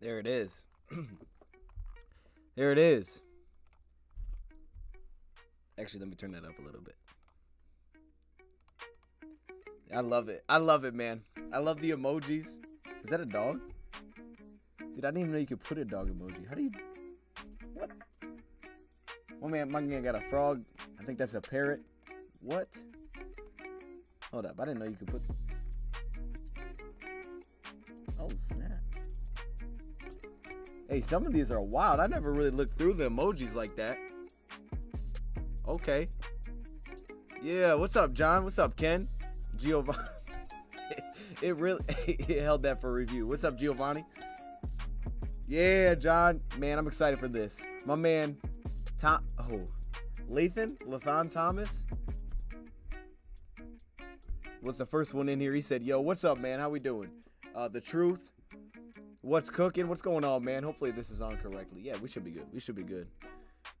There it is. There it is. Actually, let me turn that up a little bit. I love it. I love it, man. I love the emojis. Is that a dog? Dude, I didn't even know you could put a dog emoji. How do you... What? Oh, man, my man got a frog. I think that's a parrot. What? Hold up. I didn't know you could put... Oh, snap. Hey, some of these are wild. I never really looked through the emojis like that. Okay. Yeah, what's up, John? What's up, Ken? Giovanni. It really it held that for review. What's up, Giovanni? Yeah, John. Man, I'm excited for this. My man, Lathan Thomas was the first one in here. He said, yo, what's up, man? How we doing? The truth. What's cooking? What's going on, man? Hopefully this is on correctly. Yeah, we should be good. We should be good.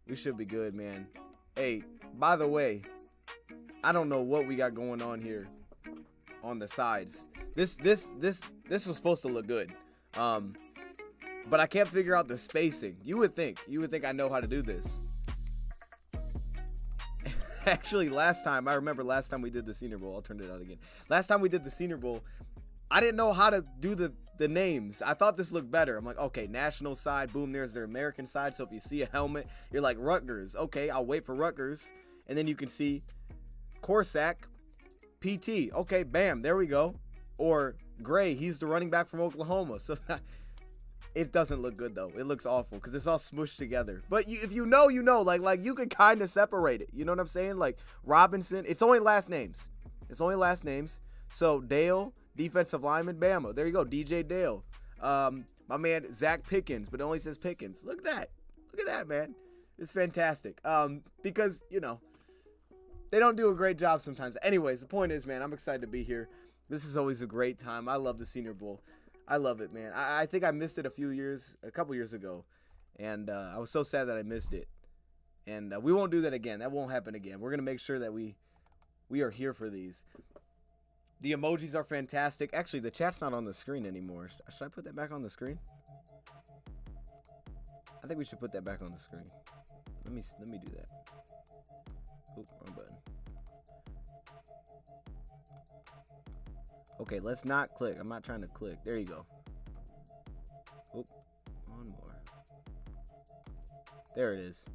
We should be good, man. Hey, by the way, I don't know what we got going on here on the sides. This was supposed to look good. But I can't figure out the spacing. You would think I know how to do this. Actually, I remember last time we did the Senior Bowl. I'll turn it out again. Last time we did the Senior Bowl, I didn't know how to do the names. I thought this looked better. I'm like, okay, national side, boom, there's their American side. So if you see a helmet, you're like, Rutgers. Okay, I'll wait for Rutgers. And then you can see Corsac, PT. Okay, bam, there we go. Or Gray, he's the running back from Oklahoma. So it doesn't look good, though. It looks awful because it's all smushed together. But if you know, you know. Like you can kind of separate it. You know what I'm saying? Like Robinson, it's only last names. So Dale, defensive lineman, Bama. There you go, DJ Dale. My man, Zach Pickens, but it only says Pickens. Look at that, man. It's fantastic. Because, they don't do a great job sometimes. Anyways, the point is, man, I'm excited to be here. This is always a great time. I love the Senior Bowl. I love it, man. I think I missed it a couple years ago. And I was so sad that I missed it. And we won't do that again. That won't happen again. We're going to make sure that we are here for these. The emojis are fantastic. Actually, the chat's not on the screen anymore. Should I put that back on the screen? I think we should put that back on the screen. Let me do that. Oop, wrong button. Okay, let's not click. I'm not trying to click. There you go. Oop, one more. There it is.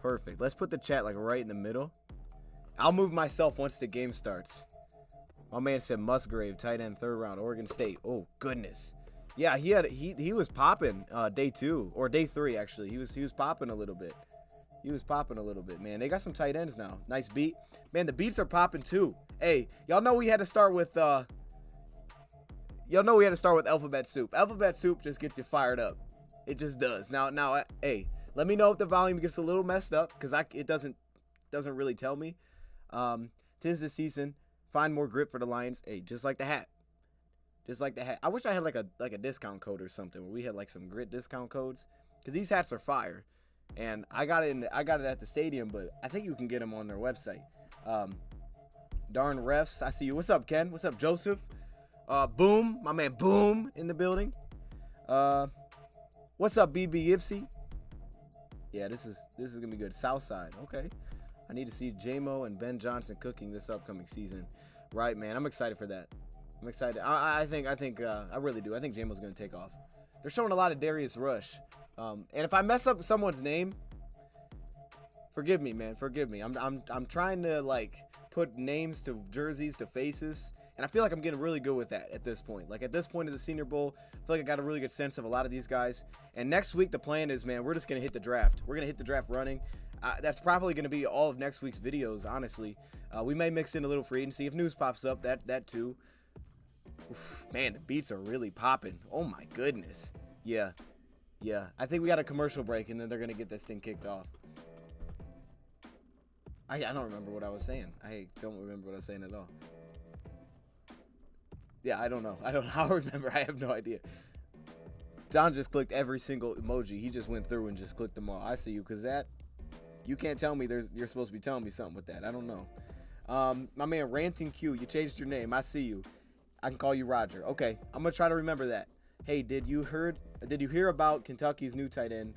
Perfect. Let's put the chat like right in the middle. I'll move myself once the game starts. My man said Musgrave, tight end, 3rd round, Oregon State. Oh goodness, yeah, he was popping day 2 or day 3 actually. He was popping a little bit. Man. They got some tight ends now. Nice beat, man. The beats are popping too. Hey, y'all know we had to start with Alphabet Soup. Alphabet Soup just gets you fired up. It just does. Now, hey, let me know if the volume gets a little messed up because it doesn't really tell me. 'Tis the season. Find more grip for the Lions. Hey, just like the hat. I wish I had like a discount code or something where we had like some grit discount codes because these hats are fire. And I got it at the stadium, but I think you can get them on their website. Darn refs, I see you. What's up, Ken? What's up, Joseph? Boom, my man Boom in the building. What's up, BB Yipsy? Yeah, this is gonna be good. Southside, okay. I need to see J-Mo and Ben Johnson cooking this upcoming season. Right, man. I'm excited for that. I'm excited. I really do. I think J-Mo's going to take off. They're showing a lot of Darius Rush. And if I mess up someone's name, forgive me, man. Forgive me. I'm trying to, like, put names to jerseys, to faces. And I feel like I'm getting really good with that at this point. Like, at this point of the Senior Bowl, I feel like I got a really good sense of a lot of these guys. And next week, the plan is, man, we're just going to hit the draft. We're going to hit the draft running. That's probably going to be all of next week's videos, honestly. We may mix in a little free agency. If news pops up, that too. Oof, man, the beats are really popping. Oh, my goodness. Yeah. I think we got a commercial break, and then they're going to get this thing kicked off. I don't remember what I was saying. I don't remember what I was saying at all. Yeah, I don't know. I remember. I have no idea. John just clicked every single emoji. He just went through and just clicked them all. I see you, because you can't tell me you're supposed to be telling me something with that. I don't know. My man, Ranting Q, you changed your name. I see you. I can call you Roger. Okay, I'm going to try to remember that. Hey, did you hear about Kentucky's new tight end,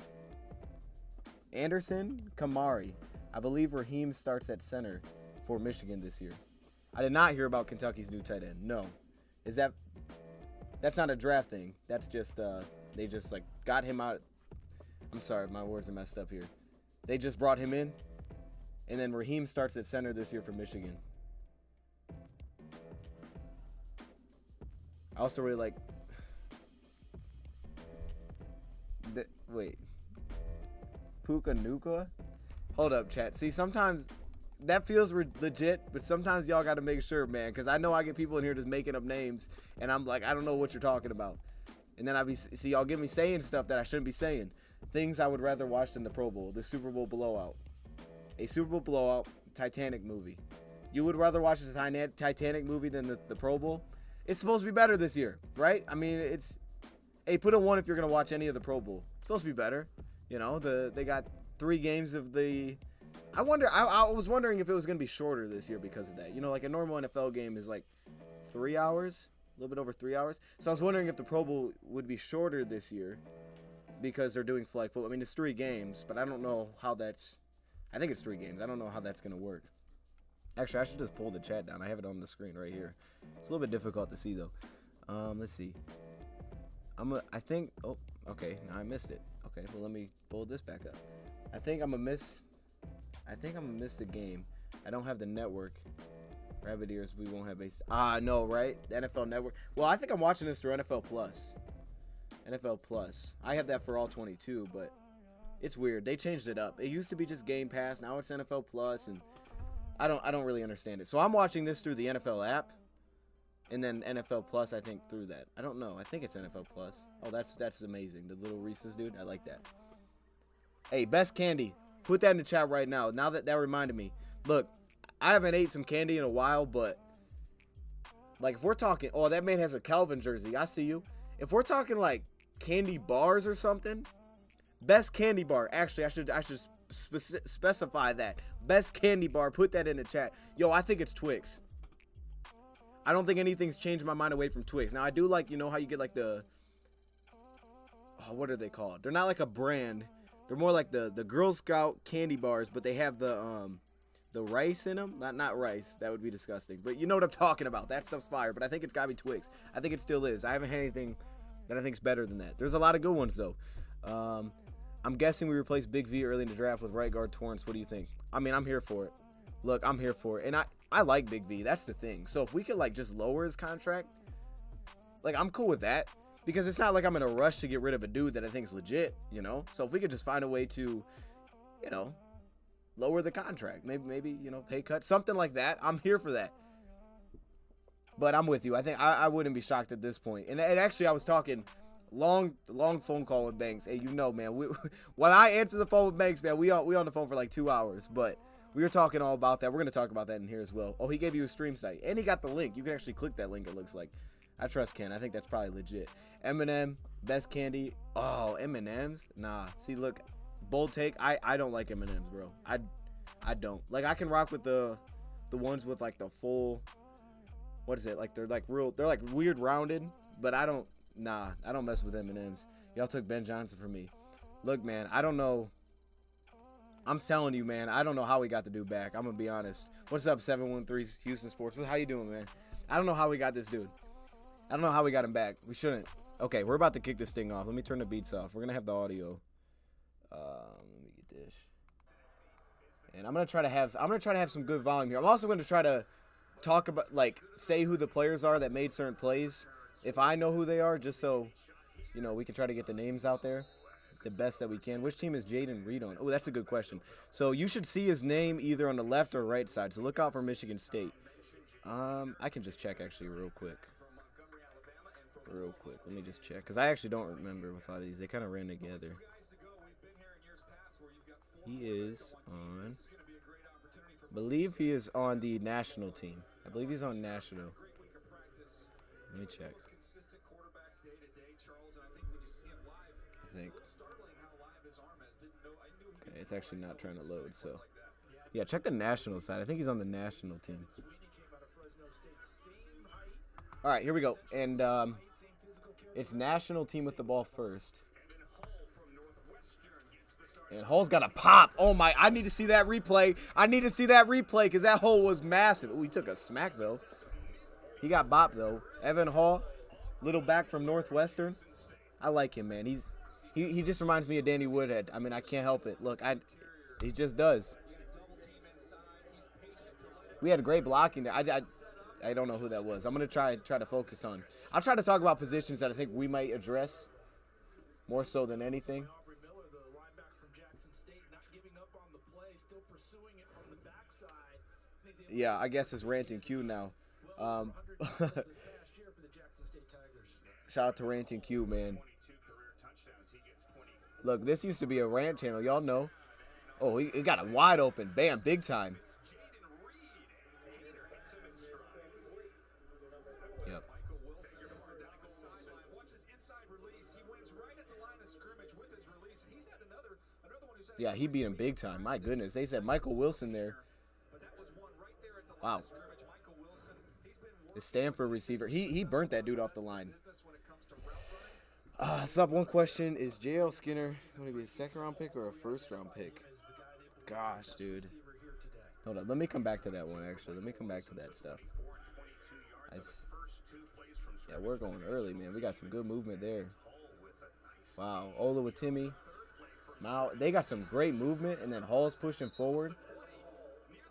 Anderson Kamari? I believe Raheem starts at center for Michigan this year. I did not hear about Kentucky's new tight end. No. That's not a draft thing. That's just they just like got him out. I'm sorry, my words are messed up here. They just brought him in, and then Raheem starts at center this year for Michigan. I also really like wait. Puka Nuka? Hold up, chat. See, sometimes that feels legit, but sometimes y'all got to make sure, man, because I know I get people in here just making up names, and I'm like, I don't know what you're talking about. And then y'all get me saying stuff that I shouldn't be saying. Things I would rather watch than the Pro Bowl, the Super Bowl blowout. A Super Bowl blowout, Titanic movie. You would rather watch the Titanic movie than the Pro Bowl? It's supposed to be better this year, right? I mean, hey, put a 1 if you're going to watch any of the Pro Bowl. It's supposed to be better. You know, they got 3 games of the... I was wondering if it was going to be shorter this year because of that. You know, like a normal NFL game is like 3 hours, a little bit over 3 hours. So I was wondering if the Pro Bowl would be shorter this year because they're doing flag football. I mean, it's 3 games, but I don't know how that's... I think it's 3 games. I don't know how that's going to work. Actually, I should just pull the chat down. I have it on the screen right here. It's a little bit difficult to see, though. Let's see. I think... Oh, okay. Now I missed it. Okay, well, let me pull this back up. I think I'm going to miss the game. I don't have the network. Rabbit ears, we won't have base. No, right? The NFL Network. Well, I think I'm watching this through NFL Plus. NFL Plus. I have that for all 22, but it's weird. They changed it up. It used to be just Game Pass. Now it's NFL Plus, and I don't really understand it. So I'm watching this through the NFL app, and then NFL Plus, I think, through that. I don't know. I think it's NFL Plus. Oh, that's amazing. The little Reese's dude. I like that. Hey, best candy. Put that in the chat right now. Now that reminded me. Look, I haven't ate some candy in a while, but like if we're talking, oh, that man has a Calvin jersey. I see you. If we're talking like candy bars or something, best candy bar. Actually, I should specify that. Best candy bar. Put that in the chat. Yo, I think it's Twix. I don't think anything's changed my mind away from Twix. Now I do like, you know how you get like the, oh, what are they called? They're not like a brand. They're more like the Girl Scout candy bars, but they have the rice in them. Not rice. That would be disgusting. But you know what I'm talking about. That stuff's fire. But I think it's got to be Twix. I think it still is. I haven't had anything that I think is better than that. There's a lot of good ones, though. I'm guessing we replaced Big V early in the draft with right guard Torrance. What do you think? I mean, I'm here for it. Look, I'm here for it. And I like Big V. That's the thing. So if we could, like, just lower his contract, like, I'm cool with that. Because it's not like I'm in a rush to get rid of a dude that I think is legit, you know? So if we could just find a way to, you know, lower the contract. Maybe you know, pay cut. Something like that. I'm here for that. But I'm with you. I think I wouldn't be shocked at this point. And actually, I was talking long phone call with Banks. Hey, you know, man, when I answer the phone with Banks, man, we on the phone for like 2 hours. But we were talking all about that. We're going to talk about that in here as well. Oh, he gave you a stream site. And he got the link. You can actually click that link, it looks like. I trust Ken. I think that's probably legit. M&M, best candy. Oh, M&M's? Nah. See, look, bold take. I don't like M&M's, bro. I don't. Like, I can rock with the ones with, like, the full, what is it? Like, they're, like, weird rounded. But I don't mess with M&M's. Y'all took Ben Johnson from me. Look, man, I don't know. I'm telling you, man, I don't know how we got the dude back. I'm going to be honest. What's up, 713 Houston Sports? How you doing, man? I don't know how we got this dude. I don't know how we got him back. We shouldn't. Okay, we're about to kick this thing off. Let me turn the beats off. We're going to have the audio. Let me get this. And I'm going to try to have some good volume here. I'm also going to try to talk about, like, say who the players are that made certain plays. If I know who they are, just so, you know, we can try to get the names out there the best that we can. Which team is Jaden Reed on? Oh, that's a good question. So you should see his name either on the left or right side. So look out for Michigan State. I can just check actually real quick. Let me just check, because I actually don't remember with a lot of these. They kind of ran together. He is on, I believe he is on the national team. I believe he's on national. Let me check. I think. Okay, it's actually not trying to load, so. Yeah, check the national side. I think he's on the national team. All right, here we go. And It's national team with the ball first. And Hull's got a pop. Oh, my. I need to see that replay. I need to see that replay because that hole was massive. Oh, he took a smack, though. He got bopped, though. Evan Hall, little back from Northwestern. I like him, man. He just reminds me of Danny Woodhead. I mean, I can't help it. Look, he just does. We had great blocking there. I don't know who that was. I'm going to try to focus on. I'll try to talk about positions that I think we might address more so than anything. Yeah, I guess it's ranting Q now. Shout out to ranting Q, man. Look, this used to be a rant channel. Y'all know. Oh, he got it wide open. Bam, big time. Yep. Yeah, he beat him big time. My goodness. They said Michael Wilson there. Wow. The Stanford receiver. He burnt that dude off the line. Sup, one question. Is J.L. Skinner going to be a second-round pick or a first-round pick? Gosh, dude. Hold on. Let me come back to that one, actually. Let me come back to that stuff. Yeah, we're going early, man. We got some good movement there. Wow. Ola with Timmy. Now, they got some great movement, and then Hall's pushing forward.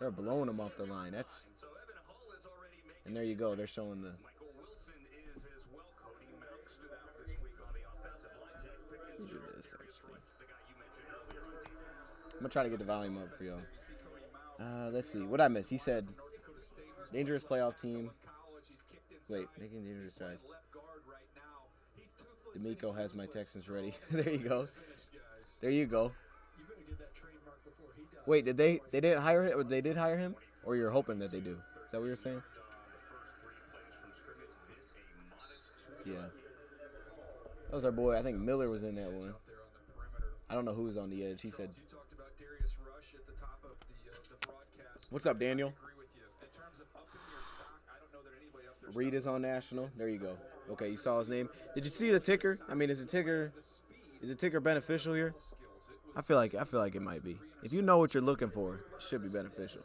They're blowing him off the line. And there you go. They're showing the... Let me do this, actually. I'm going to try to get the volume up for y'all. Let's see. What I miss? He said, dangerous playoff team. Wait, making dangerous strides. D'Amico has my Texans ready. There you go. There you go. Wait, they didn't hire him, or they did hire him? Or you're hoping that they do? Is that what you're saying? Yeah. That was our boy. I think Miller was in that one. I don't know who was on the edge. He said, what's up, Daniel? Reed is on national. There you go. Okay, you saw his name. Did you see the ticker? I mean, is the ticker beneficial here? I feel like it might be. If you know what you're looking for, it should be beneficial.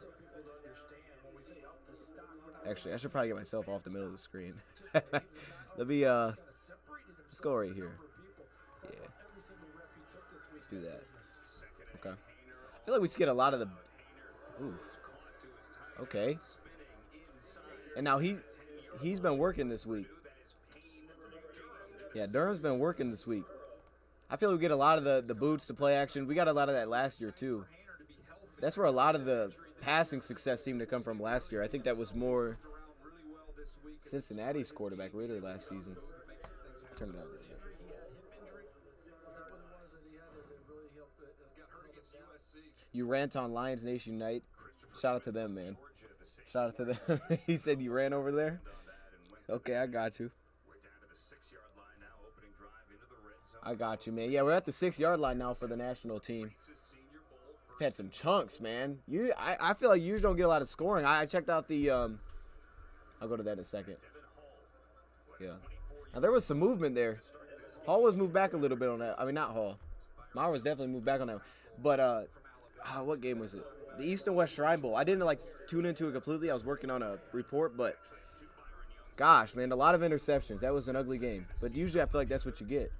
Actually, I should probably get myself off the middle of the screen. Let me let's go right here. Yeah. Let's do that. Okay. I feel like we get a lot of the oof. Okay. And now he's been working this week. Yeah, Durham's been working this week. I feel we get a lot of the boots to play action. We got a lot of that last year, too. That's where a lot of the passing success seemed to come from last year. I think that was more Cincinnati's quarterback, Ritter, last season. Turn it out a little bit. You rant on Lions Nation Unite. Shout out to them, man. Shout out to them. He said you ran over there? Okay, I got you. I got you, man. Yeah, we're at the 6-yard line now for the national team. We've had some chunks, man. I feel like you usually don't get a lot of scoring. I checked out the I'll go to that in a second. Yeah. Now, there was some movement there. Hall was moved back a little bit on that. I mean, not Hall. Mauer was definitely moved back on that. But, what game was it? The East and West Shrine Bowl. I didn't, tune into it completely. I was working on a report, but gosh, man, a lot of interceptions. That was an ugly game. But usually I feel like that's what you get.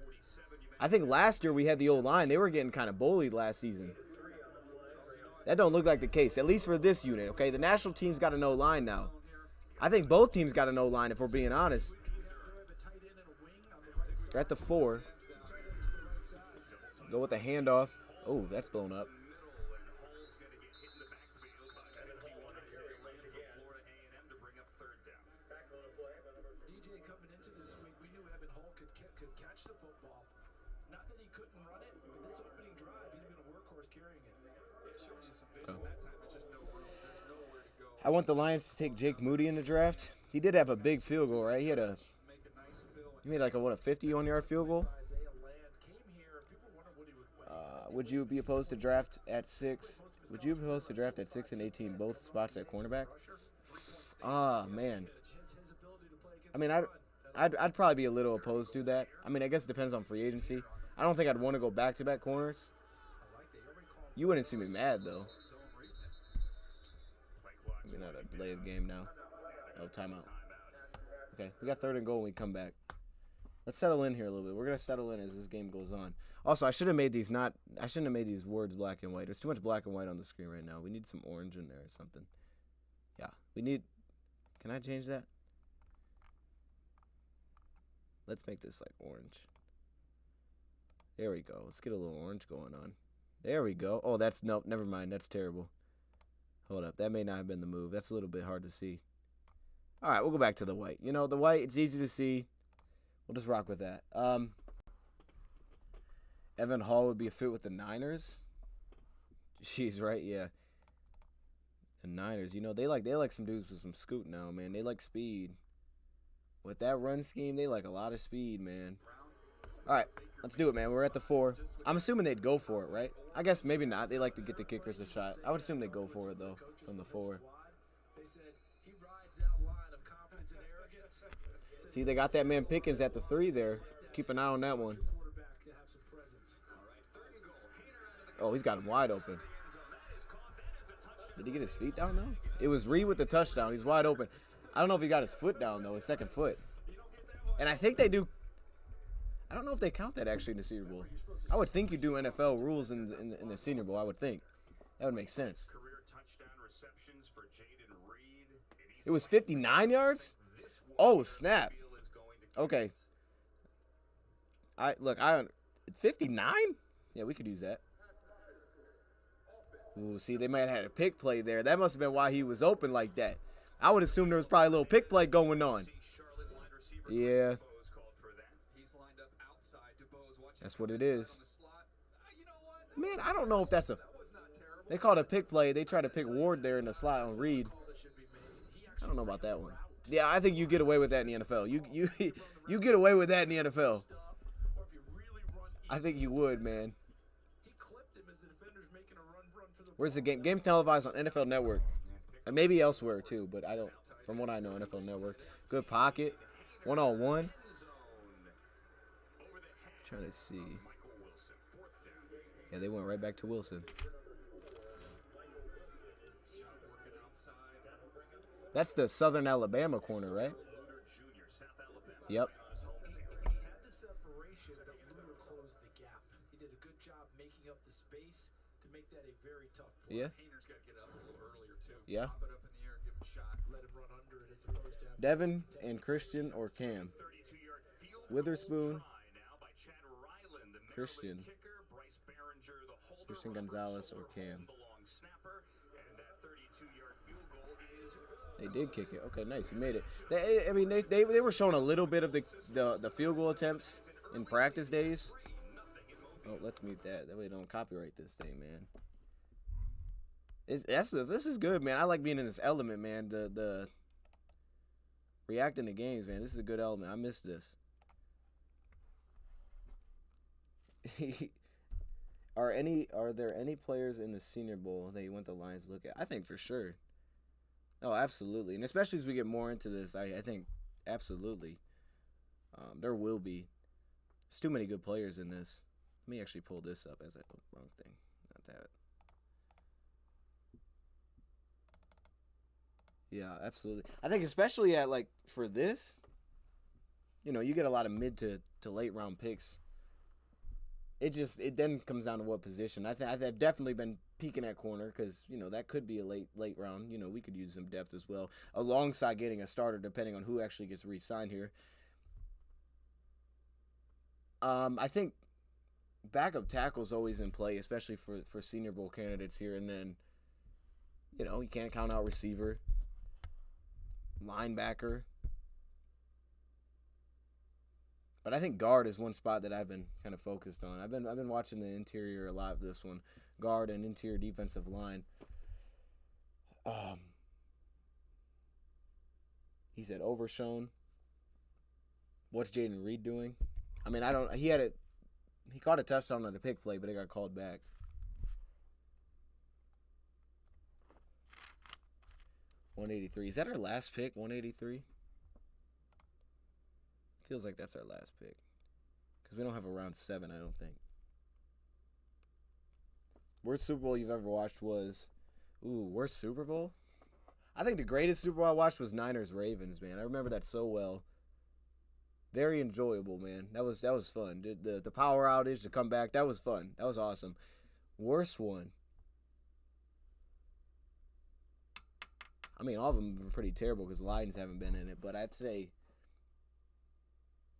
I think last year we had the O-line. They were getting kind of bullied last season. That don't look like the case, at least for this unit, okay? The national team's got an O-line now. I think both teams got an O-line, if we're being honest. They're at the 4. Go with the handoff. Oh, that's blown up. I want the Lions to take Jake Moody in the draft. He did have a big field goal, right? He made like a 50-yard field goal. Would you be opposed to draft at 6? Would you be opposed to draft at 6 and 18, both spots at cornerback? Man. I mean, I I'd probably be a little opposed to that. I mean, I guess it depends on free agency. I don't think I'd want to go back-to-back corners. You wouldn't see me mad, though. Maybe not a delay of game now. Oh, timeout. Okay, we got 3rd and goal when we come back. Let's settle in here a little bit. We're gonna settle in as this game goes on. Also, I shouldn't have made these words black and white. There's too much black and white on the screen right now. We need some orange in there or something. Yeah, we need. Can I change that? Let's make this like orange. There we go. Let's get a little orange going on. There we go. Oh, that's nope. Never mind. That's terrible. Hold up. That may not have been the move. That's a little bit hard to see. All right, we'll go back to the white. You know, the white, it's easy to see. We'll just rock with that. Evan Hall would be a fit with the Niners. Jeez, right? Yeah. The Niners, you know, they like some dudes with some scoot now, man. They like speed. With that run scheme, they like a lot of speed, man. All right, let's do it, man. We're at the 4. I'm assuming they'd go for it, right? I guess maybe not. They like to get the kickers a shot. I would assume they'd go for it, though, from the 4. See, they got that man Pickens at the 3 there. Keep an eye on that one. Oh, he's got him wide open. Did he get his feet down, though? It was Reed with the touchdown. He's wide open. I don't know if he got his foot down, though, his second foot. And I think they do. I don't know if they count that, actually, in the Senior Bowl. I would think you do NFL rules in the Senior Bowl, I would think. That would make sense. It was 59 yards? Oh, snap. Okay. 59? Yeah, we could use that. Ooh, see, they might have had a pick play there. That must have been why he was open like that. I would assume there was probably a little pick play going on. Yeah. That's what it is. Man, I don't know if that's a... They called a pick play. They tried to pick Ward there in the slot on Reed. I don't know about that one. Yeah, I think you get away with that in the NFL. You get away with that in the NFL. I think you would, man. Where's the game? Game televised on NFL Network. And maybe elsewhere, too, but I don't... From what I know, NFL Network. Good pocket. One-on-one. Trying to see. Yeah, they went right back to Wilson. That's the Southern Alabama corner, right? Yep. Yeah. Yeah. Devin and Christian or Cam? Witherspoon. Christian Gonzalez or Cam? They did kick it. Okay, nice. He made it. They were showing a little bit of the field goal attempts in practice days. Oh, let's mute that. That way they don't copyright this thing, man. This is good, man. I like being in this element, man. The reacting to games, man. This is a good element. I miss this. Are there any players in the Senior Bowl that you want the Lions to look at? I think for sure. Oh, absolutely. And especially as we get more into this, I think absolutely. There will be. There's too many good players in this. Let me actually pull this up as I put wrong thing. Not that. Yeah, absolutely. I think especially at for this, you get a lot of mid to late round picks. It then comes down to what position. I've definitely been peeking at corner because that could be a late round. We could use some depth as well alongside getting a starter depending on who actually gets re-signed here. I think backup tackle is always in play, especially for Senior Bowl candidates here. And then you can't count out receiver, linebacker. But I think guard is one spot that I've been kind of focused on. I've been watching the interior a lot of this one. Guard and interior defensive line. He said overshown. What's Jaden Reed doing? I mean, he caught a touchdown on the pick play, but it got called back. $183. Is that our last pick? $183. Feels like that's our last pick. Because we don't have a round 7, I don't think. Worst Super Bowl you've ever watched was... Ooh, worst Super Bowl? I think the greatest Super Bowl I watched was Niners-Ravens, man. I remember that so well. Very enjoyable, man. That was fun. The power outage, the comeback, that was fun. That was awesome. Worst one. I mean, all of them were pretty terrible because the Lions haven't been in it. But I'd say...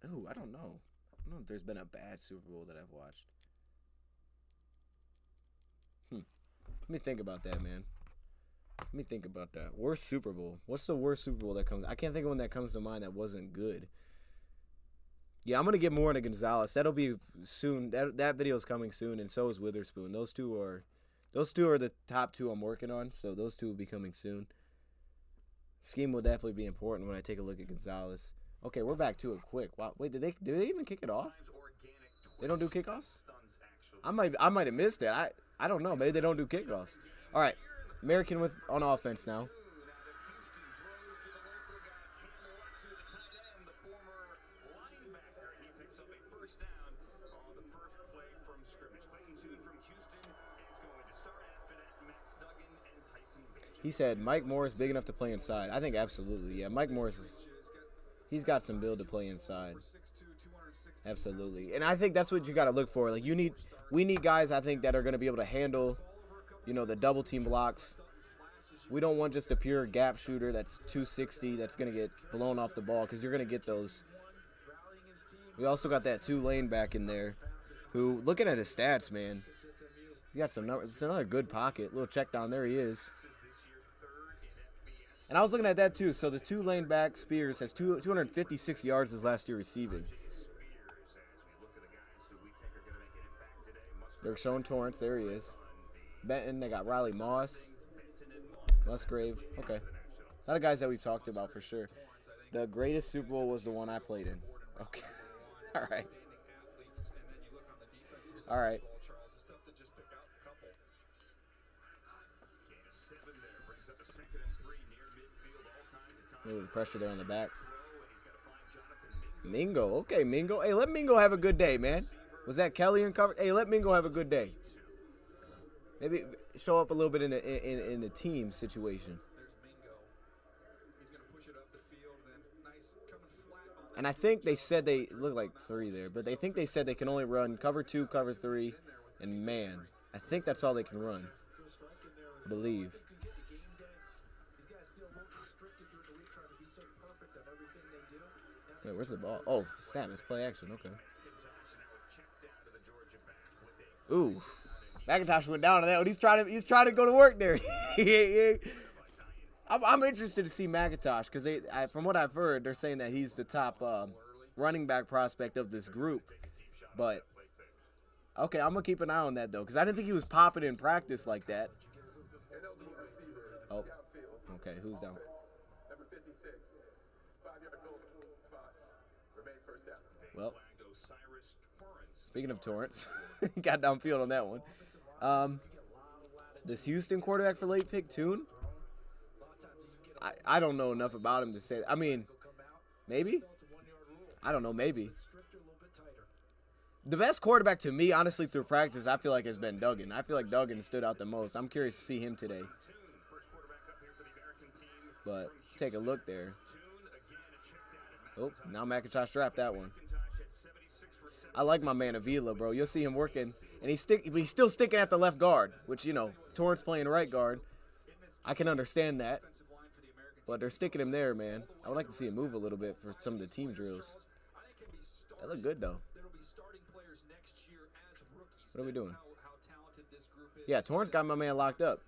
Ooh, I don't know. I don't know if there's been a bad Super Bowl that I've watched. Let me think about that, man. Let me think about that. Worst Super Bowl. What's the worst Super Bowl that comes? I can't think of one that comes to mind that wasn't good. Yeah, I'm gonna get more into Gonzalez. That'll be soon. That video is coming soon, and so is Witherspoon. Those two are the top 2 I'm working on. So those 2 will be coming soon. Scheme will definitely be important when I take a look at Gonzalez. Okay, we're back to it quick. Wow, wait, did they even kick it off? They don't do kickoffs? I might have missed that. I don't know. Maybe they don't do kickoffs. All right, American on offense now. He said Mike Morris big enough to play inside. I think absolutely. Yeah, Mike Morris he's got some build to play inside. Absolutely. And I think that's what you got to look for. Like we need guys I think that are going to be able to handle, the double team blocks. We don't want just a pure gap shooter that's 260 that's going to get blown off the ball because you're going to get those. We also got that Tulane back in there who, looking at his stats, man, he got some numbers. It's another good pocket. Little check down. There he is. And I was looking at that too. So the Tulane back, Spears, has 256 yards his last year receiving. They're showing Torrance. There he is. Benton, they got Riley Moss. Musgrave. Okay. A lot of guys that we've talked about for sure. The greatest Super Bowl was the one I played in. Okay. All right. All right. A little pressure there on the back. Mingo. Okay, Mingo. Hey, let Mingo have a good day, man. Was that Kelly in cover? Hey, let Mingo have a good day. Maybe show up a little bit in the team situation. And I think they said they look like 3 there, but they think they said they can only run cover 2, cover 3, and man. I think that's all they can run. I believe. Wait, where's the ball? Oh, snap! It's play action. Okay. Ooh, McIntosh went down to that one. He's trying to go to work there. I'm interested to see McIntosh because from what I've heard, they're saying that he's the top running back prospect of this group. But okay, I'm gonna keep an eye on that though because I didn't think he was popping in practice like that. Oh, okay. Who's down? Well, speaking of Torrance, got downfield on that one. This Houston quarterback for late pick, Tune. I don't know enough about him to say. I mean, maybe. I don't know. Maybe. The best quarterback to me, honestly, through practice, I feel like has been Duggan. I feel like Duggan stood out the most. I'm curious to see him today. But take a look there. Oh, now McIntosh dropped that one. I like my man Avila, bro. You'll see him working, and he's still sticking at the left guard, which, Torrance playing right guard. I can understand that, but they're sticking him there, man. I would like to see him move a little bit for some of the team drills. That look good, though. What are we doing? Yeah, Torrance got my man locked up.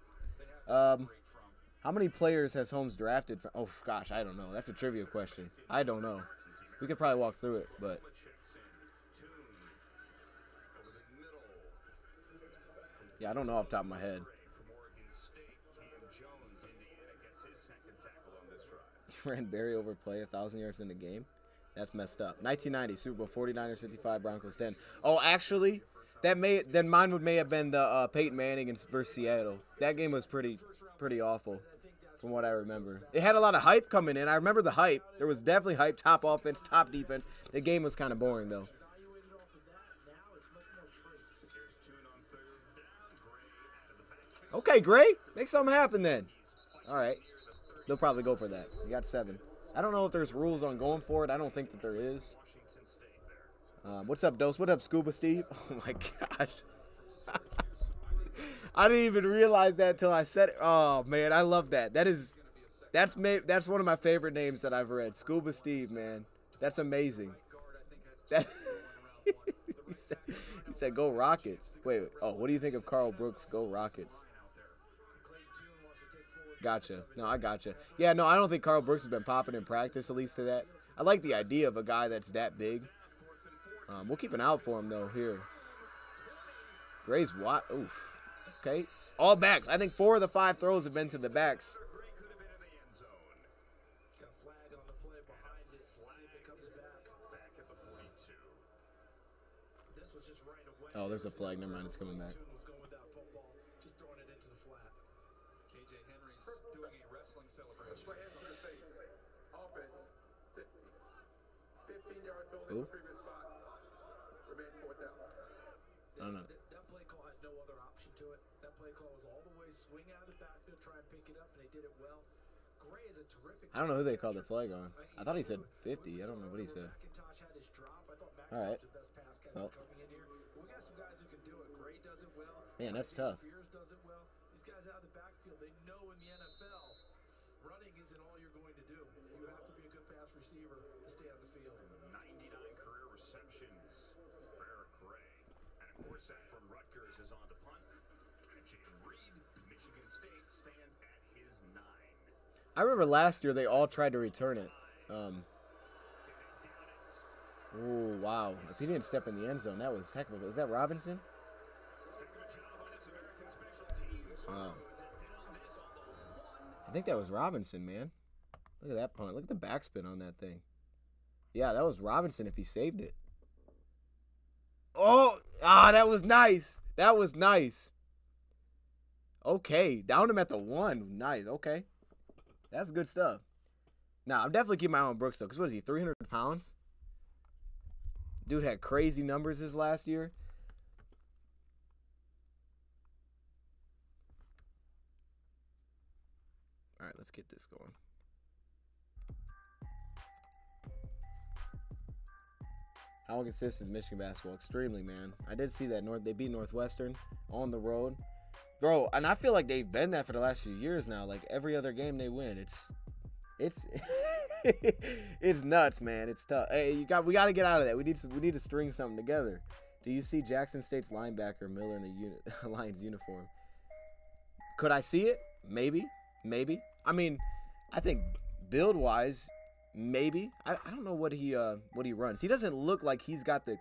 How many players has Holmes drafted? Oh, gosh, I don't know. That's a trivia question. I don't know. We could probably walk through it, but... Yeah, I don't know off the top of my head. Ran Barry over play 1,000 yards in the game. That's messed up. 1990 Super Bowl 49ers 55 Broncos 10. Oh, actually, mine may have been the Peyton Manning versus Seattle. That game was pretty awful. from what I remember. It had a lot of hype coming in. I remember the hype. There was definitely hype. Top offense, top defense. The game was kind of boring, though. Okay, Gray. Make something happen then. All right. They'll probably go for that. You got 7. I don't know if there's rules on going for it. I don't think that there is. What's up, Dose? What up, Scuba Steve? Oh, my gosh. I didn't even realize that until I said it. Oh, man, I love that. That's one of my favorite names that I've read. Scuba Steve, man. That's amazing. That he said, go Rockets. Wait. Oh, what do you think of Carl Brooks? Go Rockets. Gotcha. No, I gotcha. Yeah, no, I don't think Carl Brooks has been popping in practice, at least to that. I like the idea of a guy that's that big. We'll keep an eye out for him, though, here. Gray's what? Oof. Okay. All backs. I think 4 of the 5 throws have been to the backs. Oh, there's a flag. Never mind. It's coming back. Ooh. I don't know. That play call had no other option to it. That play call was all the way swing out of the backfield, try and pick it up, and they did it well. Gray is a terrific. I don't know who they called the flag on. I thought he said 50. I don't know what he said. All right. Well. Man, that's tough. These guys out of the backfield, they know in the NFL, running isn't all you're going to do. You have to be a good pass receiver to stay on the field. 99 career receptions for Eric Gray. And of course, that from Rutgers is on to punt. And Jaden Reed, Michigan State, stands at his 9. I remember last year they all tried to return it. Oh, wow. If he didn't step in the end zone, that was heck of a... Was that Robinson? Wow. I think that was Robinson, man. Look at that punt. Look at the backspin on that thing. Yeah, that was Robinson if he saved it. Oh, that was nice. That was nice. Okay, down him at the 1. Nice, okay. That's good stuff. Now, I'm definitely keeping my eye on Brooks, though, because what is he, 300 pounds? Dude had crazy numbers this last year. All right, let's get this going. How inconsistent is Michigan basketball? Extremely, man. I did see that they beat Northwestern on the road. Bro, and I feel like they've been that for the last few years now. Like, every other game they win. It's it's nuts, man. It's tough. Hey, we got to get out of that. We need to string something together. Do you see Jackson State's linebacker Miller in a Lions uniform? Could I see it? Maybe. I mean, I think build-wise, maybe. I don't know what he runs. He doesn't look like he's got the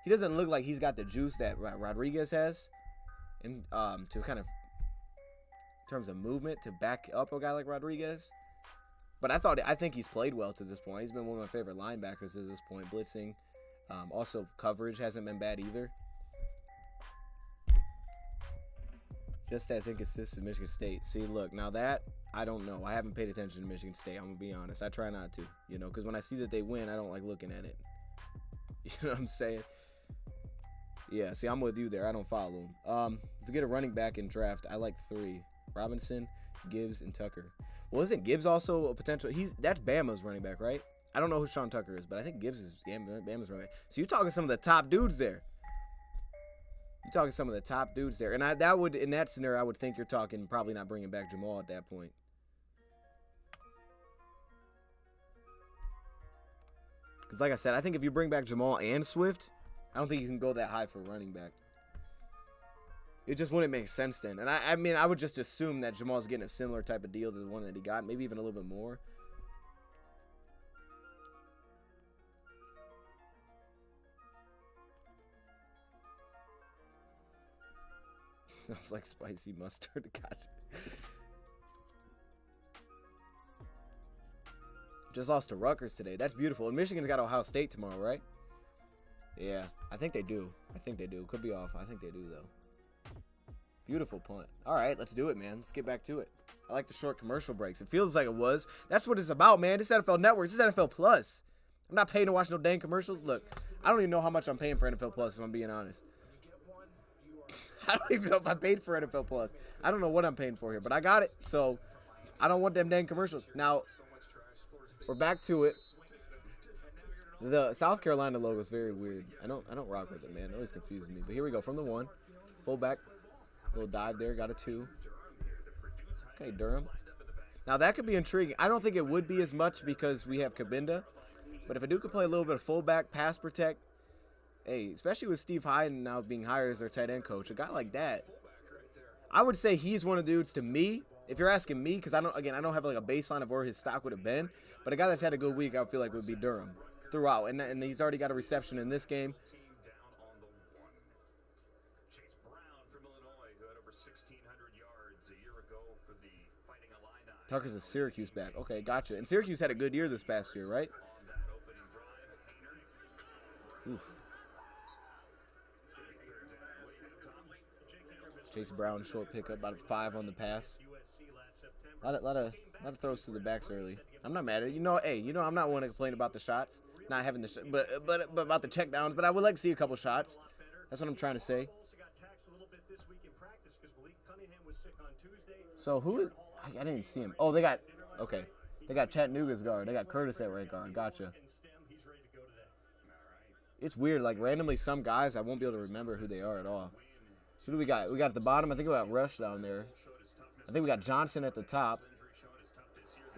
juice that Rodriguez has, and to kind of in terms of movement to back up a guy like Rodriguez. But I think he's played well to this point. He's been one of my favorite linebackers to this point. Blitzing, also coverage hasn't been bad either. Just as inconsistent as Michigan State. See, look, now that, I don't know. I haven't paid attention to Michigan State. I'm going to be honest. I try not to, because when I see that they win, I don't like looking at it. You know what I'm saying? Yeah, see, I'm with you there. I don't follow them. If we get a running back in draft, I like 3. Robinson, Gibbs, and Tucker. Well, isn't Gibbs also a potential? That's Bama's running back, right? I don't know who Sean Tucker is, but I think Gibbs is Bama's running back. So you're talking some of the top dudes there. And that would, in that scenario, I would think you're talking probably not bringing back Jamal at that point. Because like I said, I think if you bring back Jamal and Swift, I don't think you can go that high for running back. It just wouldn't make sense then. And I mean, I would just assume that Jamal's getting a similar type of deal to the one that he got, maybe even a little bit more. Smells like spicy mustard. Gotcha. Just lost to Rutgers today. That's beautiful. And Michigan's got Ohio State tomorrow, right? Yeah, I think they do. Could be off. I think they do, though. Beautiful punt. All right, let's do it, man. Let's get back to it. I like the short commercial breaks. It feels like it was. That's what it's about, man. This NFL Network. This is NFL Plus. I'm not paying to watch no dang commercials. Look, I don't even know how much I'm paying for NFL Plus, if I'm being honest. I don't even know if I paid for NFL Plus. I don't know what I'm paying for here, but I got it, so I don't want them dang commercials. Now, we're back to it. The South Carolina logo is very weird. I don't rock with it, man. It always confuses me. But here we go from the 1. Fullback. Little dive there. Got a 2. Okay, Durham. Now, that could be intriguing. I don't think it would be as much because we have Kabinda. But if a dude could play a little bit of fullback, pass protect, hey, especially with Steve Hyden now being hired as their tight end coach, a guy like that, I would say he's one of the dudes to me. If you're asking me, because I don't have like a baseline of where his stock would have been. But a guy that's had a good week, I feel like would be Durham throughout. And he's already got a reception in this game. Tucker's a Syracuse back. Okay, gotcha. And Syracuse had a good year this past year, right? Oof. Chase Brown, short pickup, about a 5 on the pass. A lot of throws to the backs early. I'm not mad at it. I'm not one to complain about the shots, not having the but about the checkdowns. But I would like to see a couple shots. That's what I'm trying to say. So who is? I didn't see him. Oh, they got Chattanooga's guard. They got Curtis at right guard. Gotcha. It's weird. Like, randomly, some guys, I won't be able to remember who they are at all. Who do we got? We got at the bottom. I think we got Rush down there. I think we got Johnson at the top.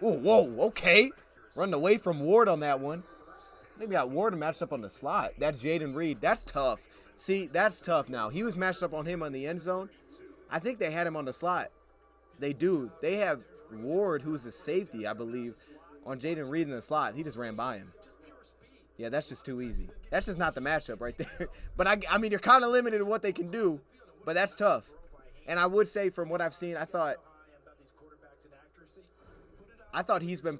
Oh, whoa, okay. Running away from Ward on that one. I think we got Ward matched up on the slot. That's Jaden Reed. That's tough. See, that's tough now. He was matched up on him on the end zone. I think they had him on the slot. They do. They have Ward, who's a safety, I believe, on Jaden Reed in the slot. He just ran by him. Yeah, that's just too easy. That's just not the matchup right there. But, I mean, you're kind of limited in what they can do, but that's tough. And I would say from what I've seen, I thought he's been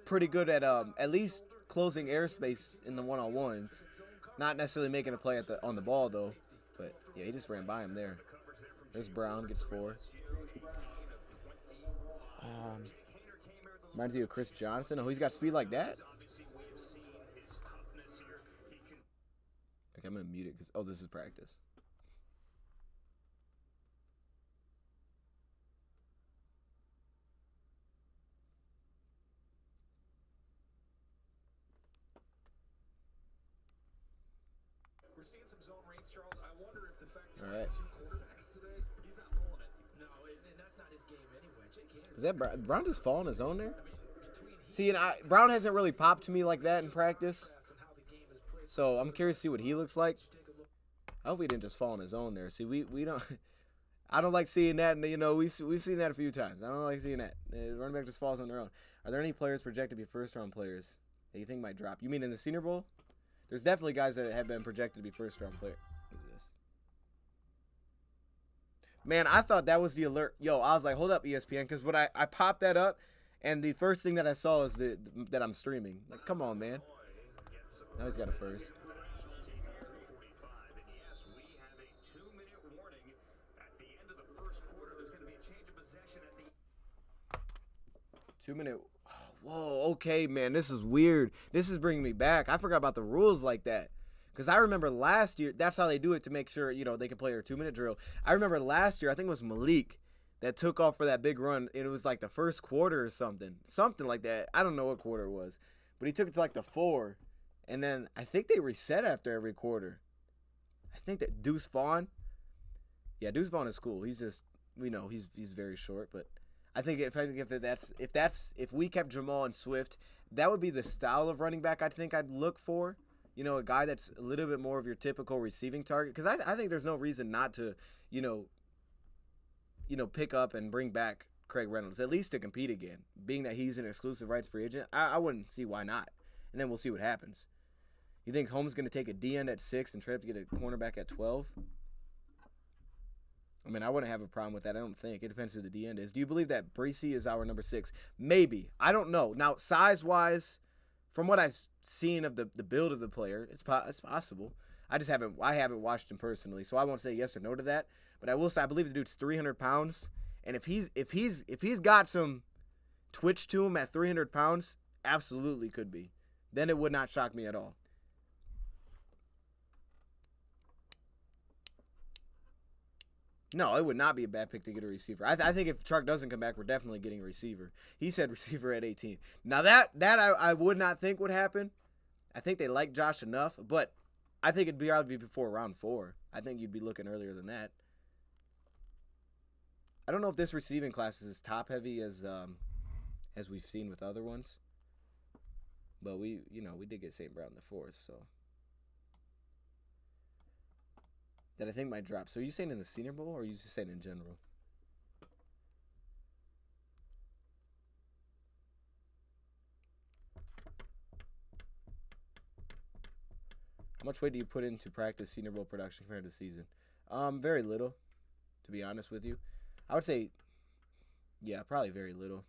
pretty good at least closing airspace in the one-on-ones. Not necessarily making a play on the ball, though. But, yeah, he just ran by him there. There's Brown, gets 4. Reminds you of Chris Johnson. Oh, he's got speed like that? Okay, I'm going to mute it because, oh, this is practice. We're seeing some zone reads, Charles. I wonder if the fact that all right. 2 quarterbacks today, he's not pulling it. No, and that's not his game anyway. Jake Haener. Is that Brown just fall on his own there? See, and Brown hasn't really popped to me like that in practice. So I'm curious to see what he looks like. I hope he didn't just fall on his own there. See, we don't. I don't like seeing that, and we've seen that a few times. I don't like seeing that. Running back just falls on their own. Are there any players projected to be first-round players that you think might drop? You mean in the Senior Bowl? There's definitely guys that have been projected to be first-round players. What is this? Man, I thought that was the alert. Yo, I was like, hold up, ESPN, because when I popped that up, and the first thing that I saw is that I'm streaming. Like, come on, man. Now he's got a first. 2-minute. Whoa, okay, man. This is weird. This is bringing me back. I forgot about the rules like that. Because I remember last year, that's how they do it to make sure, they can play their 2-minute drill. I remember last year, I think it was Malik that took off for that big run, and it was like the first quarter or something. Something like that. I don't know what quarter it was. But he took it to like the 4. And then I think they reset after every quarter. I think that Deuce Vaughn. Yeah, Deuce Vaughn is cool. He's just, he's very short. But I think if we kept Jamal and Swift, that would be the style of running back I think I'd look for. A guy that's a little bit more of your typical receiving target. Because I think there's no reason not to, pick up and bring back Craig Reynolds, at least to compete again. Being that he's an exclusive rights free agent, I wouldn't see why not. And then we'll see what happens. You think Holmes is going to take a D-end at 6 and try to get a cornerback at 12? I mean, I wouldn't have a problem with that. I don't think. It depends who the D-end is. Do you believe that Breesy is our number 6? Maybe. I don't know. Now, size-wise, from what I've seen of the build of the player, it's possible. I haven't watched him personally, so I won't say yes or no to that. But I will say, I believe the dude's 300 pounds, and if he's got some twitch to him at 300 pounds, absolutely could be. Then it would not shock me at all. No, it would not be a bad pick to get a receiver. I think if Chark doesn't come back, we're definitely getting a receiver. He said receiver at 18. Now that I would not think would happen. I think they like Josh enough, but I think it'd probably be before round 4. I think you'd be looking earlier than that. I don't know if this receiving class is as top heavy as we've seen with other ones, but we did get St. Brown in the 4th, so. That I think might drop. So are you saying in the Senior Bowl, or are you just saying in general? How much weight do you put into practice Senior Bowl production compared to season? Very little, to be honest with you. I would say, yeah, probably very little.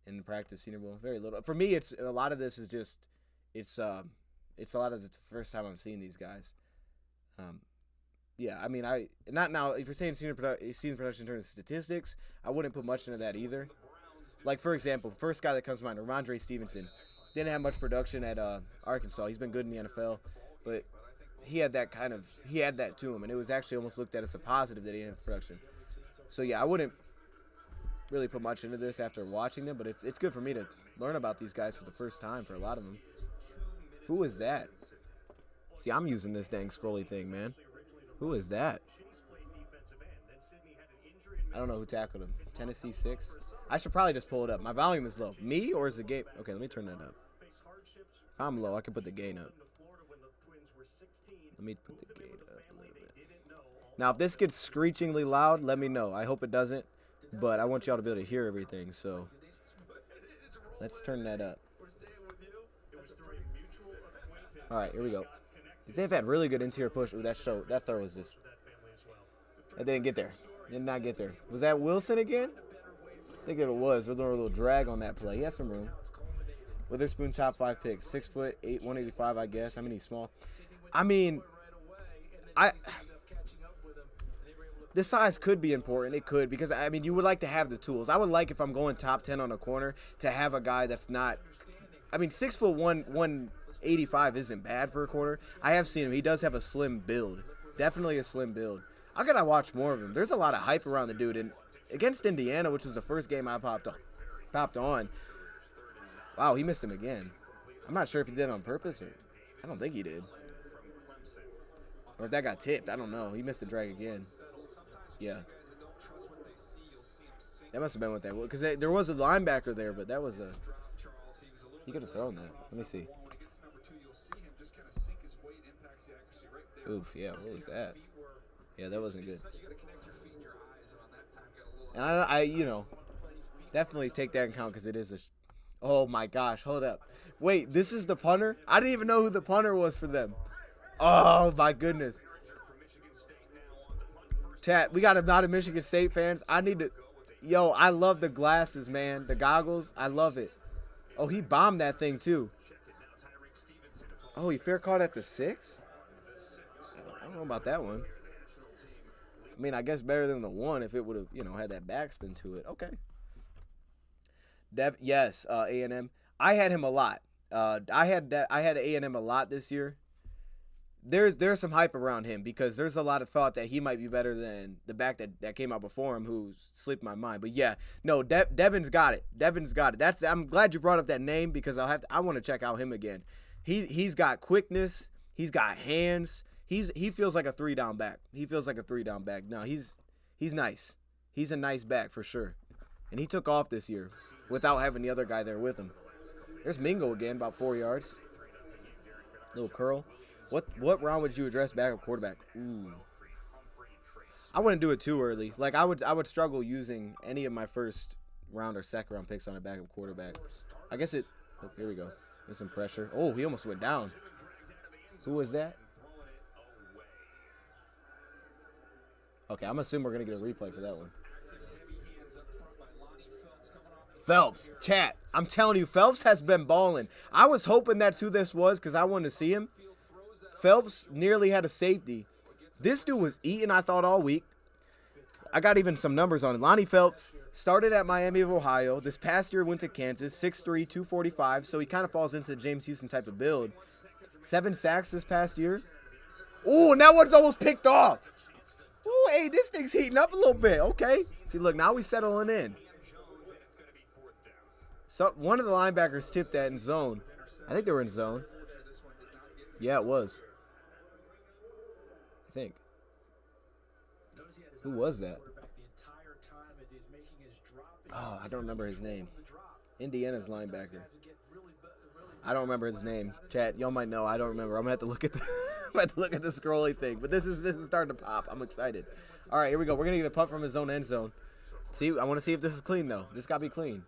In the practice Senior Bowl, very little. For me, it's a lot of this is just, it's a lot of the first time I'm seeing these guys. Yeah, I mean, not now. If you're saying season production in terms of statistics, I wouldn't put much into that either. Like, for example, first guy that comes to mind, Ramondre Stevenson, didn't have much production at Arkansas. He's been good in the NFL, but he had that to him, and it was actually almost looked at as a positive that he didn't have production. So yeah, I wouldn't really put much into this after watching them, but it's good for me to learn about these guys for the first time for a lot of them. Who is that? See, I'm using this dang scrolly thing, man. Who is that? I don't know who tackled him. Tennessee 6. I should probably just pull it up. My volume is low. Me, or is the game? Okay, let me turn that up. If I'm low, I can put the gain up. Let me put the gain up a little bit. Now, if this gets screechingly loud, let me know. I hope it doesn't, but I want y'all to be able to hear everything, so let's turn that up. All right, here we go. They've had really good interior push. Ooh, that throw was just, that didn't get there. Did not get there. Was that Wilson again? I think if it was, there's a little drag on that play. He has some room. Witherspoon top 5 picks. 6'8", 185, I guess. I mean, he's small. I mean, this size could be important. It could, because, I mean, you would like to have the tools. I would like, if I'm going top 10 on a corner, to have a guy that's not, I mean, 6'1", 185 isn't bad for a corner. I have seen him. He does have a slim build. Definitely a slim build. I gotta watch more of him. There's a lot of hype around the dude. And against Indiana, which was the first game I popped on. Wow, he missed him again. I'm not sure if he did it on purpose, or I don't think he did. Or if that got tipped, I don't know. He missed the drag again. Yeah. That must have been what that was. Because there was a linebacker there, but that was a... He could have thrown that. Let me see. Oof, yeah, what was that? Yeah, that wasn't good. And I definitely take that in account, because it is a... Oh, my gosh, hold up. Wait, this is the punter? I didn't even know who the punter was for them. Oh, my goodness. Chat, we got a lot of Michigan State fans. I need to... Yo, I love the glasses, man. The goggles, I love it. Oh, he bombed that thing, too. Oh, he fair caught at the 6? I don't know about that one. I mean, I guess better than the 1 if it would have, had that backspin to it. Okay. Yes, A&M. I had him a lot. I had A&M a lot this year. There's some hype around him, because there's a lot of thought that he might be better than the back that came out before him, who's slipped my mind. But yeah, no, Devin's got it. Devin's got it. I'm glad you brought up that name, because I want to check out him again. He's got quickness. He's got hands. He feels like a 3-down back. No, he's nice. He's a nice back for sure. And he took off this year without having the other guy there with him. There's Mingo again, about 4 yards. Little curl. What round would you address backup quarterback? Ooh. I wouldn't do it too early. Like, I would struggle using any of my first round or second round picks on a backup quarterback. I guess it. Oh, here we go. There's some pressure. Oh, he almost went down. Who was that? Okay, I'm assuming we're gonna get a replay for that one. Phelps, chat. I'm telling you, Phelps has been balling. I was hoping that's who this was, because I wanted to see him. Phelps nearly had a safety. This dude was eating, I thought, all week. I got even some numbers on it. Lonnie Phelps started at Miami of Ohio. This past year went to Kansas, 6'3", 245. So he kind of falls into the James Houston type of build. 7 sacks this past year. Ooh, and that one's almost picked off. Ooh, hey, this thing's heating up a little bit. Okay. See, look, now we settling in. So one of the linebackers tipped that in zone. I think they were in zone. Yeah, it was. I think. Who was that? Oh, I don't remember his name. Indiana's linebacker. I don't remember his name. Chat, y'all might know. I don't remember. I'm gonna have to look at the the scrolly thing. But this is starting to pop. I'm excited. All right, here we go. We're gonna get a punt from his own end zone. See, I want to see if this is clean though. This gotta be clean.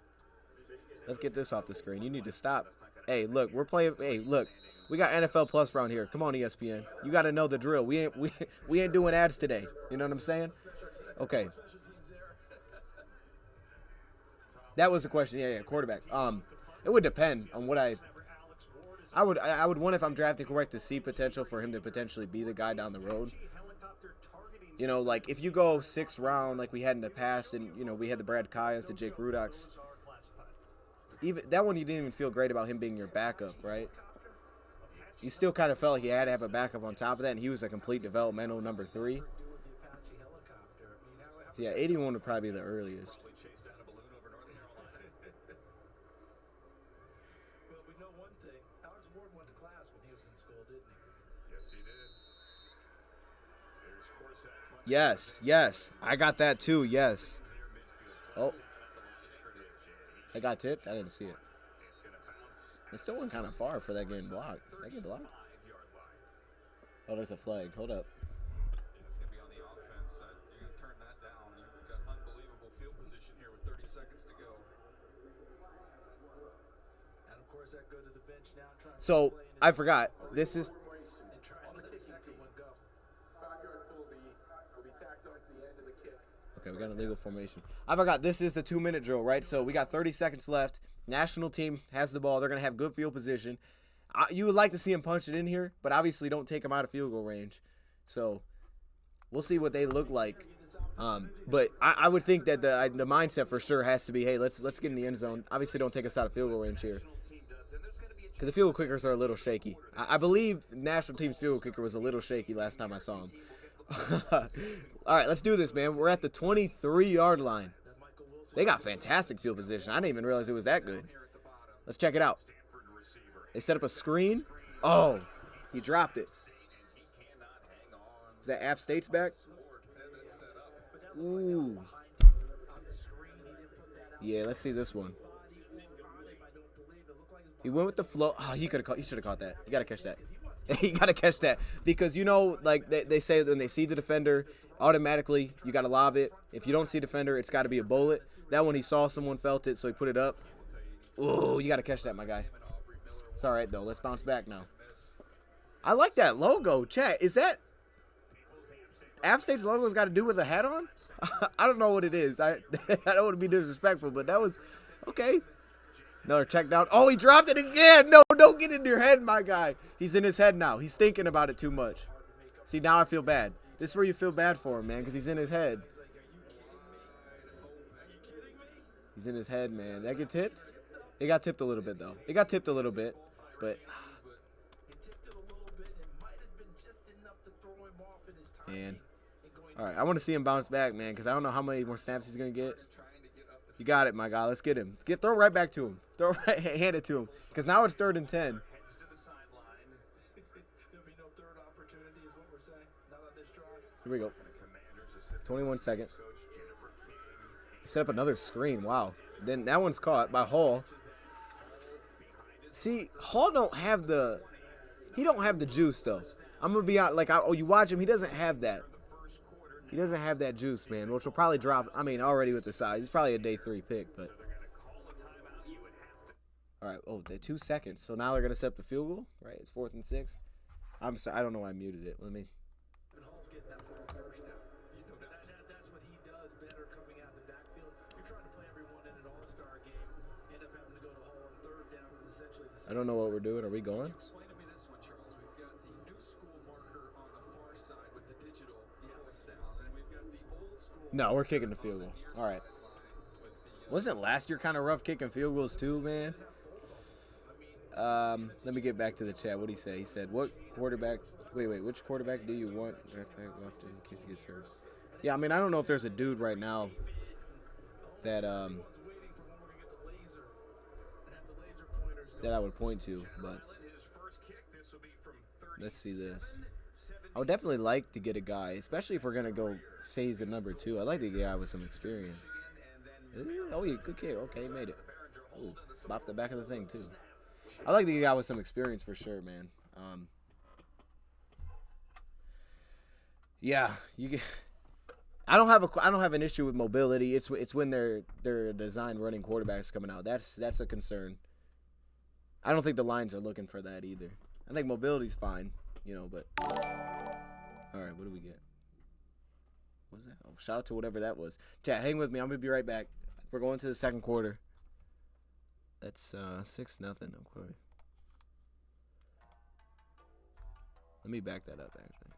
Let's get this off the screen. You need to stop. Hey, look, we're playing. Hey, look, we got NFL Plus around here. Come on, ESPN. You got to know the drill. We ain't doing ads today. You know what I'm saying? Okay. That was the question. Yeah, quarterback. It would depend on what I would want if I'm drafting correct to see potential for him to potentially be the guy down the road. You know, like if you go 6th round like we had in the past, and you know we had the Brad Kayas, the Jake Rudocks. Even that one, you didn't even feel great about him being your backup, right? You still kind of felt like you had to have a backup on top of that, and he was a complete developmental number 3. So yeah, 81 would probably be the earliest. Well, we know one thing. Alex Ward went to class when he was in school, didn't he? Yes, he did. There's Corsack. Yes. I got that too, yes. Oh. I got tipped? I didn't see it. It still went kind of far for that getting blocked. Did that get blocked? Oh, there's a flag. Hold up. It's going to be on the offense. You're going to turn that down. You've got unbelievable field position here with 30 seconds to go. And of course, that go to the bench now. So, I forgot. This is... And try and let the second one go. 5-yard penalty will be tacked on to the end of the kick. Okay, we got a legal formation. I forgot. This is the 2-minute drill, right? So, we got 30 seconds left. National team has the ball. They're going to have good field position. You would like to see him punch it in here, but obviously don't take him out of field goal range. So we'll see what they look like. But I would think that the mindset for sure has to be, hey, let's get in the end zone. Obviously don't take us out of field goal range here. Because the field goal kickers are a little shaky. I believe the national team's field goal kicker was a little shaky last time I saw him. All right, let's do this, man. We're at the 23-yard line. They got fantastic field position. I didn't even realize it was that good. Let's check it out. They set up a screen. Oh, he dropped it. Is that App State's back? Ooh. Yeah, let's see this one. He went with the flow. Oh, he should have caught that. You got to catch that. You got to catch that. Because, you know, like they say when they see the defender, automatically you got to lob it. If you don't see defender, it's got to be a bullet. That one he saw someone felt it, so he put it up. Ooh, you got to catch that, my guy. It's all right, though. Let's bounce back now. I like that logo. Chat, is that App State's logo's got to do with a hat on? I don't know what it is. I don't want to be disrespectful, but that was okay. Another check down. Oh, he dropped it again. No, don't get in your head, my guy. He's in his head now. He's thinking about it too much. See, now I feel bad. This is where you feel bad for him, man, because he's in his head. He's in his head, man. That get tipped? It got tipped a little bit, though. It got tipped a little bit, but... Man. All right, I want to see him bounce back, man, because I don't know how many more snaps he's going to get. You got it, my guy. Let's get him. Throw it right back to him. Hand it to him, because now it's 3rd and 10. Here we go. 21 seconds. Set up another screen. Wow. Then that one's caught by Hall. See, Hall don't have the juice though. I'm gonna be out like you watch him. He doesn't have that. He doesn't have that juice, man. Which will probably drop. I mean, already with the size, he's probably a day 3 pick. But all right. Oh, the 2 seconds. So now they're gonna set up the field goal. Right. It's 4th and 6. I'm sorry. I don't know why I muted it. Let me. That's what he does better coming out of the backfield. You're trying to play everyone in an all-star game, end up having to go to Hall on 3rd down with essentially the same. I don't know what we're doing. Are we going? Explain to me this one, Charles. We've got the new school marker on the far side with the digital No, we're kicking the field goal. All right. Wasn't last year kind of rough kicking field goals too, man? Let me get back to the chat. What did he say? He said, "What quarterback? Wait, which quarterback do you want? Draft back left in case he gets hurt." Yeah, I mean, I don't know if there's a dude right now that that I would point to, but let's see this. I would definitely like to get a guy, especially if we're gonna go say he's the number 2. I'd like to get a guy with some experience. Oh, yeah, good kick. Okay, he made it. Ooh, bopped the back of the thing too. I like to get a guy with some experience for sure, man. Yeah, you get. I don't have an issue with mobility. It's when they're designed running quarterbacks coming out. That's a concern. I don't think the Lions are looking for that either. I think mobility's fine, you know, but all right, what do we get? What was that? Oh, shout out to whatever that was. Chat, hang with me. I'm gonna be right back. We're going to the second quarter. That's 6-0. Okay. Let me back that up, actually.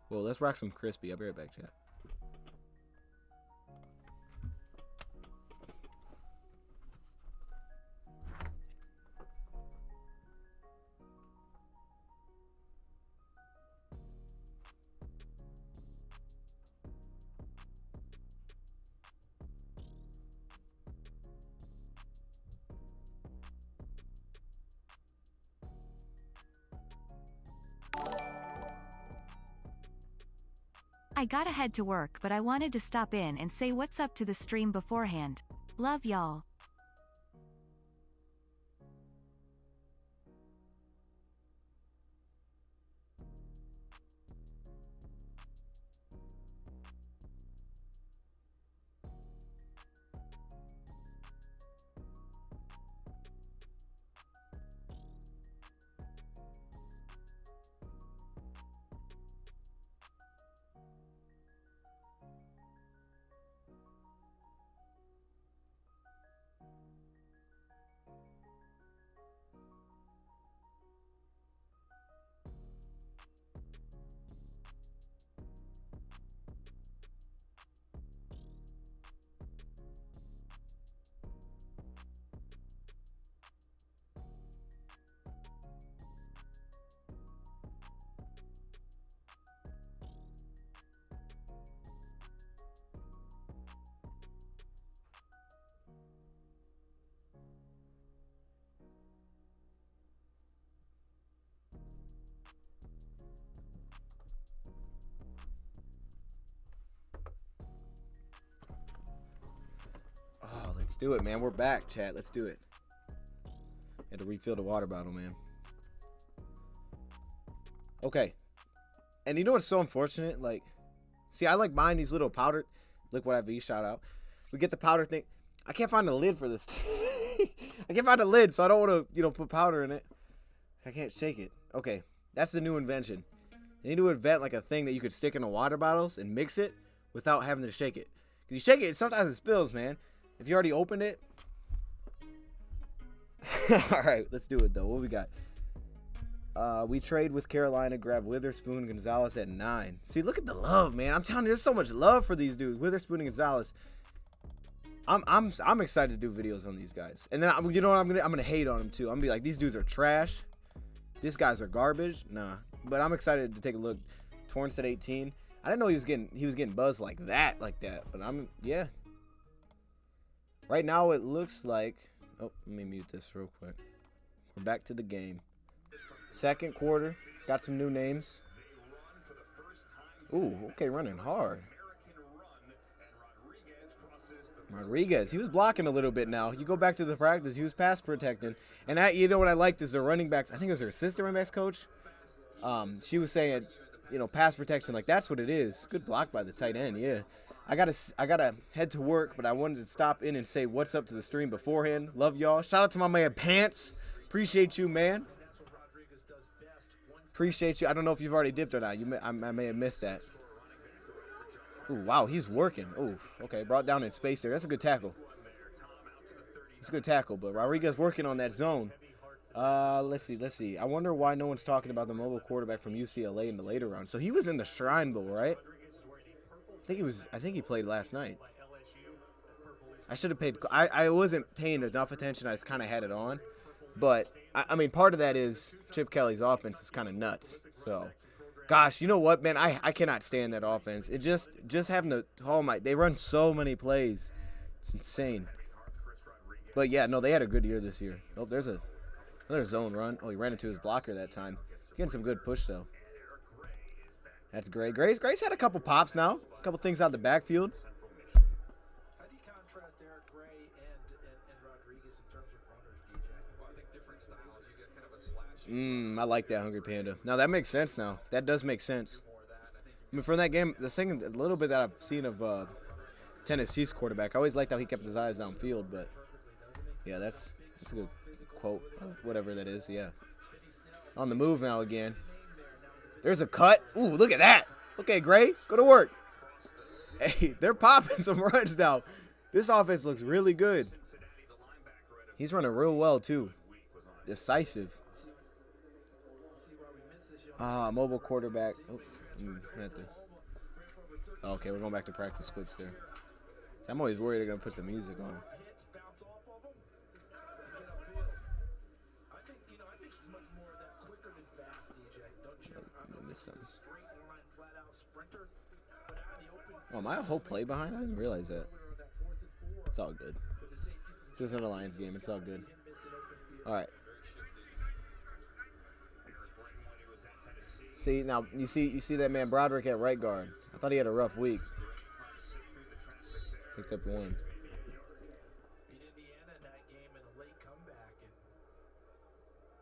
Well, let's rock some crispy. I'll be right back, chat. I gotta head to work, but I wanted to stop in and say what's up to the stream beforehand. Love y'all. Oh, let's do it, man. We're back, chat. Let's do it. Had to refill the water bottle, man. Okay. And you know what's so unfortunate? Like, see, I like buying these little powder. Look what I V shout out. We get the powder thing. I can't find a lid for this. I can't find a lid, so I don't want to, put powder in it. I can't shake it. Okay, that's the new invention. They need to invent like a thing that you could stick in the water bottles and mix it without having to shake it. Because you shake it, sometimes it spills, man. If you already opened it. All right, let's do it, though. What we got? We trade with Carolina, grab Witherspoon, Gonzalez at 9. See, look at the love, man. I'm telling you, there's so much love for these dudes. Witherspoon and Gonzalez. I'm excited to do videos on these guys. And then you know what I'm gonna hate on them too. I'm gonna be like, these dudes are trash. These guys are garbage. Nah. But I'm excited to take a look. Torrance at 18. I didn't know he was getting buzzed like that. But yeah. Right now it looks like, oh, let me mute this real quick. We're back to the game. Second quarter. Got some new names. Ooh, okay, running hard. Rodriguez, he was blocking a little bit now. You go back to the practice, he was pass protecting. And you know what I liked is the running backs. I think it was her assistant running backs coach. She was saying, pass protection, like that's what it is. Good block by the tight end, yeah. I gotta head to work, but I wanted to stop in and say what's up to the stream beforehand. Love y'all. Shout out to my man Pants. Appreciate you, man. Appreciate you. I don't know if you've already dipped or not. I may have missed that. Ooh, wow, he's working. Ooh, okay, brought down in space there. That's a good tackle. It's a good tackle, but Rodriguez working on that zone. Let's see. I wonder why no one's talking about the mobile quarterback from UCLA in the later round. So he was in the Shrine Bowl, right? I think he played last night. I should have paid. I wasn't paying enough attention. I just kind of had it on. But, I mean, part of that is Chip Kelly's offense is kind of nuts. So, gosh, you know what, man? I cannot stand that offense. It just having to, oh my, they run so many plays. It's insane. But, yeah, no, they had a good year this year. Oh, there's another zone run. Oh, he ran into his blocker that time. Getting some good push, though. That's Gray. Gray's had a couple pops now. A couple things out the backfield. How do you contrast Eric Gray and Rodriguez in terms of runners, DJ? Well, I think different styles. You get kind of a slash. I like that, Hungry Panda. Now, that makes sense now. That does make sense. I mean, from that game, the thing, a little bit that I've seen of Tennessee's quarterback, I always liked how he kept his eyes downfield, but, yeah, that's a good quote, whatever that is, yeah. On the move now again. There's a cut. Ooh, look at that. Okay, Gray, go to work. Hey, they're popping some runs now. This offense looks really good. He's running real well, too. Decisive. Mobile quarterback. Okay, we're going back to practice clips there. I'm always worried they're going to put some music on. Hits bounce off of him and get upfield. I think it's much more of that quicker than fast, DJ. Don't you? I know this is a straight line, flat out sprinter, but out in the open. Oh, am I a whole play behind? I didn't realize that. It's all good. This isn't a Lions game. It's all good. All right. See, now you see that man Broderick at right guard. I thought he had a rough week. Picked up one. Beat Indiana in that game in a late comeback, and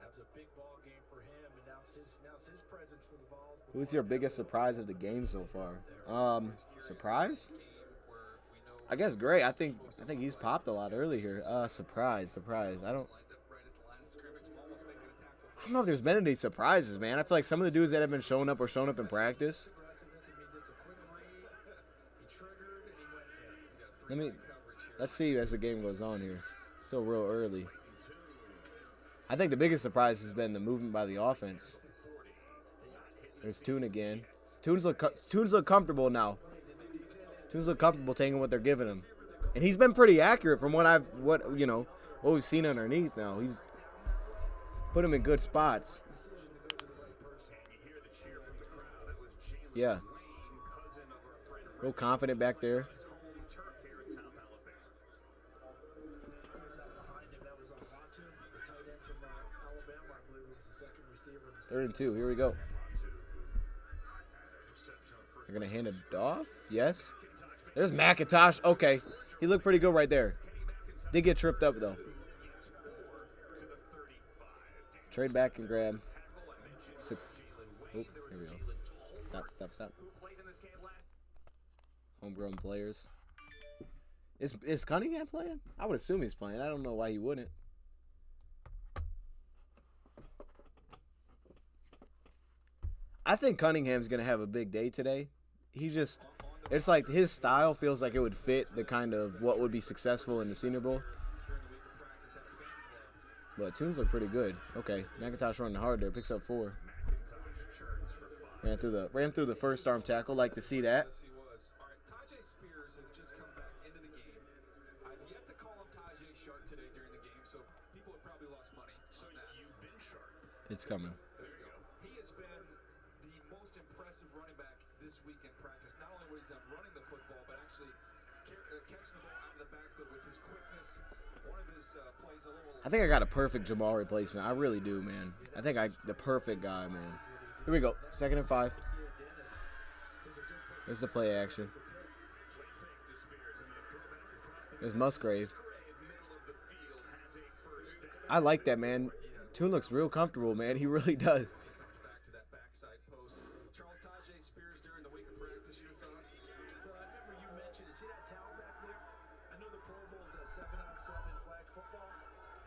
that was a big ball game for him. And now it's his presence for the Vols. Who's your biggest surprise of the game so far? Surprise? I guess Gray. I think he's popped a lot early here. Surprise. I don't know if there's been any surprises, man. I feel like some of the dudes that have been showing up in practice. Let's see as the game goes on here. Still real early. I think the biggest surprise has been the movement by the offense. There's Toon again. Toons look comfortable now. Toons look comfortable taking what they're giving him, and he's been pretty accurate from what we've seen underneath. Now he's put him in good spots. Yeah, real confident back there. Third and 2. Here we go. They're going to hand it off. Yes. There's McIntosh. Okay. He looked pretty good right there. Did get tripped up, though. Trade back and grab. Here we go. Stop. Homegrown players. Is Cunningham playing? I would assume he's playing. I don't know why he wouldn't. I think Cunningham's going to have a big day today. It's like his style feels like it would fit the kind of what would be successful in the Senior Bowl. But Toons look pretty good. Okay, McIntosh running hard there, picks up 4. Ran through the first arm tackle. Like to see that. It's coming. He has been the most impressive running back this week in practice. Not only what he's done running the football, but actually catching the ball out of the backfield with his quickness. One of his plays a little. I think I got a perfect Jamal replacement. I really do, man. I think the perfect guy, man. Here we go. 2nd and 5. There's the play action. There's Musgrave. I like that, man. Toon looks real comfortable, man. He really does. Back to that backside post. Charles Tajay Spears during the week of practice. Your thoughts? Well, I remember you mentioned, see that towel back there? I know the Pro Bowl is a 7-on-7 flag football.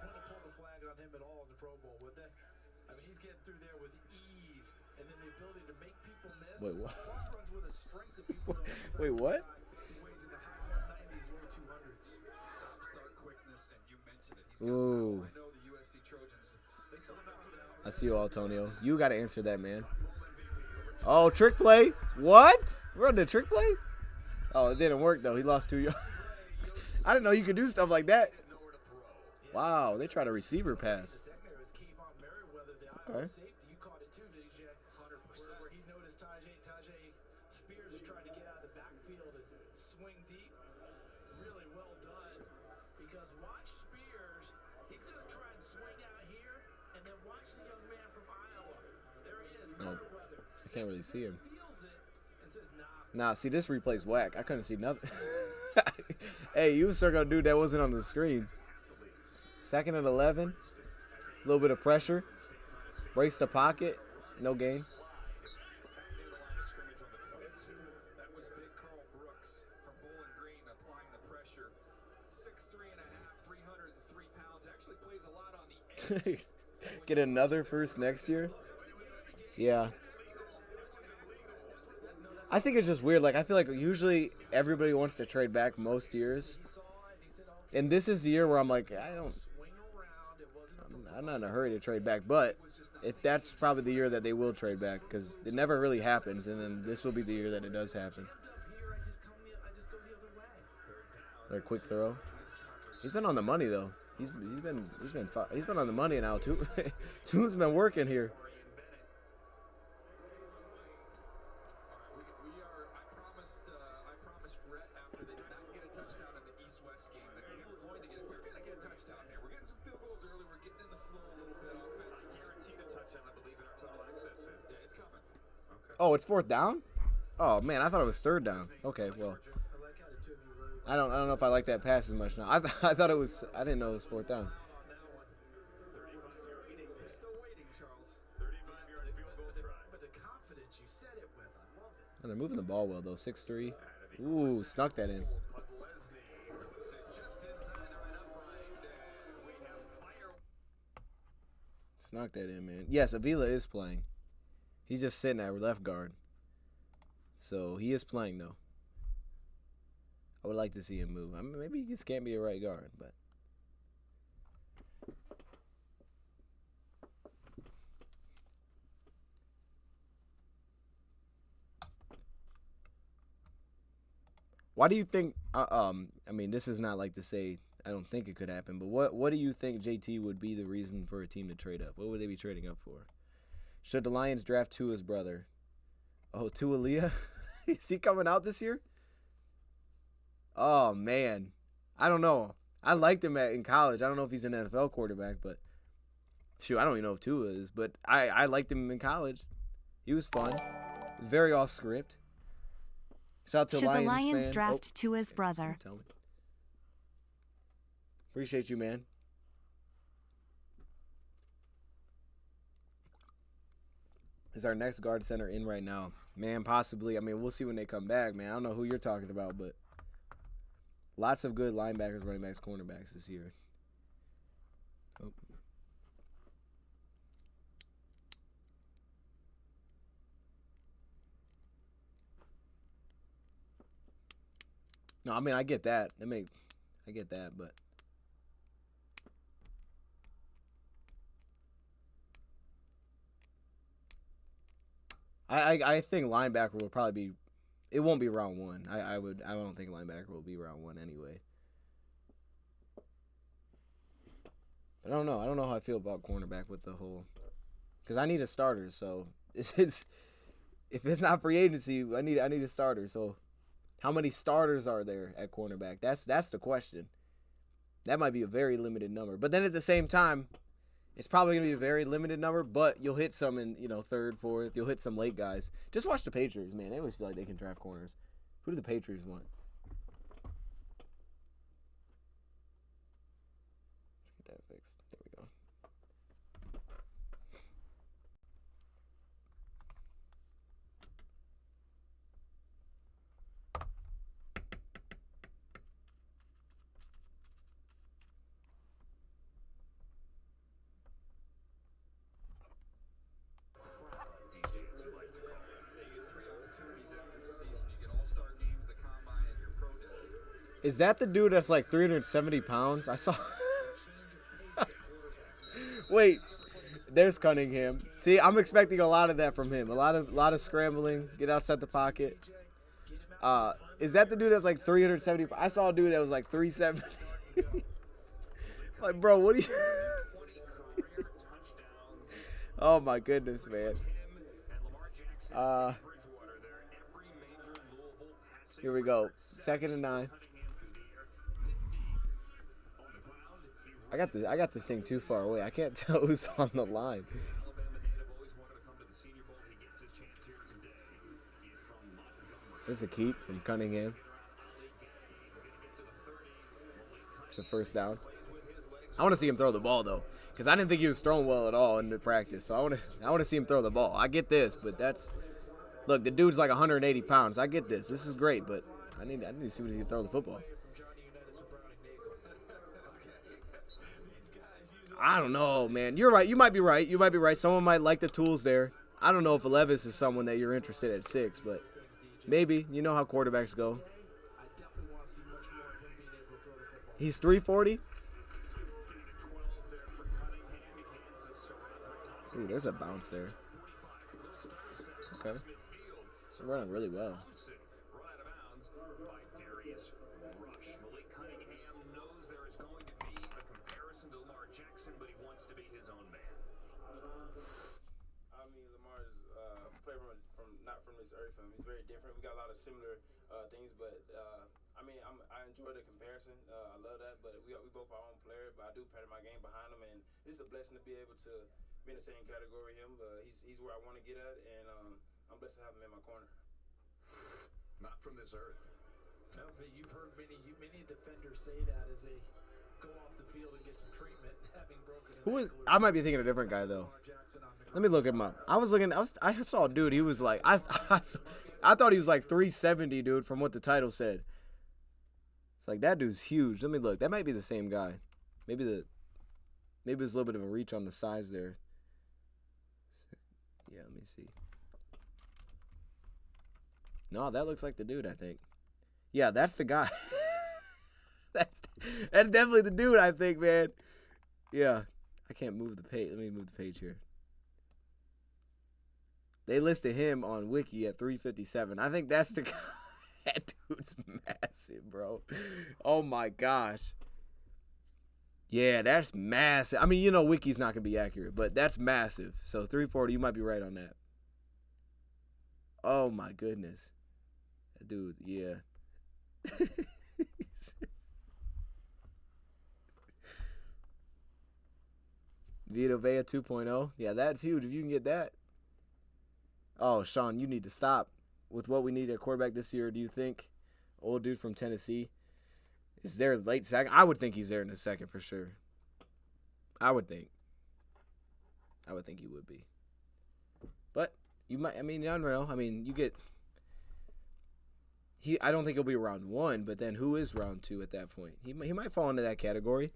Wouldn't pull the flag on him at all in the Pro Bowl, would they? I mean, he's getting through there with ease, and then the ability to make people miss. Wait, what? Plus runs with a strength that people don't expect. Wait, what? He weighs in the high 190s, low 200s. Start quickness, and you mentioned it. Ooh. I know the USC Trojans. They saw enough of that. I see you, Antonio. You got to answer that, man. Oh, trick play. What? We're on the trick play? Oh, it didn't work though. He lost 2 yards. I didn't know you could do stuff like that. Wow, they tried a receiver pass. Okay. Safety, you caught it too, DJ. 100%. Where he noticed Tajay Spears is trying to get out of the backfield and swing deep. Really well done. Because watch Spears, he's going to try and swing out here, and then watch the young man from Iowa. There he is, Merriweather. I can't really see him. Feels it and says, nah. Nah, see, this replay's whack. I couldn't see nothing. Hey, you was circling a dude that wasn't on the screen. 2nd and 11. A little bit of pressure. Brace the pocket. No gain. That was big Carl Brooks from Bowling Green applying the pressure. 6'3 and a half, 303 pounds. Actually plays a lot on the edge. Get another first next year? Yeah. I think it's just weird. Like, I feel like usually everybody wants to trade back most years. And this is the year where I'm like, I'm not in a hurry to trade back. But if that's probably the year that they will trade back, because it never really happens. And then this will be the year that it does happen. Their quick throw. He's been on the money though. He's been on the money now too. Tune's been working here. I promised Rhett after they did not get a touchdown in the East-West game that we were going to get. We're going to get a touchdown here. We're getting some field goals early. We're getting in the flow a little bit offensively. Guaranteed a touchdown, I believe, in our total access. Yeah, it's coming. Okay. Oh, it's 4th down? Oh man, I thought it was 3rd down. Okay, well, I don't know if I like that pass as much now. I thought it was. I didn't know it was 4th down. We're still waiting, Charles. 35-yard field goal try. But the confidence you said it with, I love it. And they're moving the ball well though. 6-3. Ooh, snuck that in. Snuck that in, man. Yes, Avila is playing. He's just sitting at left guard. So he is playing though. I would like to see him move. I mean, maybe he just can't be a right guard, but. Why do you think? I mean, this is not like to say I don't think it could happen, but what do you think JT would be the reason for a team to trade up? What would they be trading up for? Should the Lions draft Tua's brother? Oh, Tua Leah? Is he coming out this year? Oh man, I don't know. I liked him in college. I don't know if he's an NFL quarterback, but shoot, I don't even know if Tua is. But I liked him in college. He was fun. He was very off script. Shout out to Should Lions the Lions fan. draft Tua's brother? Tell me. Appreciate you, man. Is our next guard center in right now? Man, possibly. I mean, we'll see when they come back, man. I don't know who you're talking about, but lots of good linebackers, running backs, cornerbacks this year. Oh. No, I mean, I get that. I get that, but I think linebacker will probably be. It won't be round 1. I don't think linebacker will be round 1 anyway. But I don't know. I don't know how I feel about cornerback with the whole, because I need a starter. So if it's not free agency, I need a starter. So how many starters are there at cornerback? That's the question. That might be a very limited number. But then at the same time, it's probably going to be a very limited number, but you'll hit some in, 3rd, 4th. You'll hit some late guys. Just watch the Patriots, man. They always feel like they can draft corners. Who do the Patriots want? Let's get that fixed. There we go. Is that the dude that's like 370 pounds? I saw. Wait, there's Cunningham. See, I'm expecting a lot of that from him. A lot of scrambling, get outside the pocket. Is that the dude that's like 375? I saw a dude that was like 370. Like, bro, what are you? Oh my goodness, man. Here we go. 2nd and 9. I got this thing too far away. I can't tell who's on the line. There's a keep from Cunningham. It's a first down. I want to see him throw the ball though, because I didn't think he was throwing well at all in the practice. So I want to see him throw the ball. I get this, but look, the dude's like 180 pounds. I get this. This is great, but I need to see what he can throw the football. I don't know, man. You're right. You might be right. Someone might like the tools there. I don't know if Levis is someone that you're interested at 6, but maybe. You know how quarterbacks go. He's 340. Ooh, there's a bounce there. Okay. He's running really well. He's very different. We got a lot of similar things, but I mean, I enjoy the comparison. I love that, but we both our own player. But I do pattern my game behind him, and it's a blessing to be able to be in the same category with him. He's where I want to get at, and I'm blessed to have him in my corner. Not from this earth. No, but you've heard many defenders say that as they go off the field and get some treatment, having broken. Who is? I might be thinking a different guy though. Let me look him up. I saw a dude. He was like, I thought he was like 370, dude, from what the title said. It's like, that dude's huge. Let me look. That might be the same guy. Maybe there's a little bit of a reach on the size there. Yeah, let me see. No, that looks like the dude, I think. Yeah, that's the guy. That's definitely the dude, I think, man. Yeah. I can't move the page. Let me move the page here. They listed him on Wiki at 357. I think that's the guy. That dude's massive, bro. Oh, my gosh. Yeah, that's massive. I mean, you know, Wiki's not going to be accurate, but that's massive. So 340, you might be right on that. Oh, my goodness. Dude, yeah. Vita Vea 2.0. Yeah, that's huge if you can get that. Oh, Sean, you need to stop. With what we need at quarterback this year, do you think old dude from Tennessee is there late second? I would think he's there in the second for sure. I would think he would be. But you might, I mean, I don't know. I mean, you get I don't think he'll be round 1, but then who is round 2 at that point? He might fall into that category.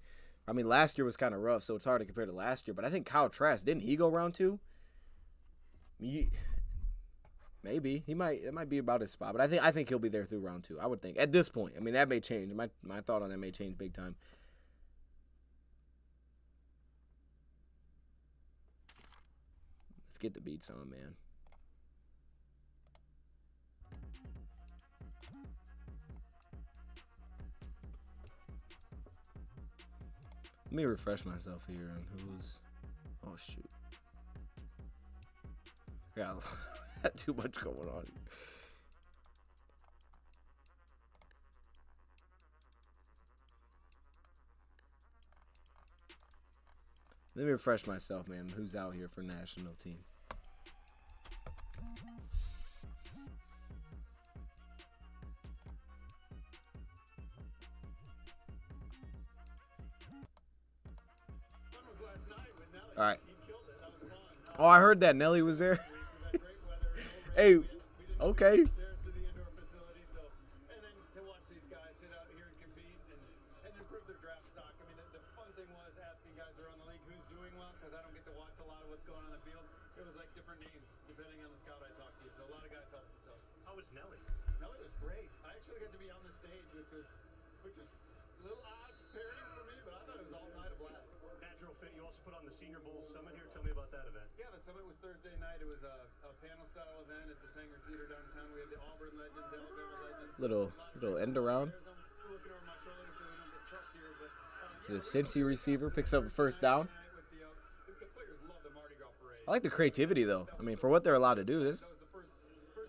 I mean, last year was kind of rough, so it's hard to compare to last year. But I think Kyle Trask, didn't he go round 2? Maybe it might be about his spot, but I think he'll be there through round 2. I would think at this point. I mean, that may change. My thought on that may change big time. Let's get the beats on, man. Let me refresh myself here on who's. Oh shoot! Yeah. Got too much going on. Let me refresh myself, man. Who's out here for national team? All right. Oh, I heard that Nelly was there. Hey, okay. And then to watch these guys sit out here and compete and improve their draft stock. I mean, the fun thing was asking guys around the league who's doing well, because I don't get to watch a lot of what's going on in the field. It was like different names depending on the scout I talked to. So a lot of guys helped themselves. How was Nelly? Nelly was great. I actually got to be on the stage, which was a little odd pairing for me, but I thought it was all side a blast. Natural You also put on the Senior Bowl Summit here. Tell me about that event. Yeah, the summit was Thursday night. It was a panel-style event at the Sanger Theater downtown. We had the Auburn legends, Alabama legends. Little end around. I'm looking over my shoulder so we don't get trucked here, but The Cincy receiver picks up a first down. the players love the Mardi Gras parade. I like the creativity though. I mean, for what they're allowed to do, this That was the first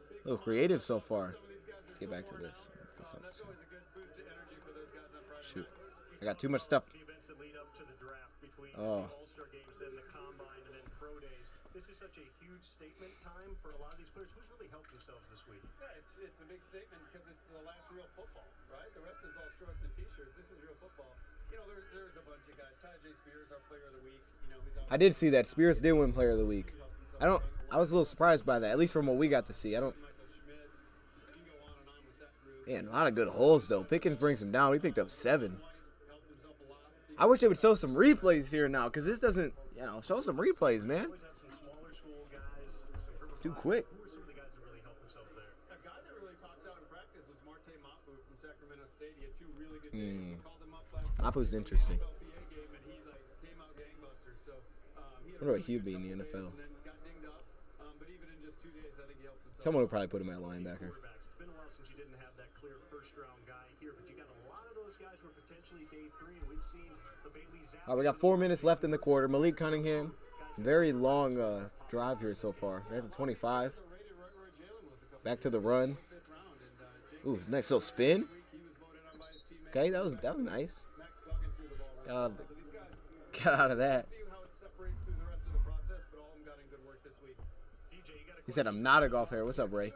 big a little creative so far. some of these guys are Let's get so back to worn this. out. This That's episode. always a good boost to energy for those guys on Friday Shoot, night. I got too much stuff. The events that lead up to the draft between Oh. the All-Star games, then the Combine, and then Pro Days. This is such a huge statement time for a lot of these players. Who's really helped themselves this week? Yeah, it's a big statement because it's the last real football, right? The rest is all shorts and t-shirts. This is real football. You know, there's a bunch of guys. Tajay Spears, our player of the week. You know, he's I did see that Spears did win Player of the Week. I was a little surprised by that, at least from what we got to see. Michael Schmitz. You can go on and on with that group. Man, a lot of good holes though. Pickens brings him down. He picked up 7. Helped himself a lot. I wish they would show some replays here now, because this doesn't, show some replays, man. Always have some smaller school guys, some purple Too spots. quick. Who are some of the guys that really helped themselves there? A guy that really popped out in practice was Marte Mapu from Sacramento State. He had 2 really good days. We called him up last Mapu's week interesting. for the LPA game, and he came out gangbusters. So he had Wonder what really he'd be in the good couple NFL. days and then got dinged up. But even in just 2 days, I think he helped himself. Someone would probably put him at These linebacker. quarterbacks. It's been a while since you didn't have that clear first-round guy here, but you got a lot of those guys who are potentially day 3, and we've seen the Bailey Zappas. All right, we got 4 minutes left in the quarter. Malik Cunningham, very long drive here so far. We're at the 25. Back to the run. Ooh, nice little spin. Okay, that was nice. Got out of that. He said, "I'm not a golf player." What's up, Ray?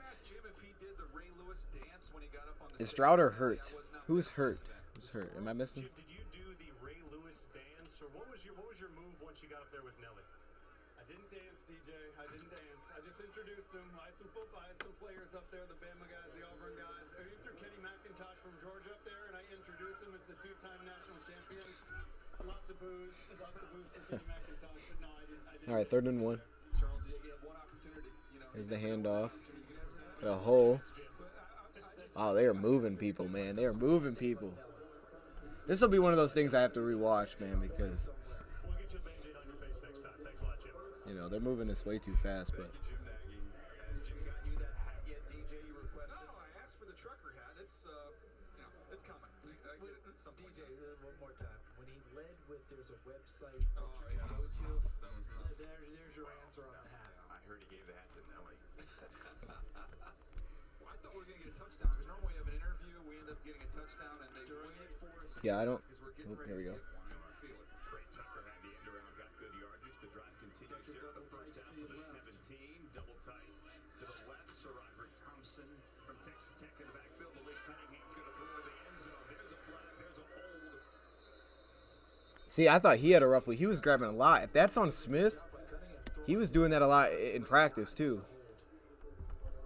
Is Strouder hurt? Who's hurt? Who's hurt? Am I missing? Did you do the Ray Lewis dance, or what was your move once you got up there with Nelly? I didn't dance, DJ. I didn't dance. I just introduced him. I had some football. I had some players up there, the Bama guys, the Auburn guys. I threw Kenny McIntosh from Georgia up there, and I introduced him as the 2-time national champion. Lots of booze for Kenny McIntosh, but no, I didn't. All right, 3rd and 1. Charles, you have one opportunity. You know, There's the handoff. Got a hole. Oh, they are moving people, man. They are moving people. This will be one of those things I have to rewatch, man, because We'll get you a Band-Aid on your face next time. Thanks a lot, Jim. they're moving this way too fast. But no, I asked for the trucker hat. It's it's coming. I get it. Some DJ, one more time. When he led with there's a website Oh, that you yeah, can go that to, was tough. there's your answer on the hat. I heard he gave the hat to Nelly. Well, I thought we were gonna get a touchdown because normally we have an interview, we end up getting a touchdown, and they win it for us. yeah, I don't. Because we're getting Oh, ready here we to go. get one. I can feel it. Trey Tucker had the end around, got good yardage. The drive continues here. The first down for the 17. Double tight to the left. Sir Roderick Thompson from Texas Tech in the backfield. Malik Cunningham's going to throw to the end zone. There's a flag. There's a hold. See, I thought he had a rough week. He was grabbing a lot. If that's on Smith, he was doing that a lot in practice too.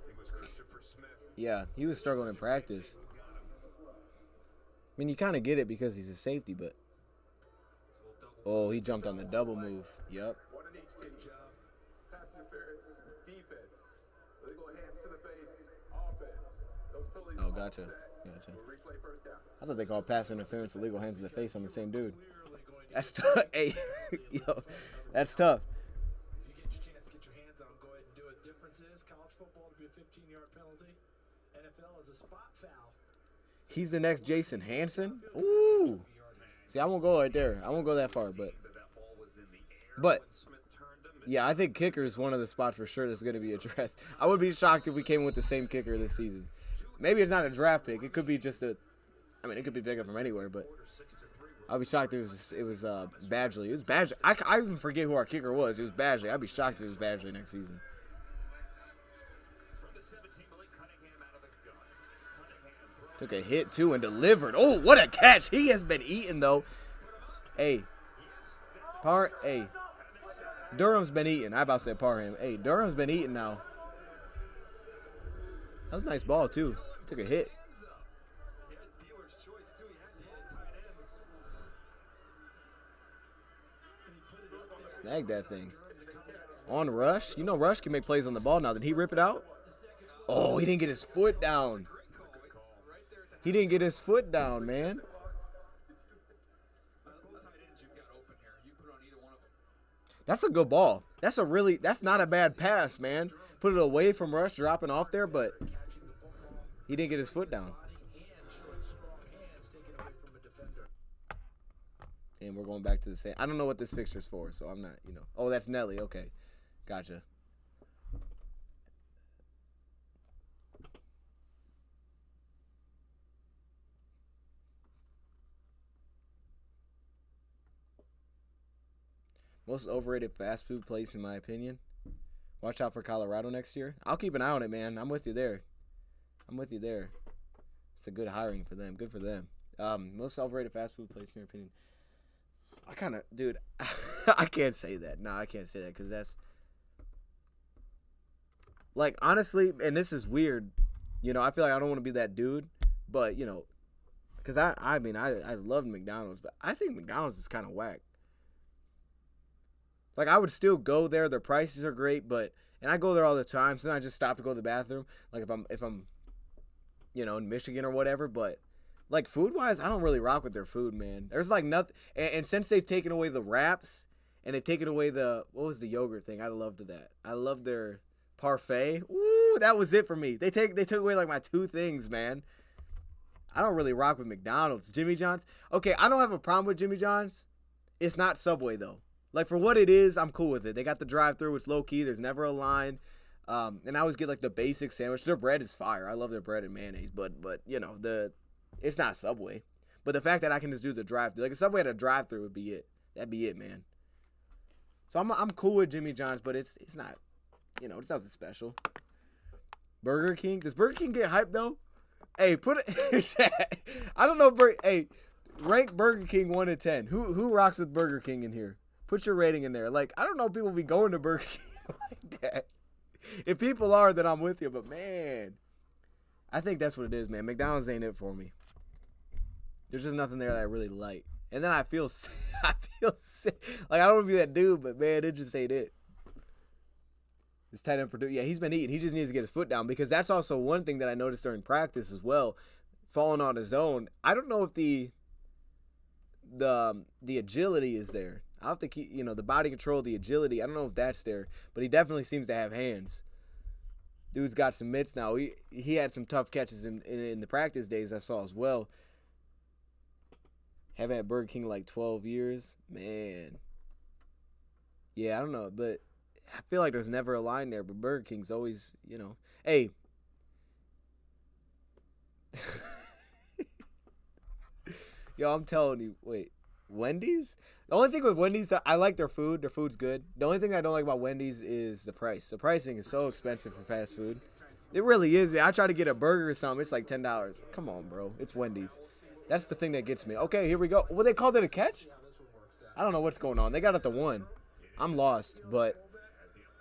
It was Christopher Smith. Yeah, he was struggling in practice. I mean, you kind of get it because he's a safety, but oh, he jumped on the double move. Yep. One in each team job. Pass interference, defense, legal hands to the face, offense. Those penalties Oh, all gotcha. set. Gotcha. We'll replay first down. I thought they called pass interference illegal hands to the face on the same dude. That's tough. Hey, yo, that's tough. If you get your chance to get your hands on, go ahead and do it. Difference is college football to be a 15-yard penalty. NFL is a spot foul. He's the next Jason Hansen. Ooh. See, I won't go right there. I won't go that far, but yeah, I think kicker is one of the spots for sure that's going to be addressed. I would be shocked if we came with the same kicker this season. Maybe it's not a draft pick. It could be just it could be picked up from anywhere, but I'd be shocked if it was Badgley. It was Badgley. I even forget who our kicker was. It was Badgley. I'd be shocked if it was Badgley next season. Took a hit, too, and delivered. Oh, what a catch. He has been eating, though. Hey. Durham's been eating. I about to say Parham. Hey, Durham's been eating now. That was a nice ball, too. Took a hit. He had dealer's choice, too. He had to hit tight ends. Snag that thing. On Rush. You know Rush can make plays on the ball now. Did he rip it out? Oh, he didn't get his foot down. He didn't get his foot down, man. Both tight ends you've got open here. You put on either one That's a good ball. That's not a bad pass, man. Put it away from Rush dropping off there, but he didn't get his foot down. And we're going back to the same. I don't know what this fixture's for, so I'm not, Oh, that's Nelly. Okay. Gotcha. Most overrated fast food place, in my opinion. Watch out for Colorado next year. I'll keep an eye on it, man. I'm with you there. It's a good hiring for them. Good for them. Most overrated fast food place, in your opinion. I kind of, dude, I can't say that. No, I can't say that because that's, like, honestly, and this is weird. I feel like I don't want to be that dude, but, because I mean, I love McDonald's, but I think McDonald's is kind of whack. Like, I would still go there. Their prices are great, and I go there all the time. So then I just stop to go to the bathroom. Like, if I'm, in Michigan or whatever. But, like, food-wise, I don't really rock with their food, man. There's, like, nothing. And since they've taken away the wraps and they've taken away what was the yogurt thing? I loved that. I loved their parfait. Ooh, that was it for me. They took away, like, my two things, man. I don't really rock with McDonald's. Jimmy John's. Okay, I don't have a problem with Jimmy John's. It's not Subway, though. Like, for what it is, I'm cool with it. They got the drive-thru. It's low-key. There's never a line. And I always get, like, the basic sandwich. Their bread is fire. I love their bread and mayonnaise. But it's not Subway. But the fact that I can just do the drive-thru. Like, if Subway had a drive-thru would be it. That'd be it, man. So I'm cool with Jimmy John's, but it's not, it's nothing special. Burger King. Does Burger King get hyped, though? Hey, put it. I don't know. Hey, rank Burger King 1 to 10. Who rocks with Burger King in here? Put your rating in there. Like, I don't know if people be going to Burger King like that. If people are, then I'm with you. But, man, I think that's what it is, man. McDonald's ain't it for me. There's just nothing there that I really like. And then I feel sick. Like, I don't want to be that dude, but, man, it just ain't it. This tight end Purdue, yeah, he's been eating. He just needs to get his foot down because that's also one thing that I noticed during practice as well. Falling on his own. I don't know if the agility is there. I'll have to keep, the body control, the agility. I don't know if that's there, but he definitely seems to have hands. Dude's got some mitts now. He had some tough catches in the practice days I saw as well. Haven't had Burger King like 12 years. Man. Yeah, I don't know, but I feel like there's never a line there, but Burger King's always, Hey. Yo, I'm telling you, wait. Wendy's? The only thing with Wendy's, I like their food. Their food's good. The only thing I don't like about Wendy's is the price. The pricing is so expensive for fast food. It really is, man. I try to get a burger or something. It's like $10. Come on, bro. It's Wendy's. That's the thing that gets me. Okay, here we go. Well, they called it a catch? I don't know what's going on. They got it to 1. I'm lost, but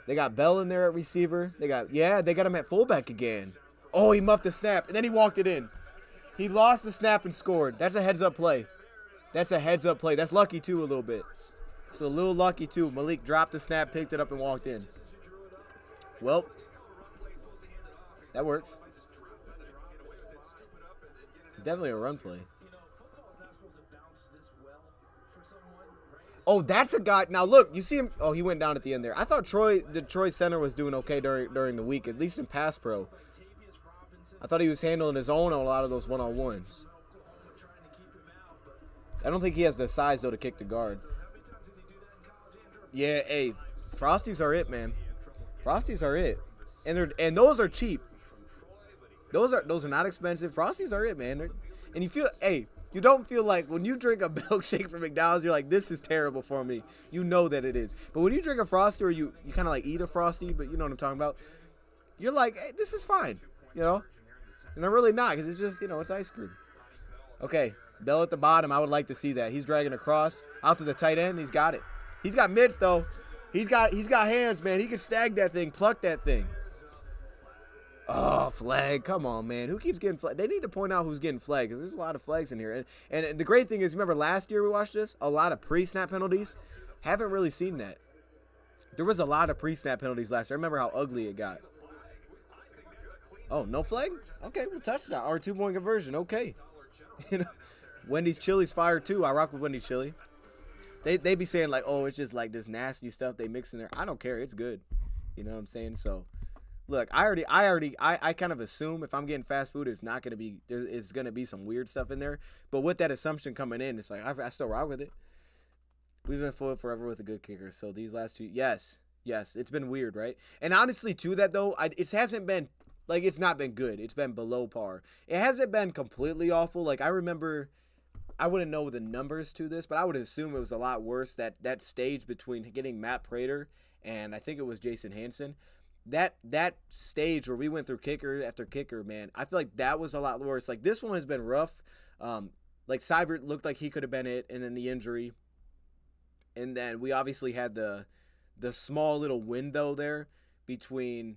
they got Bell in there at receiver. They got him at fullback again. Oh, he muffed the snap, and then he walked it in. He lost the snap and scored. That's a heads-up play. That's lucky, too, a little bit. So a little lucky, too. Malik dropped the snap, picked it up, and walked in. Well, that works. Definitely a run play. Oh, that's a guy. Now, look, you see him. Oh, he went down at the end there. I thought the Troy center was doing okay during the week, at least in pass pro. I thought he was handling his own on a lot of those one-on-ones. I don't think he has the size, though, to kick the guard. Yeah, hey, Frosties are it, man. Frosties are it. And those are cheap. Those are not expensive. Frosties are it, man. And you don't feel like when you drink a milkshake from McDonald's, you're like, this is terrible for me. You know that it is. But when you drink a Frosty or you kind of like eat a Frosty, but you know what I'm talking about, you're like, hey, this is fine, And they're really not because it's just, it's ice cream. Okay. Bell at the bottom, I would like to see that. He's dragging across out to the tight end. He's got it. He's got mitts though. He's got hands, man. He can snag that thing, pluck that thing. Oh, flag! Come on, man. Who keeps getting flagged? They need to point out who's getting flagged because there's a lot of flags in here. And the great thing is, remember last year we watched this? A lot of pre-snap penalties. Haven't really seen that. There was a lot of pre-snap penalties last year. I remember how ugly it got. Oh, no flag? Okay, well, touchdown or 2-point conversion. Okay. Wendy's chili's fire too. I rock with Wendy's chili. They be saying like, oh, it's just like this nasty stuff they mix in there. I don't care. It's good. You know what I'm saying? So, look, I kind of assume if I'm getting fast food, it's not gonna be it's gonna be some weird stuff in there. But with that assumption coming in, it's like I still rock with it. We've been foiled forever with a good kicker. So these last two, yes, it's been weird, right? And honestly, to that though, it hasn't been like it's not been good. It's been below par. It hasn't been completely awful. Like I remember. I wouldn't know the numbers to this, but I would assume it was a lot worse. That stage between getting Matt Prater and I think it was Jason Hansen, that stage where we went through kicker after kicker, man, I feel like that was a lot worse. Like this one has been rough. Like Seibert looked like he could have been it, and then the injury, and then we obviously had the small little window there between.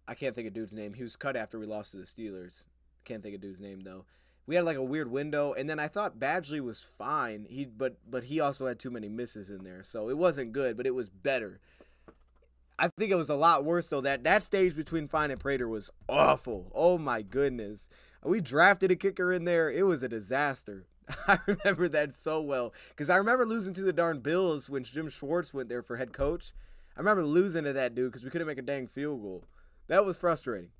I can't think of dude's name. He was cut after we lost to the Steelers. Can't think of dude's name though. We had like a weird window, and then I thought Badgley was fine. But he also had too many misses in there, so it wasn't good, but it was better. I think it was a lot worse though. That stage between Fine and Prater was awful. Oh my goodness, we drafted a kicker in there. It was a disaster. I remember that so well because I remember losing to the darn Bills when Jim Schwartz went there for head coach. I remember losing to that dude because we couldn't make a dang field goal. That was frustrating.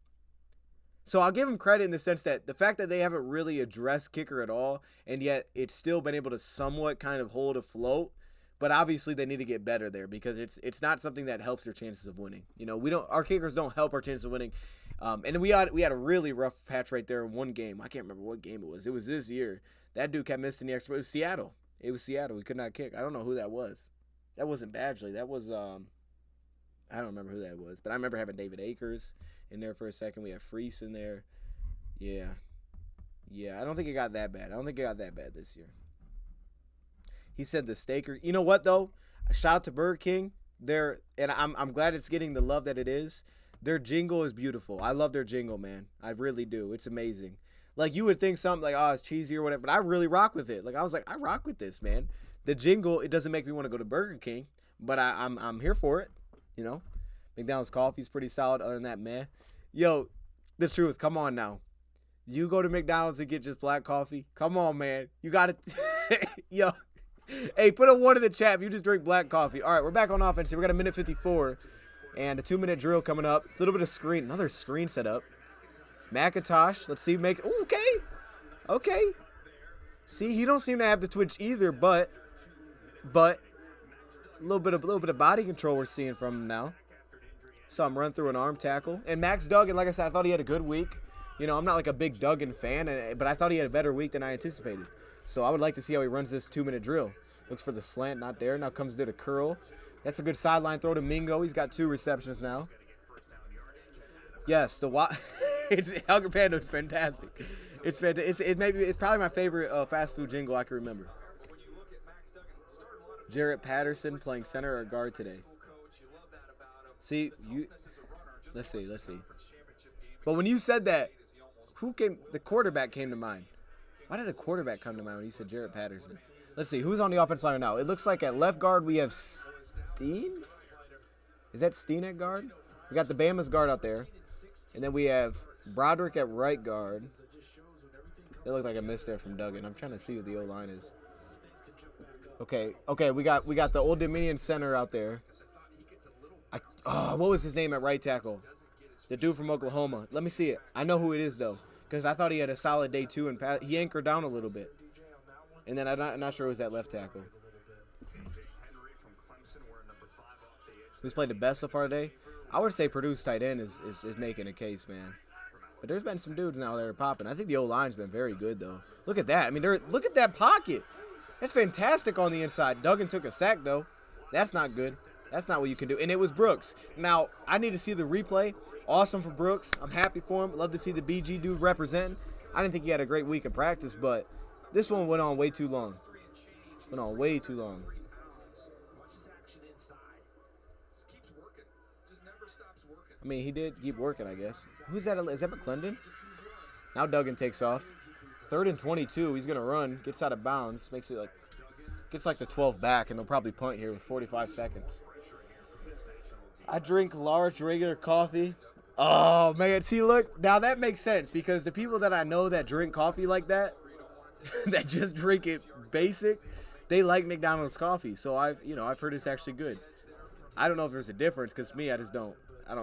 So I'll give them credit in the sense that the fact that they haven't really addressed kicker at all, and yet it's still been able to somewhat kind of hold afloat. But obviously they need to get better there because it's not something that helps their chances of winning. You know, our kickers don't help our chances of winning. And we had a really rough patch right there in one game. I can't remember what game it was. It was this year. That dude kept missing the extra. It was Seattle. We could not kick. I don't know who that was. That wasn't Badgley. That was I don't remember who that was. But I remember having David Akers in there for a second. We have Freese in there. Yeah. I don't think it got that bad. This year. He said the Staker. You know what though? Shout out to Burger King. And I'm glad it's getting the love that it is. Their jingle is beautiful. I love their jingle, man. I really do. It's amazing. Like you would think something like, oh, it's cheesy or whatever, but I really rock with it. Like I was like, I rock with this, man. The jingle, it doesn't make me want to go to Burger King, but I'm here for it. You know, McDonald's coffee's pretty solid. Other than that, man. Yo, the truth. Come on now. You go to McDonald's and get just black coffee. Come on, man. You got to. Yo. Hey, put a 1 in the chat if you just drink black coffee. All right, we're back on offense here. We got a minute 54 and a 2-minute drill coming up. A little bit of screen. Another screen setup. McIntosh. Let's see. Okay. See, he don't seem to have the twitch either, but a little bit of body control we're seeing from him now. Saw him run through an arm tackle. And Max Duggan, like I said, I thought he had a good week. You know, I'm not like a big Duggan fan, but I thought he had a better week than I anticipated. So I would like to see how he runs this 2-minute drill. Looks for the slant, not there. Now comes to the curl. That's a good sideline throw to Mingo. He's got 2 receptions now. Yes, it's Helger Pando is fantastic. It's fantastic. It's probably my favorite fast food jingle I can remember. Jarrett Patterson playing center or guard today. See, let's see. But when you said that, the quarterback came to mind. Why did a quarterback come to mind when you said Jarrett Patterson? Let's see, who's on the offense line now? It looks like at left guard we have Steen? Is that Steen at guard? We got the Bama's guard out there. And then we have Broderick at right guard. It looked like a miss there from Duggan. I'm trying to see who the O-line is. Okay, we got the Old Dominion center out there. What was his name at right tackle? The dude from Oklahoma. Let me see it. I know who it is though, because I thought he had a solid day 2 and he anchored down a little bit. And then I'm not sure it was that left tackle. Who's played the best so far today? I would say Purdue's tight end is making a case, man. But there's been some dudes now that are popping. I think the O-line's been very good though. Look at that. I mean, look at that pocket. That's fantastic on the inside. Duggan took a sack though. That's not good. That's not what you can do. And it was Brooks. Now, I need to see the replay. Awesome for Brooks. I'm happy for him. Love to see the BG dude representing. I didn't think he had a great week of practice, but this one went on way too long. I mean, he did keep working, I guess. Who's that? Is that McClendon? Now Duggan takes off. 3rd and 22. He's going to run. Gets out of bounds. Gets like the 12 back, and they'll probably punt here with 45 seconds. I drink large regular coffee. Oh, man. See, look. Now that makes sense because the people that I know that drink coffee like that, that just drink it basic, they like McDonald's coffee. So I've heard it's actually good. I don't know if there's a difference because me, I don't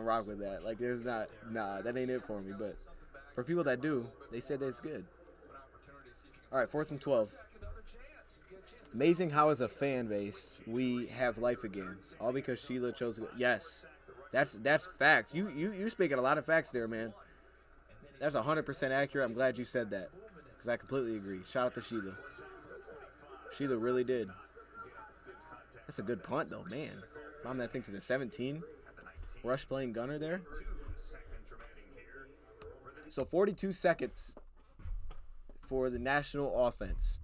rock with that. Like there's not, that ain't it for me. But for people that do, they said that it's good. All right, 4th and 12. Amazing how as a fan base we have life again, all because Sheila chose. Yes, that's facts. You speaking a lot of facts there, man. That's 100% accurate. I'm glad you said that because I completely agree. Shout out to Sheila. Sheila really did. That's a good punt though, man. Bomb that thing to the 17. Rush playing gunner there. So 42 seconds for the national offense.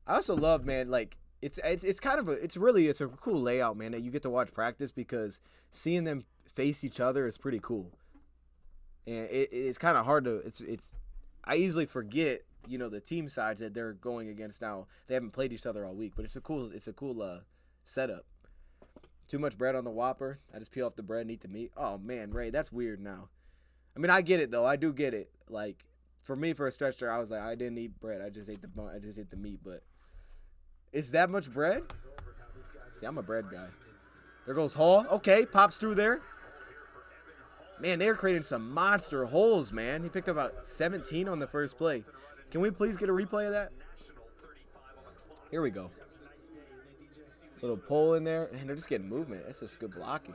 I also love, man, like it's kind of it's a cool layout, man, that you get to watch practice because seeing them face each other is pretty cool. And it's kind of hard to I easily forget, the team sides that they're going against now. They haven't played each other all week, but it's a cool setup. Too much bread on the Whopper. I just peel off the bread and eat the meat. Oh man, Ray, that's weird now. I mean, I get it though. I do get it. Like for me, for a stretch there, I was like, I didn't eat bread. I just ate the meat. But it's that much bread? See, I'm a bread guy. There goes Hall. Okay, pops through there. Man, they're creating some monster holes, man. He picked up about 17 on the first play. Can we please get a replay of that? Here we go. Little pull in there. And they're just getting movement. That's just good blocking.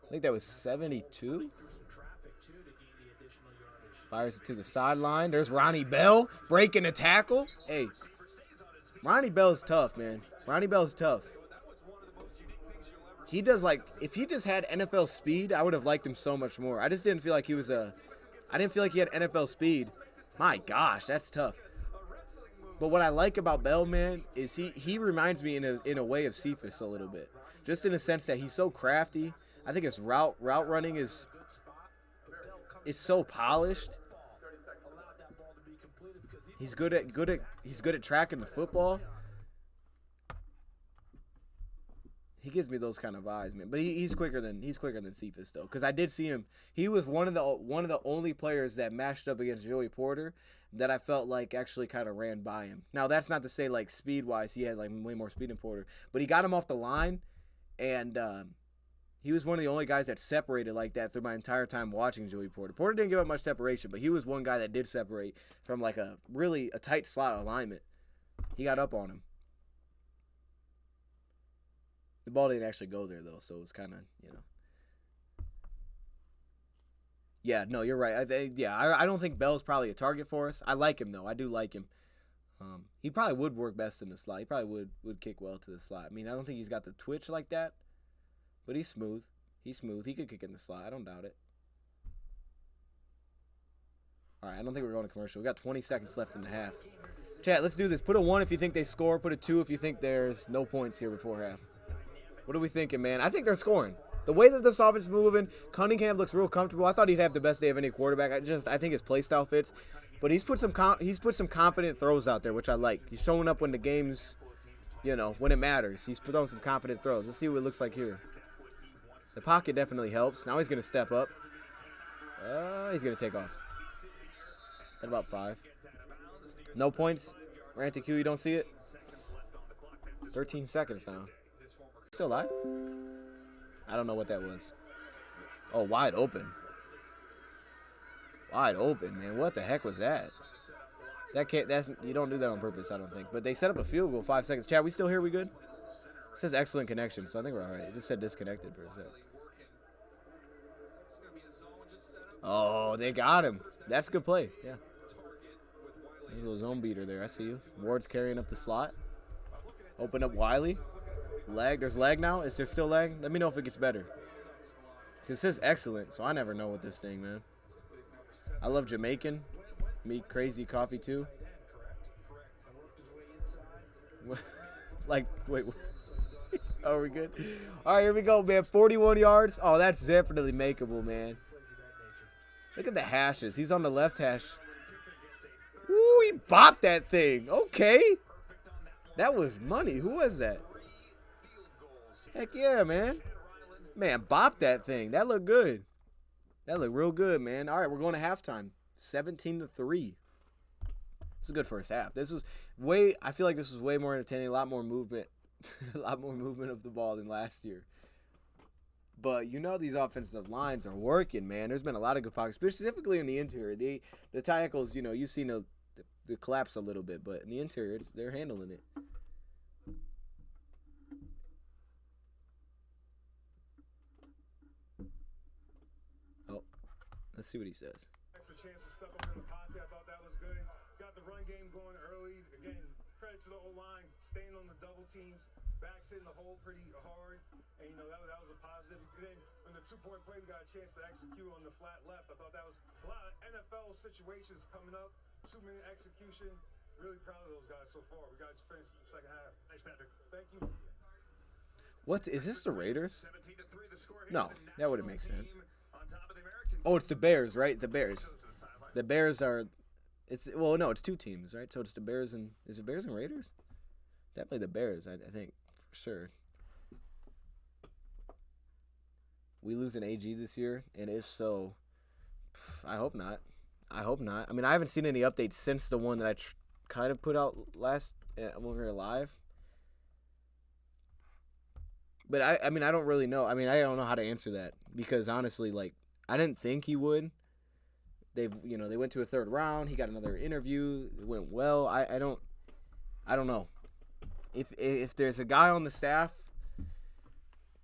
I think that was 72. Fires it to the sideline. There's Ronnie Bell breaking a tackle. Hey, Ronnie Bell is tough, man. Ronnie Bell is tough. He does, like, if he just had NFL speed, I would have liked him so much more. I just didn't feel like he was I didn't feel like he had NFL speed. My gosh, that's tough. But what I like about Bell, man, is he reminds me in a way of Cephas a little bit. Just in the sense that he's so crafty. I think his route running is so polished. He's good at tracking the football. He gives me those kind of vibes, man. But he's quicker than Cephas though, because I did see him. He was one of the only players that matched up against Joey Porter that I felt like actually kind of ran by him. Now that's not to say like speed wise he had like way more speed than Porter, but he got him off the line, and he was one of the only guys that separated like that through my entire time watching Joey Porter. Porter didn't give up much separation, but he was one guy that did separate from like a tight slot alignment. He got up on him. The ball didn't actually go there, though, so it was kind of, Yeah, no, you're right. I don't think Bell's probably a target for us. I like him, though. I do like him. He probably would work best in the slot. He probably would kick well to the slot. I mean, I don't think he's got the twitch like that, but he's smooth. He could kick in the slot. I don't doubt it. All right, I don't think we're going to commercial. We got 20 seconds left in the half. Chat, let's do this. Put a 1 if you think they score. Put a 2 if you think there's no points here before half. What are we thinking, man? I think they're scoring. The way that this offense is moving, Cunningham looks real comfortable. I thought he'd have the best day of any quarterback. I think his play style fits. But he's put some confident throws out there, which I like. He's showing up when the game's, when it matters. He's throwing some confident throws. Let's see what it looks like here. The pocket definitely helps. Now he's going to step up. He's going to take off. At about 5. No points. Ran to Q, you don't see it? 13 seconds now. Still alive? I don't know what that was. Oh, wide open. Wide open, man. What the heck was that? You don't do that on purpose, I don't think. But they set up a field goal 5 seconds. Chad, we still here? We good? It says excellent connection, so I think we're all right. It just said disconnected for a sec. Oh, they got him. That's a good play. Yeah. There's a little zone beater there. I see you. Ward's carrying up the slot. Open up Wiley. Lag. There's lag now. Is there still lag? Let me know if it gets better. Because it says excellent, so I never know with this thing, man. I love Jamaican. Me crazy coffee too. Like, wait. Oh, we good? All right, here we go, man. 41 yards. Oh, that's definitely makeable, man. Look at the hashes. He's on the left hash. Ooh, he bopped that thing. Okay. That was money. Who was that? Heck yeah, man. Man, bop that thing. That looked good. That looked real good, man. All right, we're going to halftime. 17-3. This is a good first half. This was I feel like this was way more entertaining, a lot more movement, a lot more movement of the ball than last year. But these offensive lines are working, man. There's been a lot of good pockets, specifically in the interior. The tackles, you've seen the collapse a little bit, but in the interior, they're handling it. Oh, let's see what he says. Extra chance to step up in the pocket. I thought that was good. Got the run game going early. Again, credit to the O-line, staying on the double teams, backs hitting the hole pretty hard. And, that was a positive. And then on the 2-point play, we got a chance to execute on the flat left. I thought that was a lot of NFL situations coming up. 2-minute execution. Really proud of those guys so far. We got to finish the second half. Thanks, Patrick. Thank you. What is this? The Raiders? No, that wouldn't make sense. Oh, it's the Bears, right? The Bears. The Bears are. It's 2 teams, right? So it's the Bears and is it Bears and Raiders? Definitely the Bears, I think for sure. We lose an AG this year, and if so, I hope not. I mean, I haven't seen any updates since the one that I kind of put out last when we were live. But I mean, I don't really know. I mean, I don't know how to answer that because honestly, I didn't think he would. They went to a 3rd round. He got another interview. It went well. I don't know. If there's a guy on the staff.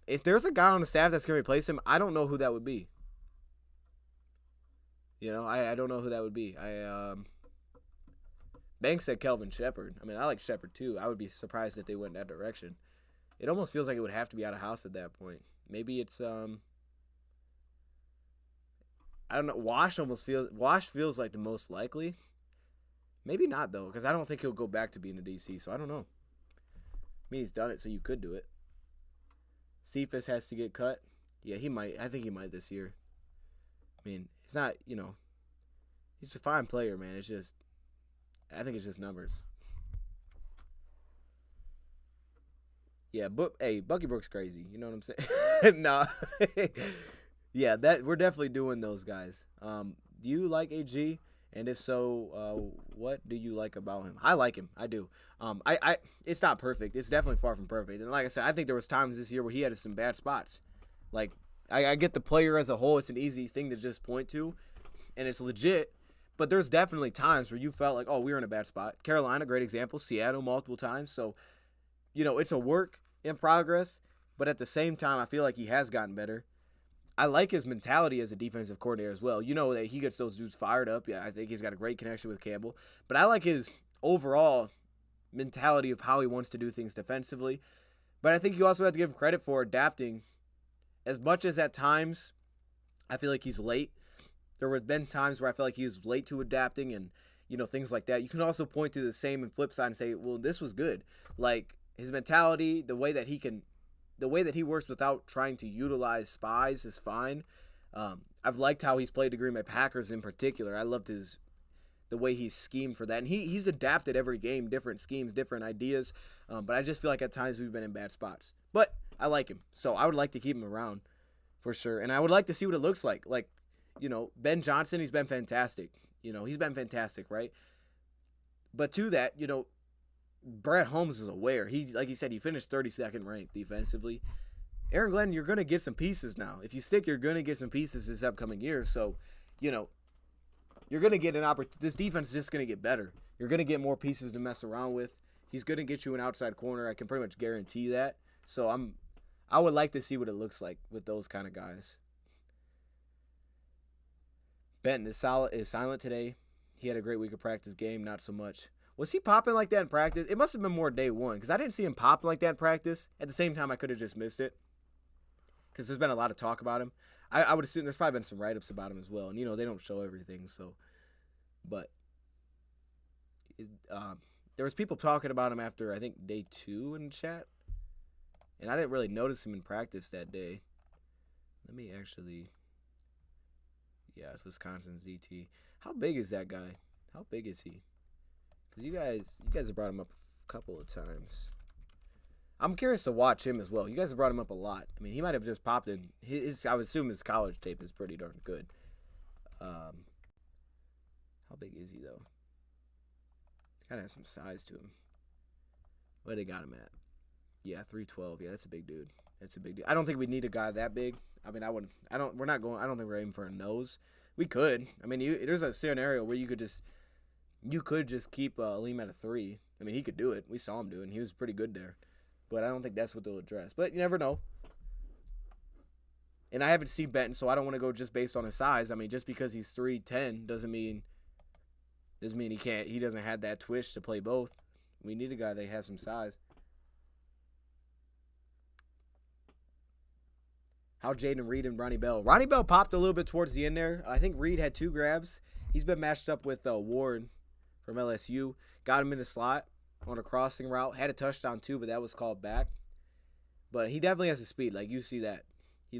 If there's a guy on the staff that's going to replace him, I don't know who that would be. I don't know who that would be. Banks said Kelvin Shepard. I mean, I like Shepard too. I would be surprised if they went in that direction. It almost feels like it would have to be out of house at that point. Maybe it's I don't know. Wash feels like the most likely. Maybe not though, because I don't think he'll go back to being a DC. So I don't know. I mean, he's done it, so you could do it. Cephas has to get cut. Yeah, he might. I think he might this year. I mean, it's not, he's a fine player, man. It's just, I think it's just numbers. Yeah, but hey, Bucky Brooks crazy. You know what I'm saying? Nah. Yeah, we're definitely doing those guys. Do you like AG? And if so, what do you like about him? I like him. I do. It's not perfect. It's definitely far from perfect. And like I said, I think there was times this year where he had some bad spots. Like, I get the player as a whole. It's an easy thing to just point to, and it's legit. But there's definitely times where you felt like, oh, we were in a bad spot. Carolina, great example. Seattle, multiple times. So, it's a work in progress. But at the same time, I feel like he has gotten better. I like his mentality as a defensive coordinator as well. That he gets those dudes fired up. Yeah, I think he's got a great connection with Campbell. But I like his overall mentality of how he wants to do things defensively. But I think you also have to give him credit for adapting. As much as at times I feel like he's late, there have been times where I feel like he was late to adapting and, things like that. You can also point to the same and flip side and say, well, this was good. Like, his mentality, the way that he works without trying to utilize spies is fine. I've liked how he's played the Green Bay Packers in particular. I loved the way he's schemed for that. And he's adapted every game, different schemes, different ideas. But I just feel like at times we've been in bad spots. But I like him. So I would like to keep him around for sure. And I would like to see what it looks like. Like, Ben Johnson, he's been fantastic. He's been fantastic, right? But to that, Brett Holmes is aware. Like he said, he finished 32nd ranked defensively. Aaron Glenn, you're going to get some pieces now. If you stick, you're going to get some pieces this upcoming year. So, you're going to get an opportunity. This defense is just going to get better. You're going to get more pieces to mess around with. He's going to get you an outside corner. I can pretty much guarantee that. So I would like to see what it looks like with those kind of guys. Benton is silent today. He had a great week of practice. Game, not so much. Was he popping like that in practice? It must have been more day one because I didn't see him popping like that in practice. At the same time, I could have just missed it because there's been a lot of talk about him. I would assume there's probably been some write-ups about him as well. And, they don't show everything. So, but there was people talking about him after, I think, day 2 in chat. And I didn't really notice him in practice that day. Let me actually... Yeah, it's Wisconsin ZT. How big is that guy? How big is he? Because you guys have brought him up a couple of times. I'm curious to watch him as well. You guys have brought him up a lot. I mean, he might have just popped in. I would assume his college tape is pretty darn good. How big is he, though? Kind of has some size to him. Where they got him at? Yeah, 312. Yeah, that's a big dude. That's a big dude. I don't think we need a guy that big. I mean, I don't think we're aiming for a nose. We could. I mean, there's a scenario where you could just keep Aleem at a 3. I mean, he could do it. We saw him do it, and he was pretty good there. But I don't think that's what they'll address. But you never know. And I haven't seen Benton, so I don't want to go just based on his size. I mean, just because he's 310 doesn't mean he doesn't have that twitch to play both. We need a guy that has some size. How Jaden Reed and Ronnie Bell. Ronnie Bell popped a little bit towards the end there. I think Reed had 2 grabs. He's been matched up with Ward from LSU. Got him in the slot on a crossing route. Had a touchdown too, but that was called back. But he definitely has the speed. Like, you see that. He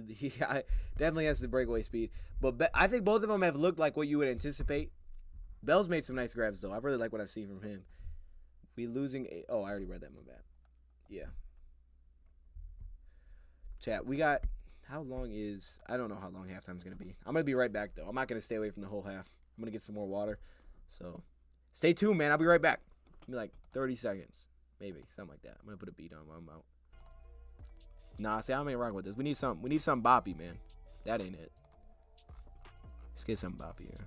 definitely has the breakaway speed. But I think both of them have looked like what you would anticipate. Bell's made some nice grabs, though. I really like what I've seen from him. We losing I already read that, my bad. Yeah. Chat, we got... How long is... I don't know how long halftime's going to be. I'm going to be right back, though. I'm not going to stay away from the whole half. I'm going to get some more water. So, stay tuned, man. I'll be right back. Give me like 30 seconds. Maybe. Something like that. I'm going to put a beat on while I'm out. Nah, see, I'm ain't wrong with this. We need something boppy, man. That ain't it. Let's get something boppy here.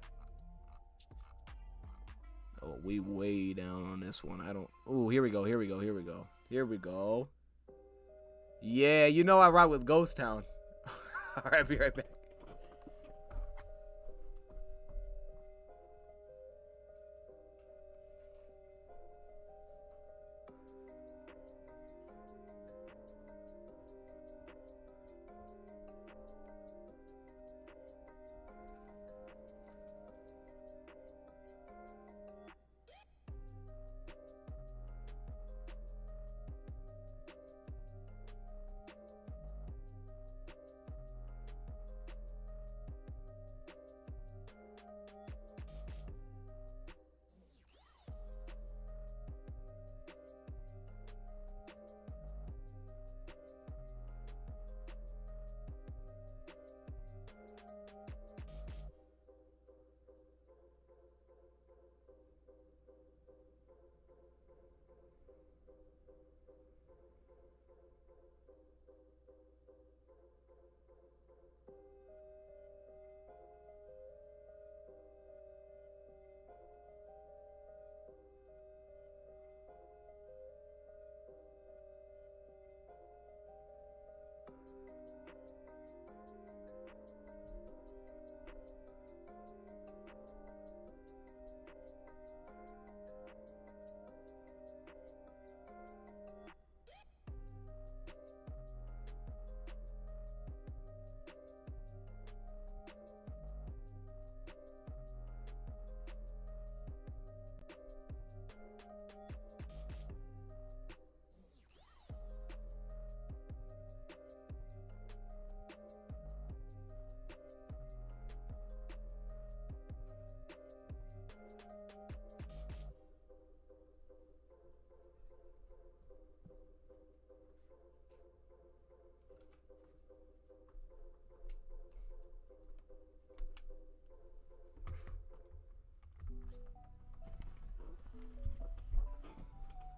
Oh, we way down on this one. I don't... Oh, here we go. Yeah, you know I ride with Ghost Town. All right, be right back.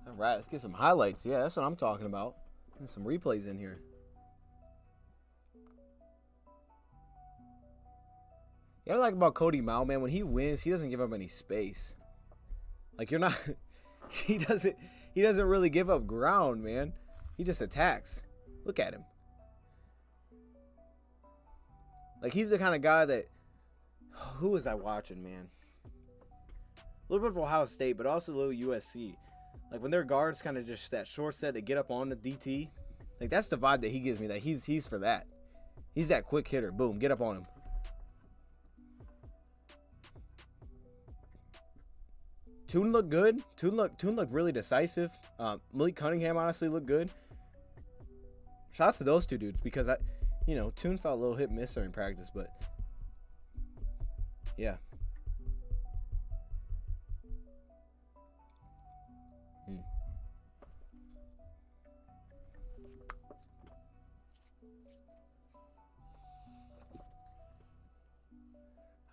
All right, let's get some highlights. Yeah, that's what I'm talking about. Get some replays in here. Yeah, I like about Cody Mao, man. When he wins, he doesn't give up any space. Like, you're not... He doesn't really give up ground, man. He just attacks. Look at him. Like, he's the kind of guy that... Who was I watching, man? A little bit of Ohio State, but also a little USC. Like, when their guards kind of just that short set, they get up on the DT. Like, that's the vibe that he gives me. That he's for that. He's that quick hitter. Boom, get up on him. Toon looked good. Toon looked really decisive. Malik Cunningham honestly looked good. Shout out to those two dudes because Toon felt a little hit miss during practice, but yeah.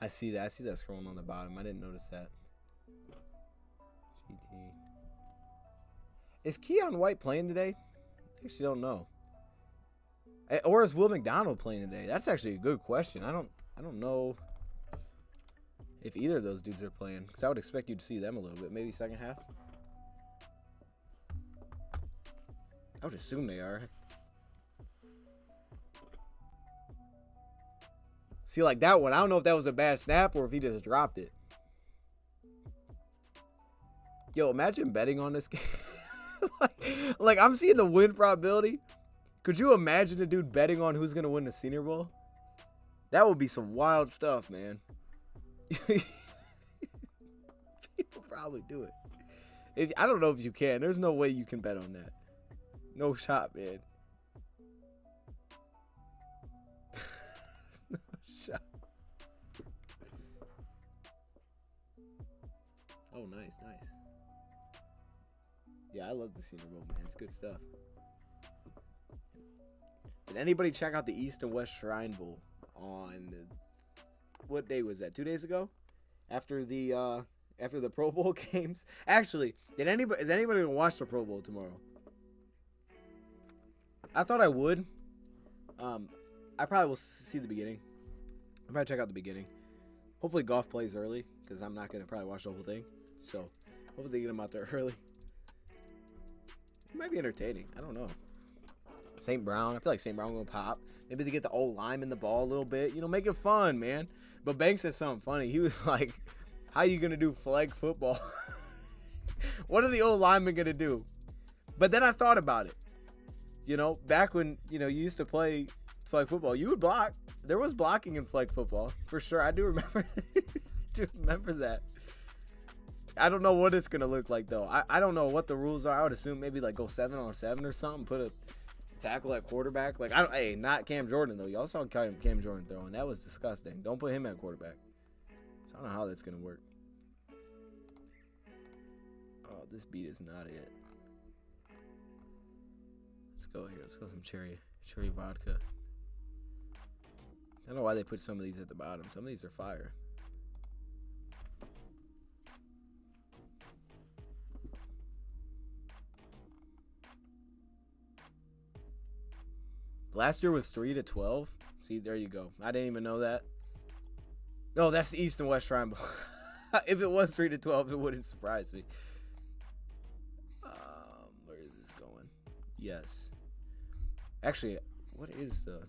I see that scrolling on the bottom. I didn't notice that. GT. Is Keon White playing today? I actually don't know. Or is Will McDonald playing today? That's actually a good question. I don't know if either of those dudes are playing, because I would expect you to see them a little bit. Maybe second half. I would assume they are. See, like that one, I don't know if that was a bad snap or if he just dropped it. Yo, imagine betting on this game. like I'm seeing the win probability. Could you imagine a dude betting on who's going to win the Senior Bowl? That would be some wild stuff, man. People probably do it. I don't know if you can. There's no way you can bet on that. No shot, man. No shot. Oh, nice. Yeah, I love the Senior Bowl, man. It's good stuff. Did anybody check out the East and West Shrine Bowl on what day was that? 2 days ago, after the Pro Bowl games. Actually, is anybody gonna watch the Pro Bowl tomorrow? I thought I would. I probably will see the beginning. I'll probably check out the beginning. Hopefully, Goff plays early because I'm not gonna probably watch the whole thing. So hopefully, they get him out there early. It might be entertaining. I don't know. St. Brown. I feel like St. Brown will pop. Maybe they get the old lineman the ball a little bit. You know, make it fun, man. But Banks said something funny. He was like, how you going to do flag football? What are the old linemen going to do? But then I thought about it. You know, back when, you know, you used to play flag football, you would block. There was blocking in flag football. For sure. I do remember. That. I don't know what it's going to look like, though. I don't know what the rules are. I would assume maybe like go 7-on-7 or something. Put a tackle at quarterback. Like, hey, not Cam Jordan, though. Y'all saw Cam Jordan throwing. That was disgusting. Don't put him at quarterback. So I don't know how that's going to work. Oh, this beat is not it. Let's go here. Let's go some cherry vodka. I don't know why they put some of these at the bottom. Some of these are fire. Last year was 3-12. See, there you go. I didn't even know that. No, that's the East and West Shrine Bowl. If it was 3-12, it wouldn't surprise me. Where is this going? Yes. Actually, what is the...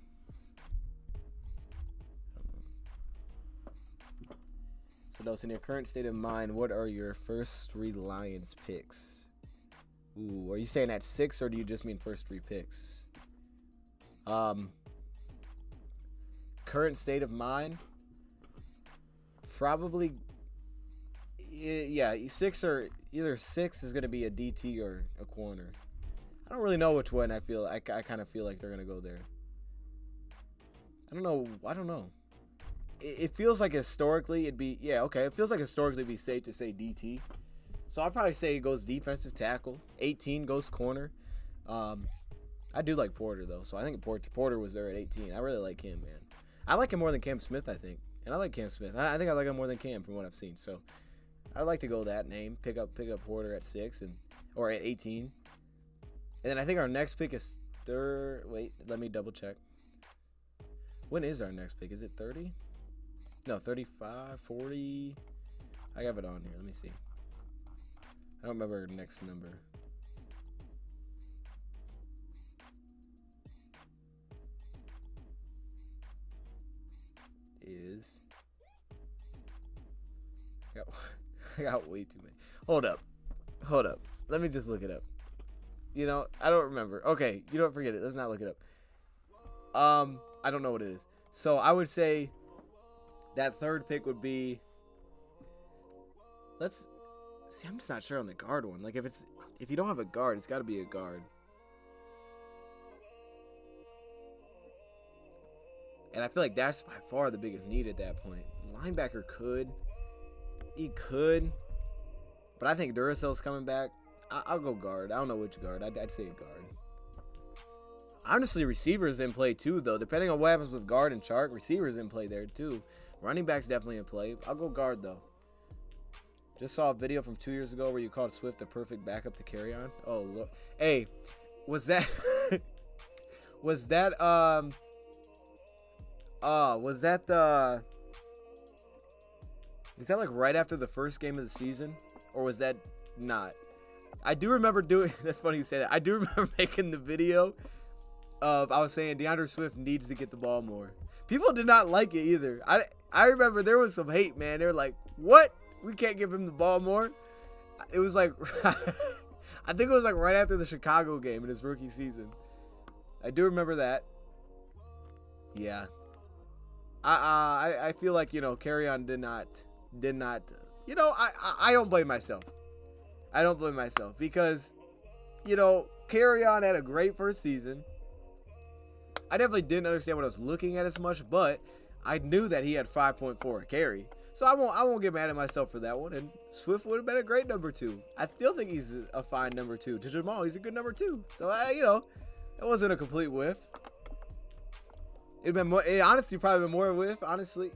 So, those in your current state of mind, what are your first 3 Lions picks? Ooh, are you saying at 6, or do you just mean first 3 picks? Current state of mind, probably, yeah, 6 or either 6 is going to be a DT or a corner. I don't really know which one. I kind of feel like they're going to go there. I don't know. It feels like historically it'd be, yeah, okay. It feels like historically it'd be safe to say DT. So I'd probably say it goes defensive tackle. 18 goes corner. I do like Porter, though, so I think Porter was there at 18. I really like him, man. I like him more than Cam Smith, I think. And I like Cam Smith. I think I like him more than Cam from what I've seen. So I'd like to go that name. Pick up Porter at 6 or at 18. And then I think our next pick is wait, let me double check. When is our next pick? Is it 30? No, 35, 40. I have it on here. Let me see. I don't remember our next number. Is I got way too many. Hold up. Let me just look it up. You know, I don't remember. Okay, you don't forget it. Let's not look it up. I don't know what it is. So I would say that third pick would be. Let's see. I'm just not sure on the guard one. Like if you don't have a guard, it's got to be a guard. And I feel like that's by far the biggest need at that point. Linebacker he could, but I think Duracell's coming back. I'll go guard. I don't know which guard. I'd say a guard. Honestly, receivers in play too, though. Depending on what happens with guard and Chark, receivers in play there too. Running backs definitely in play. I'll go guard though. Just saw a video from 2 years ago where you called Swift the perfect backup to carry on. Oh, look. Hey, was that was that like right after the first game of the season, or was that not? I do remember doing. That's funny you say that. I do remember making the video of I was saying DeAndre Swift needs to get the ball more. People did not like it either. I remember there was some hate, man. They were like, "What? We can't give him the ball more?" It was like I think it was like right after the Chicago game in his rookie season. I do remember that. Yeah. I feel like, you know, Carry-On did not, you know, I don't blame myself. I don't blame myself because, you know, Carry-On had a great first season. I definitely didn't understand what I was looking at as much, but I knew that he had 5.4 a carry. So I won't get mad at myself for that one. And Swift would have been a great number 2. I still think he's a fine number 2. To Jamal, he's a good number 2. So you know, that wasn't a complete whiff. It'd been more. It honestly probably been more of a whiff. Honestly,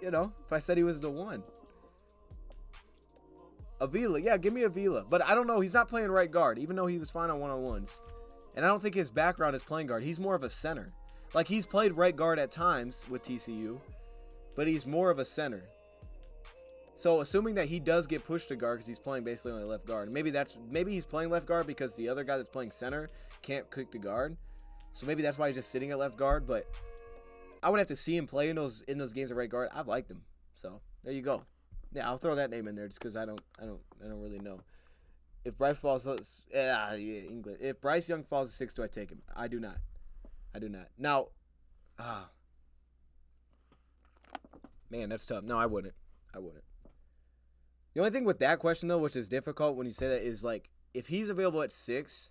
you know, if I said he was the 1. Avila, yeah, give me Avila. But I don't know. He's not playing right guard, even though he was fine on one-on-ones. And I don't think his background is playing guard. He's more of a center. Like, he's played right guard at times with TCU, but he's more of a center. So assuming that he does get pushed to guard because he's playing basically on the left guard. Maybe he's playing left guard because the other guy that's playing center can't kick the guard. So maybe that's why he's just sitting at left guard. But I would have to see him play in those games at right guard. I've liked him. So there you go. Yeah, I'll throw that name in there just because I don't really know. If Bryce falls, English. If Bryce Young falls to 6'2", I take him. I do not. Now, man, that's tough. No, I wouldn't. The only thing with that question though, which is difficult when you say that, is like if he's available at 6,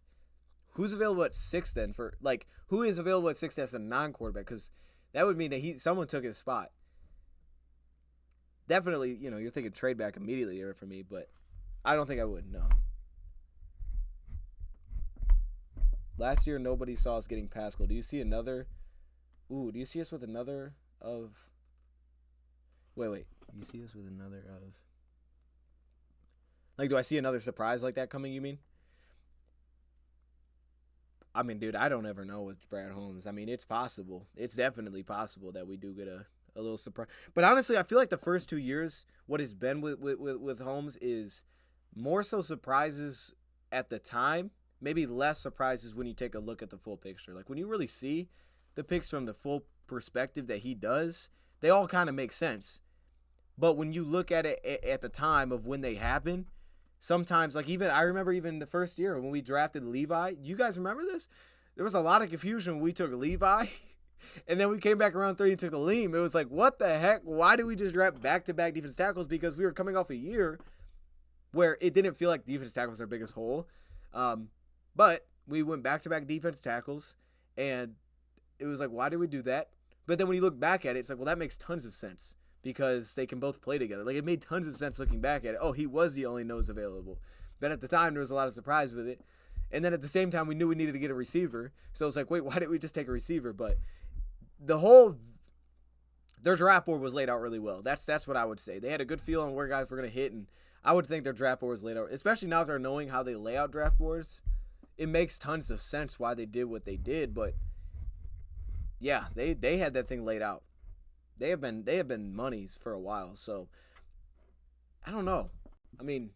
who's available at 6 then? For like, who is available at 6 as a non-quarterback? Because that would mean that someone took his spot. Definitely, you know, you're thinking trade back immediately here for me, but I don't think I would. No. Last year, nobody saw us getting Pascal. Do you see another? Do you see us with another of? Wait. You see us with another of? Like, do I see another surprise like that coming? You mean? I mean, dude, I don't ever know with Brad Holmes. I mean, it's possible. It's definitely possible that we do get a little surprise. But honestly, I feel like the first 2 years, what has been with Holmes is more so surprises at the time, maybe less surprises when you take a look at the full picture. Like when you really see the picks from the full perspective that he does, they all kind of make sense. But when you look at it at the time of when they happen, sometimes, like even I remember even the first year when we drafted Levi. You guys remember this? There was a lot of confusion when we took Levi, and then we came back around 3 and took Aleem. It was like, what the heck? Why did we just draft back-to-back defensive tackles? Because we were coming off a year where it didn't feel like defensive tackles was our biggest hole. But we went back-to-back defensive tackles, and it was like, why did we do that? But then when you look back at it, it's like, well, that makes tons of sense because they can both play together. Like, it made tons of sense looking back at it. Oh, he was the only nose available. But at the time, there was a lot of surprise with it. And then at the same time, we knew we needed to get a receiver. So it's like, wait, why didn't we just take a receiver? But their draft board was laid out really well. That's what I would say. They had a good feel on where guys were going to hit, and I would think their draft board was laid out, especially now that they're knowing how they lay out draft boards. It makes tons of sense why they did what they did, but yeah, they had that thing laid out. They have been monies for a while, so I don't know. I mean,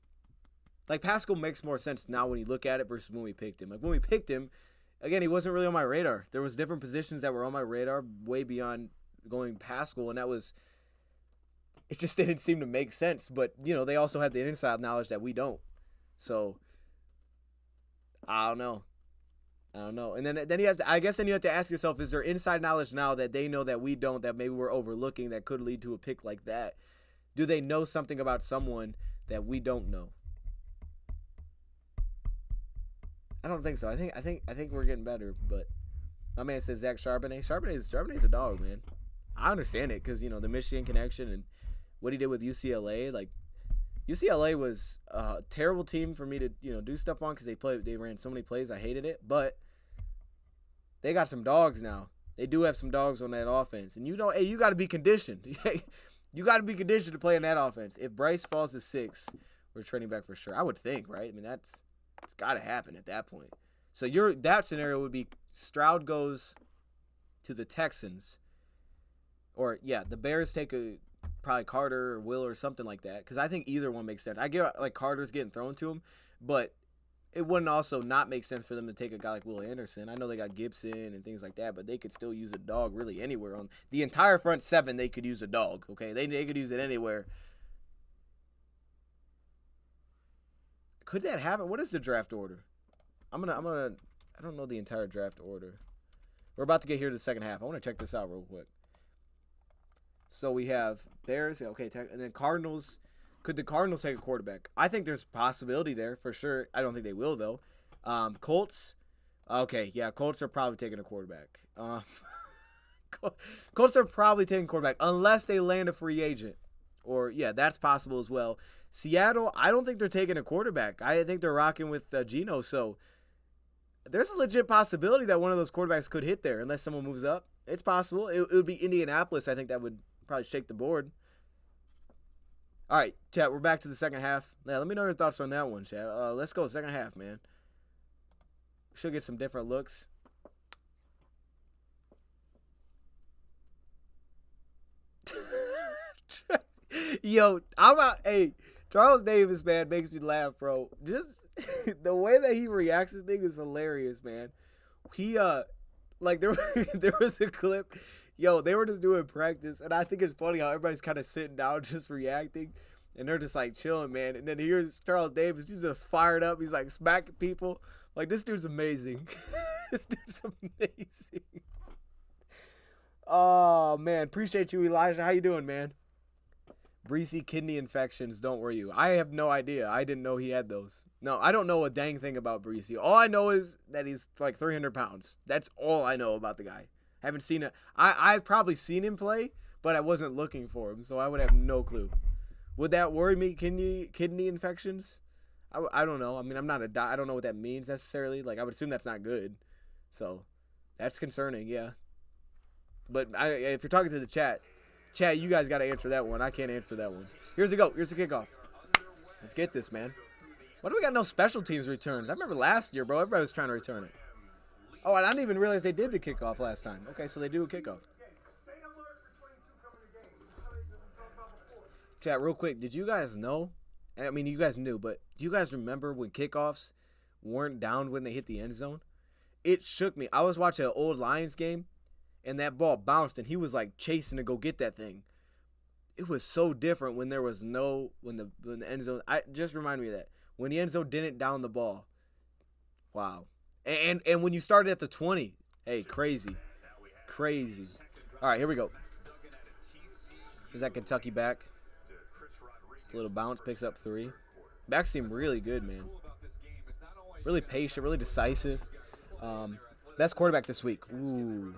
like Pascal makes more sense now when you look at it versus when we picked him. Like when we picked him, again, he wasn't really on my radar. There was different positions that were on my radar way beyond going Pascal, and it just didn't seem to make sense. But you know, they also had the inside knowledge that we don't. So I don't know. And then you have to, I guess then you have to ask yourself, is there inside knowledge now that they know that we don't, that maybe we're overlooking, that could lead to a pick like that? Do they know something about someone that we don't know? I don't think so. I think we're getting better, but my man says Zach Charbonnet. Charbonnet's a dog, man. I understand it because, you know, the Michigan connection and what he did with UCLA. Like, UCLA was a terrible team for me to, you know, do stuff on because they ran so many plays. I hated it, but they got some dogs now. They do have some dogs on that offense, and you know, hey, you got to be conditioned. You got to be conditioned to play in that offense. If Bryce falls to 6, we're trading back for sure. I would think, right? I mean, it's got to happen at that point. So that scenario would be Stroud goes to the Texans. Or, yeah, the Bears take probably Carter or Will or something like that. Because I think either one makes sense. I get like Carter's getting thrown to him. But it wouldn't also not make sense for them to take a guy like Will Anderson. I know they got Gibson and things like that, but they could still use a dog really anywhere. On the entire front 7, they could use a dog, okay? They could use it anywhere. Could that happen? What is the draft order? I don't know the entire draft order. We're about to get here to the second half. I want to check this out real quick. So we have Bears, okay, and then Cardinals. Could the Cardinals take a quarterback? I think there's a possibility there for sure. I don't think they will, though. Colts. Okay, yeah, Colts are probably taking a quarterback. Colts are probably taking a quarterback unless they land a free agent. Or, yeah, that's possible as well. Seattle, I don't think they're taking a quarterback. I think they're rocking with Geno. So there's a legit possibility that one of those quarterbacks could hit there unless someone moves up. It's possible. It would be Indianapolis. I think that would probably shake the board. All right, chat, we're back to the second half. Yeah, let me know your thoughts on that one, chat. Let's go second half, man. Should get some different looks. Yo, hey, Charles Davis, man, makes me laugh, bro. Just the way that he reacts to things is hilarious, man. He, like, there was a clip. Yo, they were just doing practice, and I think it's funny how everybody's kind of sitting down just reacting, and they're just, like, chilling, man. And then here's Charles Davis. He's just fired up. He's, like, smacking people. Like, this dude's amazing. This dude's amazing. Oh, man. Appreciate you, Elijah. How you doing, man? Breezy kidney infections, don't worry you. I have no idea. I didn't know he had those. No, I don't know a dang thing about Breezy. All I know is that he's, like, 300 pounds. That's all I know about the guy. Haven't seen it. I've probably seen him play, but I wasn't looking for him, so I would have no clue. Would that worry me? Kidney infections? I don't know. I mean, I don't know what that means necessarily. Like, I would assume that's not good. So, that's concerning, yeah. But if you're talking to the chat, you guys got to answer that one. I can't answer that one. Here's the go. Here's the kickoff. Let's get this, man. Why do we got no special teams returns? I remember last year, bro. Everybody was trying to return it. Oh, and I didn't even realize they did the kickoff last time. Okay, so they do a kickoff. Chat, real quick. Did you guys know? I mean, you guys knew, but do you guys remember when kickoffs weren't down when they hit the end zone? It shook me. I was watching an old Lions game, and that ball bounced, and he was, like, chasing to go get that thing. It was so different when there was when the end zone. Just remind me of that. When the end zone didn't down the ball. Wow. And when you started at the 20, hey, crazy. Crazy. All right, here we go. Is that Kentucky back? A little bounce, picks up 3. Back seem really good, man. Really patient, really decisive. Best quarterback this week. Ooh.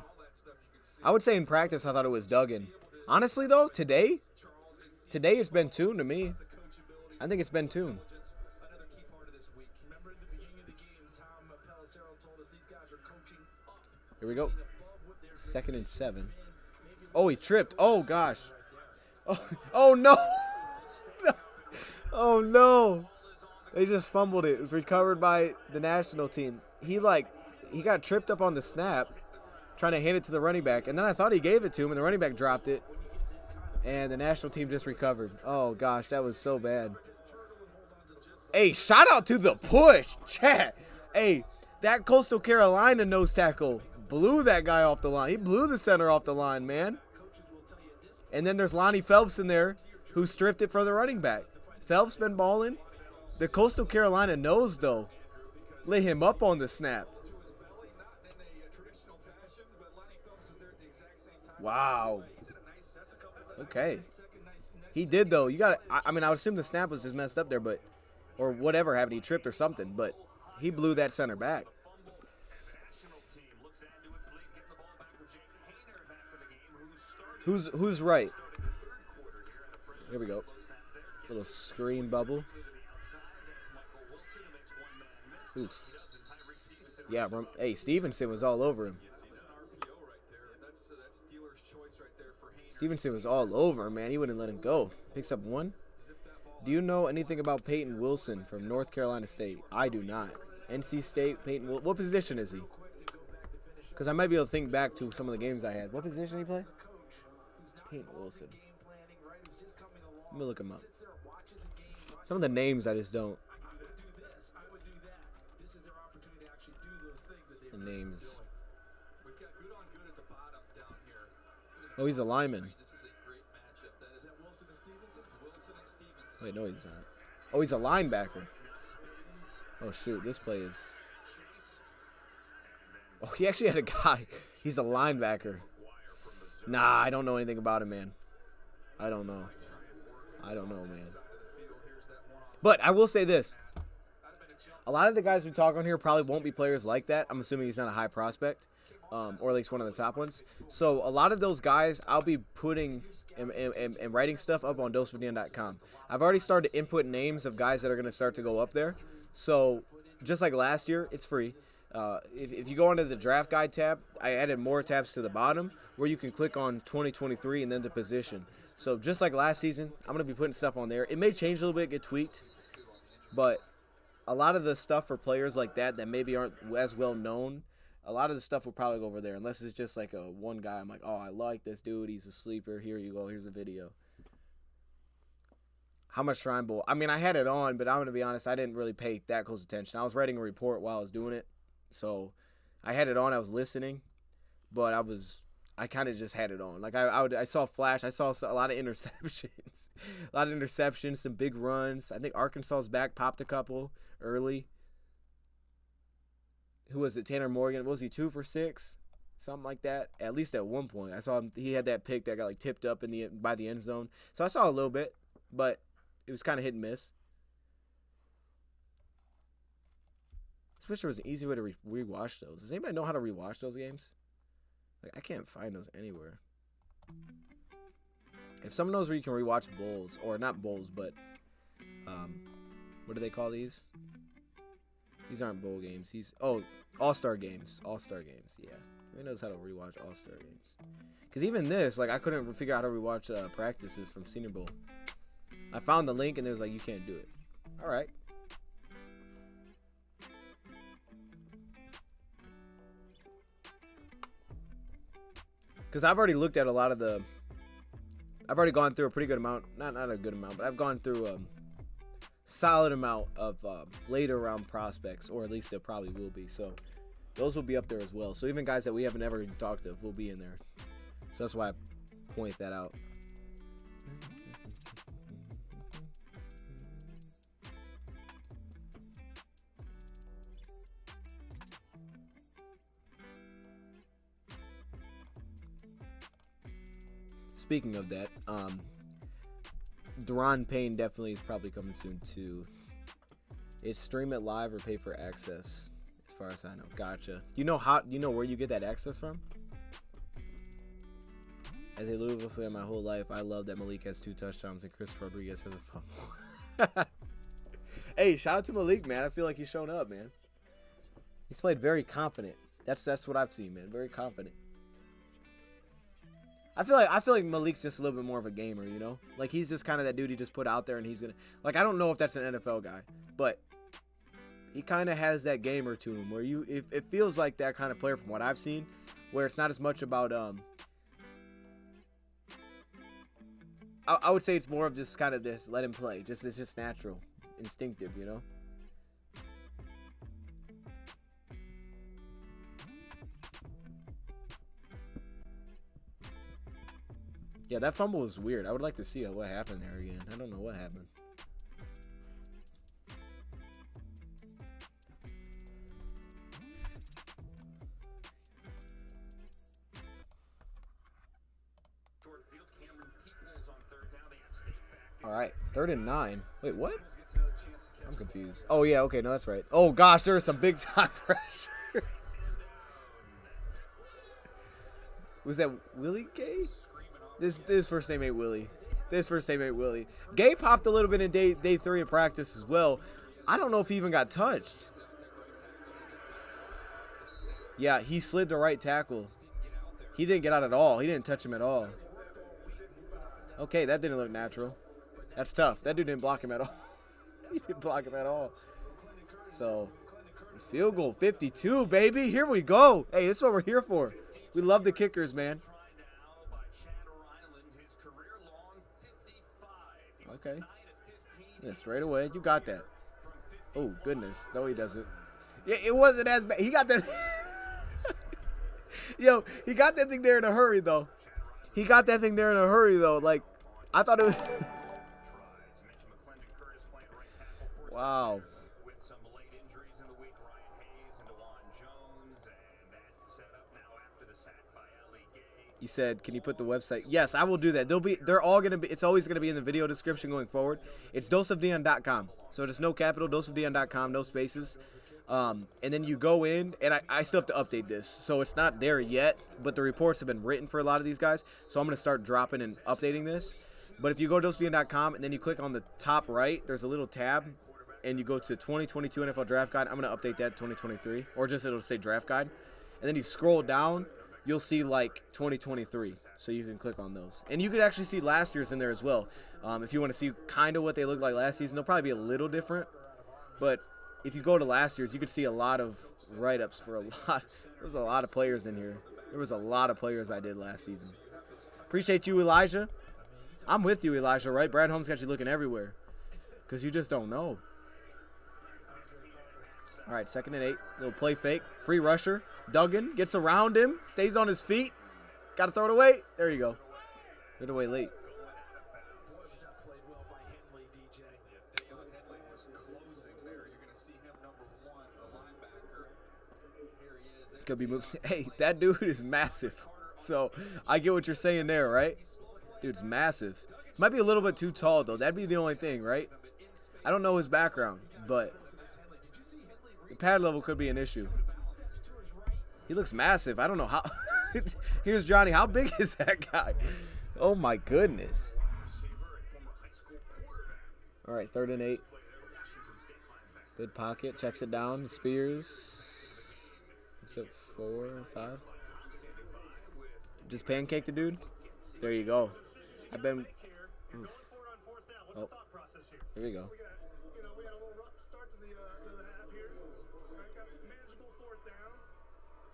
I would say in practice I thought it was Duggan. Honestly, though, today it's been Tune to me. I think it's been Tune. Here we go. 2nd and 7. Oh, he tripped. Oh, gosh. Oh no. Oh, no. They just fumbled it. It was recovered by the national team. He got tripped up on the snap, trying to hand it to the running back. And then I thought he gave it to him, and the running back dropped it. And the national team just recovered. Oh, gosh, that was so bad. Hey, shout out to the push. Chat. Hey, that Coastal Carolina nose tackle blew that guy off the line. He blew the center off the line, man. And then there's Lonnie Phelps in there who stripped it for the running back. Phelps been balling. The Coastal Carolina nose, though, lit him up on the snap. Wow. Okay. He did, though. I would assume the snap was just messed up there, but, or whatever happened. He tripped or something, but he blew that center back. Who's right? Here we go. Little screen bubble. Oof. Yeah, hey, Stevenson was all over him. Stevenson was all over, man. He wouldn't let him go. Picks up 1. Do you know anything about Peyton Wilson from North Carolina State? I do not. NC State, Peyton Wilson. What position is he? Because I might be able to think back to some of the games I had. What position did he play? Peyton Wilson. Let me look him up. Some of the names I just don't. The names. Oh, he's a lineman. Wait, no, he's not. Oh, he's a linebacker. Oh, shoot. This play is... Oh, he actually had a guy. He's a linebacker. Nah, I don't know anything about him, man. I don't know. Man. But I will say this. A lot of the guys we talk on here probably won't be players like that. I'm assuming he's not a high prospect. Or at least one of the top ones. So a lot of those guys I'll be putting and writing stuff up on DoseOfDion.com. I've already started to input names of guys that are going to start to go up there. So just like last year, it's free. If you go onto the draft guide tab, I added more tabs to the bottom where you can click on 2023 and then the position. So just like last season, I'm going to be putting stuff on there. It may change a little bit, get tweaked, but a lot of the stuff for players like that maybe aren't as well known, a lot of the stuff will probably go over there unless it's just like a one guy. I'm like, oh, I like this dude. He's a sleeper. Here you go. Here's a video. How much Shrine Bowl? I mean, I had it on, but I'm going to be honest, I didn't really pay that close attention. I was writing a report while I was doing it. So I had it on. I was listening, but I kind of just had it on. Like I saw Flash. I saw a lot of interceptions, some big runs. I think Arkansas's back popped a couple early. Who was it? Tanner Morgan. What was he, 2 for 6? Something like that. At least at one point. I saw him. He had that pick that got like tipped up by the end zone. So I saw a little bit, but it was kind of hit and miss. I wish there was an easy way to rewatch those. Does anybody know how to rewatch those games? Like, I can't find those anywhere. If someone knows where you can rewatch bowls, or not bowls, but what do they call these? These aren't bowl games. All-Star games. All-Star games, yeah. Who knows how to rewatch All-Star games? Because even this, like, I couldn't figure out how to rewatch practices from Senior Bowl. I found the link, and it was like, you can't do it. All right. Because I've already looked at a lot of I've already gone through a pretty good amount. Not a good amount, but I've gone through a solid amount of later round prospects, or at least it probably will be. So those will be up there as well. So even guys that we haven't ever even talked of will be in there. So that's why I point that out. Speaking of that, Deron Payne definitely is probably coming soon too. It's stream it live or pay for access, as far as I know. Gotcha. You know where you get that access from? As a Louisville fan my whole life, I love that Malik has 2 touchdowns and Chris Rodriguez has a fumble. Hey, shout out to Malik, man. I feel like he's shown up, man. He's played very confident. That's what I've seen, man. Very confident. I feel like Malik's just a little bit more of a gamer, you know? Like, he's just kind of that dude he just put out there and he's going to... Like, I don't know if that's an NFL guy, but he kind of has that gamer to him where it feels like that kind of player from what I've seen, where it's not as much about... I would say it's more of just kind of this, let him play. It's just natural, instinctive, you know? Yeah, that fumble was weird. I would like to see what happened there again. I don't know what happened. All right, 3rd and 9. Wait, what? I'm confused. Oh, yeah, okay, no, that's right. Oh, gosh, there's some big-time pressure. Was that Willie Gay? This first name ain't Willie. Gay popped a little bit in day 3 of practice as well. I don't know if he even got touched. Yeah, he slid the right tackle. He didn't get out at all. He didn't touch him at all. Okay, that didn't look natural. That's tough. That dude didn't block him at all. He didn't block him at all. So, field goal 52, baby. Here we go. Hey, this is what we're here for. We love the kickers, man. Okay. Yeah, straight away. You got that. Oh, goodness. No, he doesn't. Yeah, it wasn't as bad. He got that. Yo, he got that thing there in a hurry, though. Like, I thought it was. Wow. You said, can you put the website? Yes, I will do that. They're all gonna be. It's always gonna be in the video description going forward. It's DoseOfDion.com. So just no capital, DoseOfDion.com, no spaces. And then you go in, and I still have to update this, so it's not there yet. But the reports have been written for a lot of these guys, so I'm gonna start dropping and updating this. But if you go to DoseOfDion.com and then you click on the top right, there's a little tab, and you go to 2022 NFL Draft Guide. I'm gonna update that 2023, or just it'll say Draft Guide, and then you scroll down. You'll see like 2023, so you can click on those. And you could actually see last year's in there as well. If you want to see kind of what they look like last season, they'll probably be a little different. But if you go to last year's, you could see a lot of write-ups for a lot. There was a lot of players in here. There was a lot of players I did last season. Appreciate you, Elijah. I'm with you, Elijah, right? Brad Holmes got you looking everywhere because you just don't know. All right, 2nd and 8. Little play fake. Free rusher. Duggan gets around him. Stays on his feet. Got to throw it away. There you go. Threw it away late. Could be moved. Hey, that dude is massive. So I get what you're saying there, right? Dude's massive. Might be a little bit too tall, though. That'd be the only thing, right? I don't know his background, but the pad level could be an issue. He looks massive. I don't know how. Here's Johnny. How big is that guy? Oh, my goodness. All right, 3rd and 8. Good pocket. Checks it down. Spears. What's it, 4 or 5? Just pancake the dude? There you go. I've been. Oof. Oh, there you go.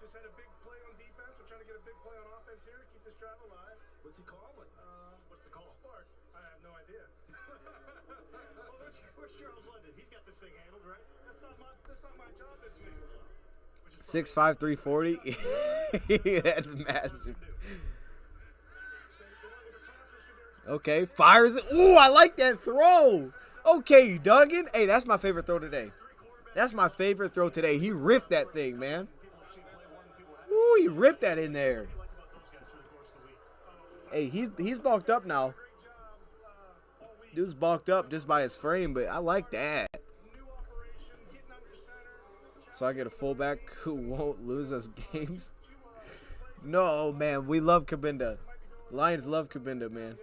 Just had a big play on defense. We're trying to get a big play on offense here to keep this drive alive. What's he calling? What's the call? Spark. I have no idea. Well, where's Charles London? He's got this thing handled, right? That's not my job this week. 6'5", 340. That's massive. Okay, fires it. Ooh, I like that throw. Okay, Duggan. Hey, that's my favorite throw today. That's my favorite throw today. He ripped that thing, man. Ooh, he ripped that in there. Hey, he's bulked up now. Dude's bulked up just by his frame, but I like that. So I get a fullback who won't lose us games. No, man, we love Kabinda. Lions love Kabinda, man.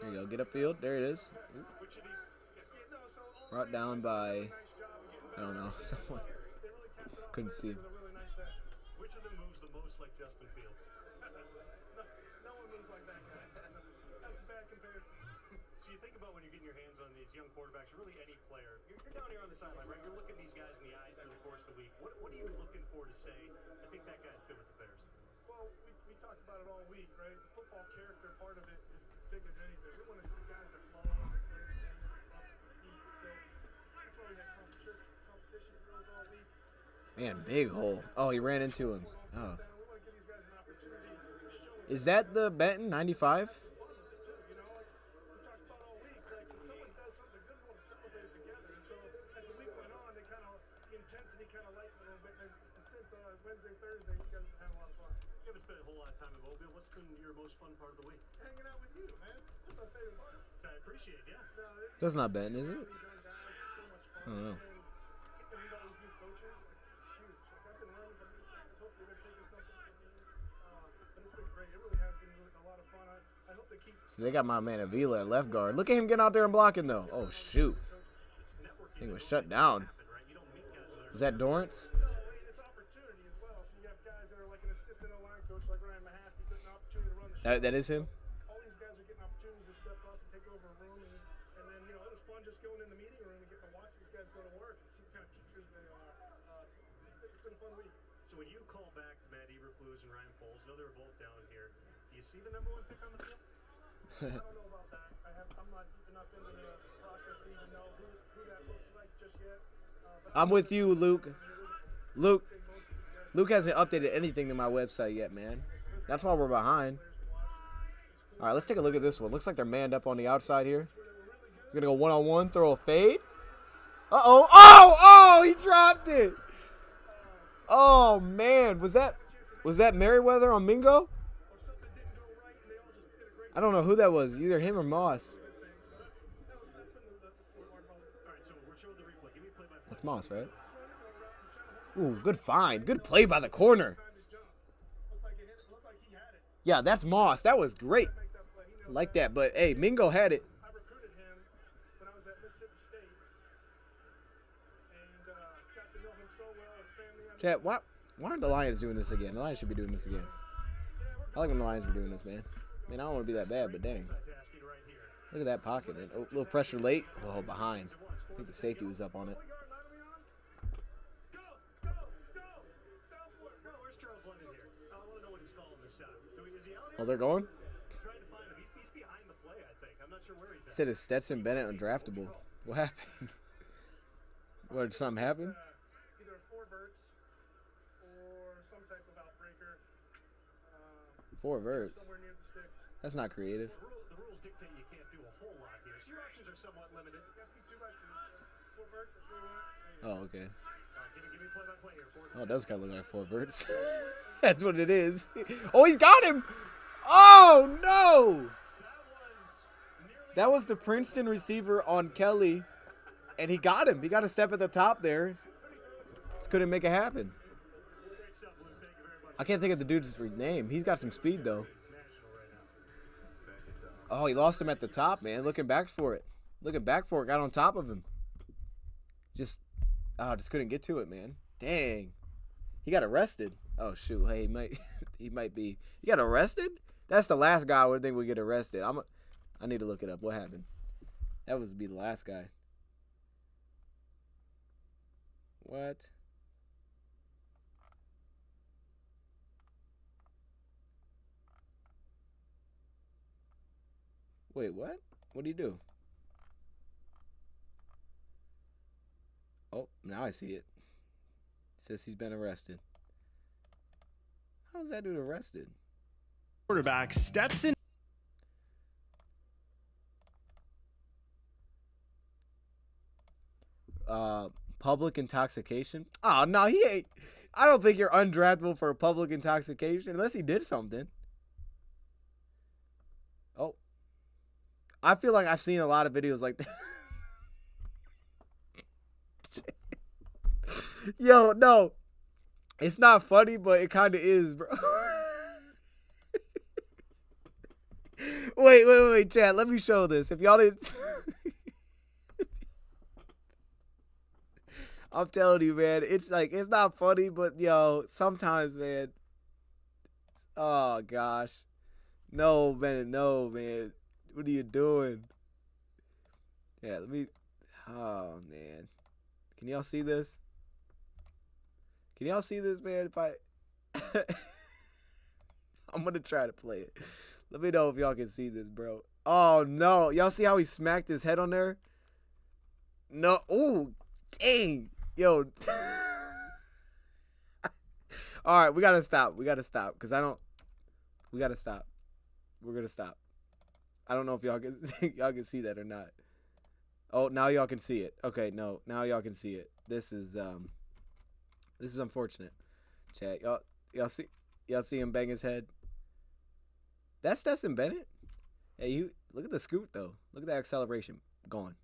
There you go, get upfield. There it is. Brought down by, I don't know, someone. Couldn't see him. Which of them moves the most like Justin Fields? No one moves like that, guys. That's a bad comparison. So you think about when you're getting your hands on these young quarterbacks, or really any player, you're down here on the sideline, right? You're looking these guys in the eyes through the course of the week. What are you looking for to say, I think that guy'd fit with the Bears? Well, we talked about it all week, right? The football character part of it is as big as anything. We want to see guys that love to play the game, love to compete. So that's why we had competition drills all week. Man, big hole. Oh, he ran into him. Oh. Is that the Benton 95? Wednesday, Thursday, you guys have had a lot of fun. You haven't spent a whole lot of time in Mobile. What's been your most fun part of the week? Hanging out with you, man. That's my favorite part. I appreciate it, yeah. No, That's not Benton, is it? these young guys, it's so much fun. I don't know. And meet all these new coaches, like, it's huge. Like, I've been learning from these guys. Hopefully they're taking something from me. But it's been great. It really has been a lot of fun. I hope they keep. So they got my man Avila at left guard. Look at him getting out there and blocking, though. Oh, shoot. Thing was shut down. Was that Dorrance? No, it's opportunity. That is him. All these guys are getting opportunities to step up and take over a room, and then it was fun just going in the meeting room and getting to watch these guys go to work and see what kind of teachers they are. It's been a fun week. So when you call back to Matt Eberflus and Ryan Poles, I know they were both down here. Do you see the number 1 pick on the field? I don't know about that. I'm not deep enough into the process to even know who that looks like just yet. I'm with you, Luke. Luke hasn't updated anything to my website yet, man. That's why we're behind. All right, let's take a look at this one. Looks like they're manned up on the outside here. He's going to go one-on-one, throw a fade. Uh-oh. Oh, he dropped it. Oh, man. Was that Merriweather on Mingo? I don't know who that was. Either him or Moss. That's Moss, right? Ooh, good find. Good play by the corner. Yeah, that's Moss. That was great. I like that. But, hey, Mingo had it. I recruited him when I was at Mississippi State and got to know him so well, his family. Chat, why aren't the Lions doing this again? The Lions should be doing this again. I like when the Lions are doing this, man. I mean, I don't want to be that bad, but dang. Look at that pocket. Man. Oh, little pressure late. Oh, behind. I think the safety was up on it. Oh, they're going? He said it's Stetson Bennett undraftable. What happened? What, did something happen? Either 4 verts or some type of outbreaker. 4 verts. Somewhere near the sticks. That's not creative. The rules dictate you can't do a whole lot here, so your options are somewhat limited. You have to be 2 by 2. So 4 verts, that's where we want. Oh, okay. Give me play-by-play here. Oh, it does kind of look like 4 verts. That's what it is. Oh, he's got him. Oh, no. That was the Princeton receiver on Kelly, and he got him. He got a step at the top there. Just couldn't make it happen. I can't think of the dude's name. He's got some speed, though. Oh, he lost him at the top, man. Looking back for it. Got on top of him. Just couldn't get to it, man. Dang. He got arrested. Oh, shoot. Hey, he might be. He got arrested? That's the last guy I would think would get arrested. I need to look it up. What happened? That was to be the last guy. What? Wait, what? What did he do? Oh, now I see it. It says he's been arrested. How was that dude arrested? Quarterback Stetson. Public intoxication. Oh, no, he ain't. I don't think you're undraftable for public intoxication unless he did something. Oh. I feel like I've seen a lot of videos like that. Yo, no. It's not funny, but it kind of is, bro. Wait, chat. Let me show this. If y'all didn't... I'm telling you, man. It's like, it's not funny, but, yo, sometimes, man. Oh, gosh. No, man. What are you doing? Yeah, let me... Oh, man. Can y'all see this? Can y'all see this, man? If I... I'm going to try to play it. Let me know if y'all can see this, bro. Oh, no. Y'all see how he smacked his head on there? No. Ooh, dang. Yo. All right, we got to stop. Because I don't... We got to stop. We're going to stop. I don't know if y'all can see that or not. Oh, now y'all can see it. Okay, no. Now y'all can see it. This is unfortunate. Chat. Y'all see him bang his head? That's Stetson Bennett? Hey, you look at the scoot though. Look at that acceleration. Gone.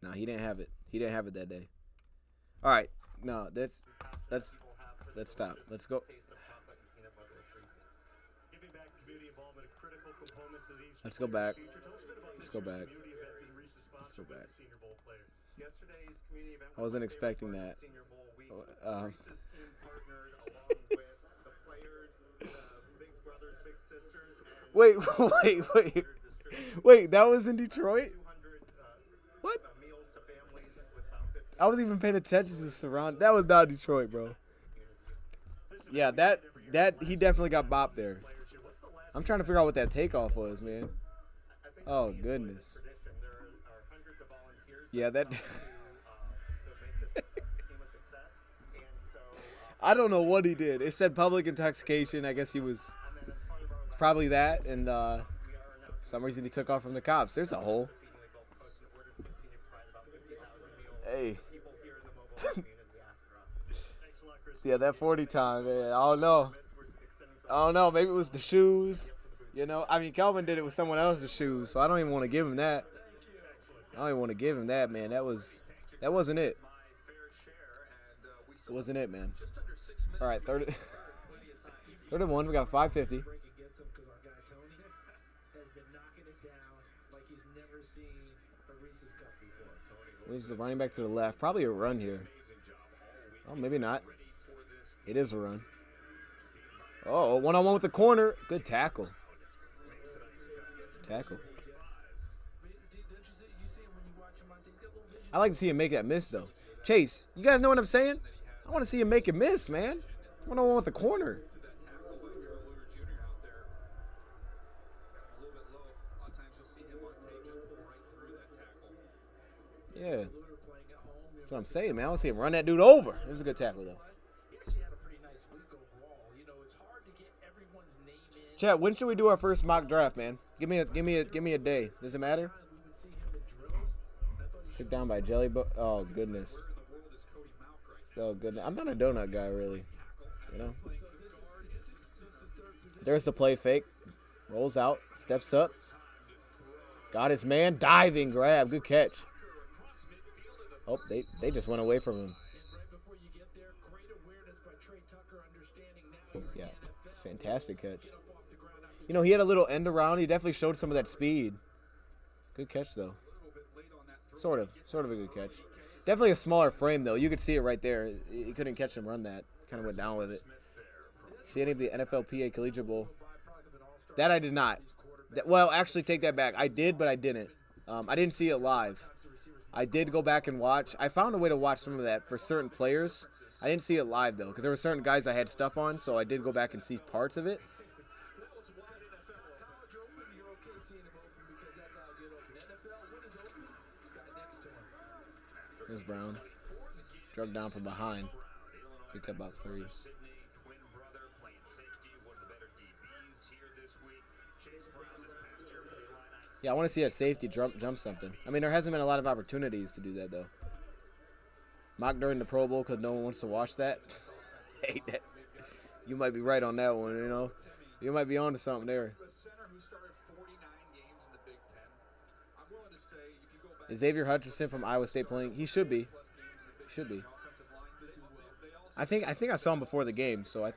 No, he didn't have it. He didn't have it that day. All right. No, let's stop. Let's go. Let's go back. I wasn't expecting that. Wait, wait. That was in Detroit? 200 What? meals to families with about 50. I wasn't even paying attention to surround. That was not Detroit, bro. Yeah, that he definitely got bopped there. I'm trying to figure out what that takeoff was, man. Oh goodness. Tradition. There are hundreds of volunteers Yeah, that. to make this team a success, and so I don't know what he did. It said public intoxication. I guess he was. and then as part of our It's probably that, and we are for some reason he took off from the cops. There's a hole. feeding both post and order to continue to provide about 50,000 meals Hey. to people here in the mobile community after us. Thanks a lot, Chris. Yeah, that 40 time, man. I don't know. We're extending some I don't know. Maybe it was the shoes. You know, I mean, Kelvin did it with someone else's shoes, so I don't even want to give him that. I don't even want to give him that, man. That wasn't it. It wasn't it, man. All right, third and one. We got 550. Break against him because our guy Tony has been knocking it down like he's never seen a Reese's cup before. Moves the running back to the left. Probably a run here. Oh, maybe not. It is a run. Oh, one-on-one with the corner. Good tackle. Tackle. I like to see him make that miss, though. Chase, you guys know what I'm saying? I want to see him make a miss, man. One-on-one with the corner. Yeah. That's what I'm saying, man. I want to see him run that dude over. It was a good tackle, though. He actually had a pretty nice week overall. You know, it's hard to get everyone's name in. Chat, when should we do our first mock draft, man? Give me a day. Does it matter? We would see him in drills. I thought he Took down by Jelly. Oh goodness. So good. I'm not a donut guy, really. You know. There's the play fake. Rolls out. Steps up. Got his man. Diving grab. Good catch. Oh, they just went away from him. right before you get there, great awareness by Trey Tucker, understanding now. Yeah, it's a fantastic catch. You know, he had a little end around. He definitely showed some of that speed. Good catch, though. Sort of a good catch. Definitely a smaller frame, though. You could see it right there. He couldn't catch him run that. Kind of went down with it. See any of the NFLPA Collegiate Bowl? That I did not. Well, actually, take that back. I did, but I didn't. I didn't see it live. I did go back and watch. I found a way to watch some of that for certain players. I didn't see it live, though, because there were certain guys I had stuff on, so I did go back and see parts of it. There's Brown. Drug down from behind. Picked up about 3. Yeah, I want to see that safety jump something. I mean, there hasn't been a lot of opportunities to do that, though. Mock during the Pro Bowl because no one wants to watch that. Hey, you might be right on that one, you know. You might be on to something there. Is Xavier Hutchinson from Iowa State playing? He should be. Should be. I think I saw him before the game, so I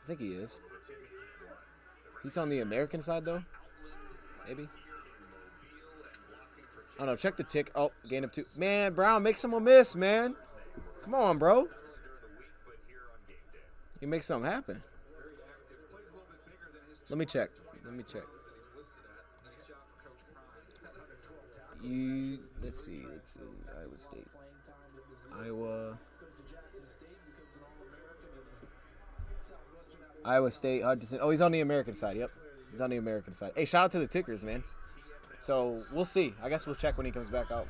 think he is. He's on the American side, though. Maybe. I don't know. Check the tick. Oh, gain of 2. Man, Brown, make someone miss, man. Come on, bro. You make something happen. Let me check. Let's see. Iowa State. Iowa State, Hutchinson. Oh, he's on the American side. Yep. He's on the American side. Hey, shout out to the tickers, man. So, we'll see. I guess we'll check when he comes back out.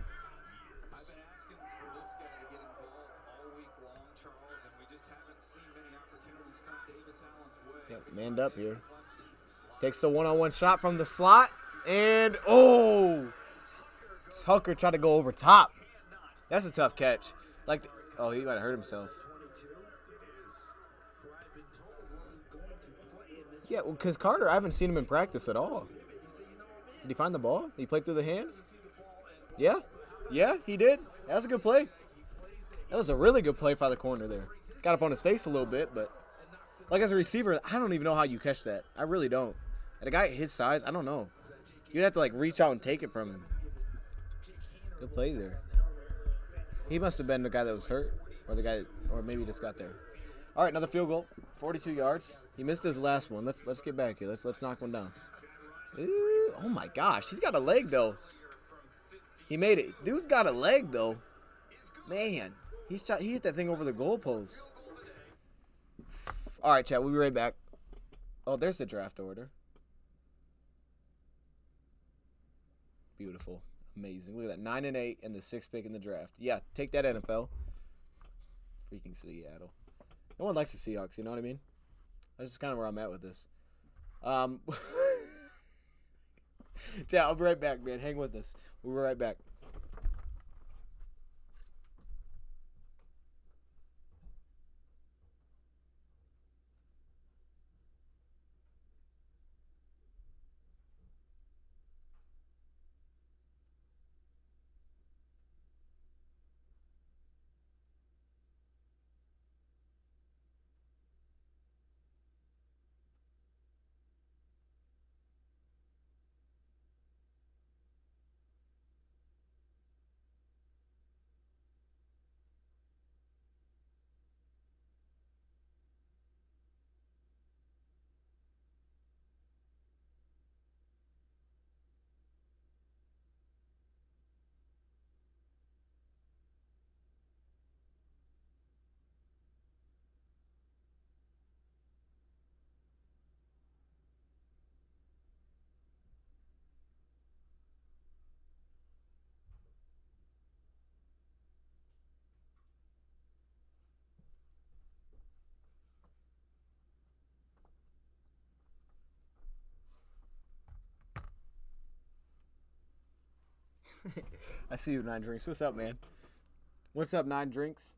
I've been asking for this guy to get involved all week long, Charles, and we just haven't seen many opportunities come Davis Allen's way. Yep, manned up here. Takes the one-on-one shot from the slot. And, oh! Tucker tried to go over top. That's a tough catch. Oh, he might have hurt himself. Yeah, well, because Carter, I haven't seen him in practice at all. Did he find the ball? Did he play through the hands? Yeah. Yeah, he did. That was a good play. That was a really good play by the corner there. Got up on his face a little bit, but like as a receiver, I don't even know how you catch that. I really don't. And a guy his size, I don't know. You'd have to reach out and take it from him. Good play there. He must have been the guy that was hurt, or maybe he just got there. All right, another field goal, 42 yards. He missed his last one. Let's get back here. Let's knock one down. Ooh, oh my gosh, he's got a leg though. He made it. Dude's got a leg though. Man, he hit that thing over the goalpost. All right, chat. We'll be right back. Oh, there's the draft order. Beautiful, amazing. Look at that, 9 and 8, and the 6th pick in the draft. Yeah, take that NFL. Freaking Seattle. No one likes the Seahawks. You know what I mean? That's just kind of where I'm at with this. Yeah, I'll be right back, man. Hang with us. We'll be right back. I see you, 9 Drinks. What's up, man? What's up, 9 Drinks?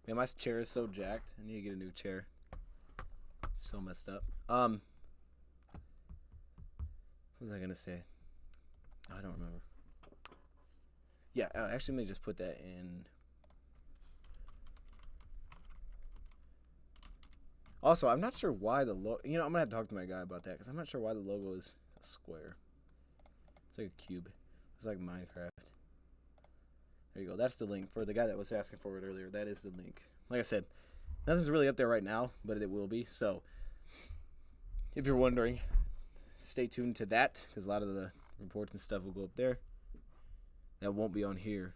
Man, my chair is so jacked. I need to get a new chair. It's so messed up. What was I gonna say? I don't remember. Yeah, actually, let me just put that in. Also, I'm not sure why the logo. You know, I'm gonna have to talk to my guy about that because I'm not sure why the logo is a square. It's like a cube. It's like Minecraft. There you go. That's the link for the guy that was asking for it earlier. That is the link. Like I said, nothing's really up there right now, but it will be. So, if you're wondering, stay tuned to that because a lot of the reports and stuff will go up there. That won't be on here.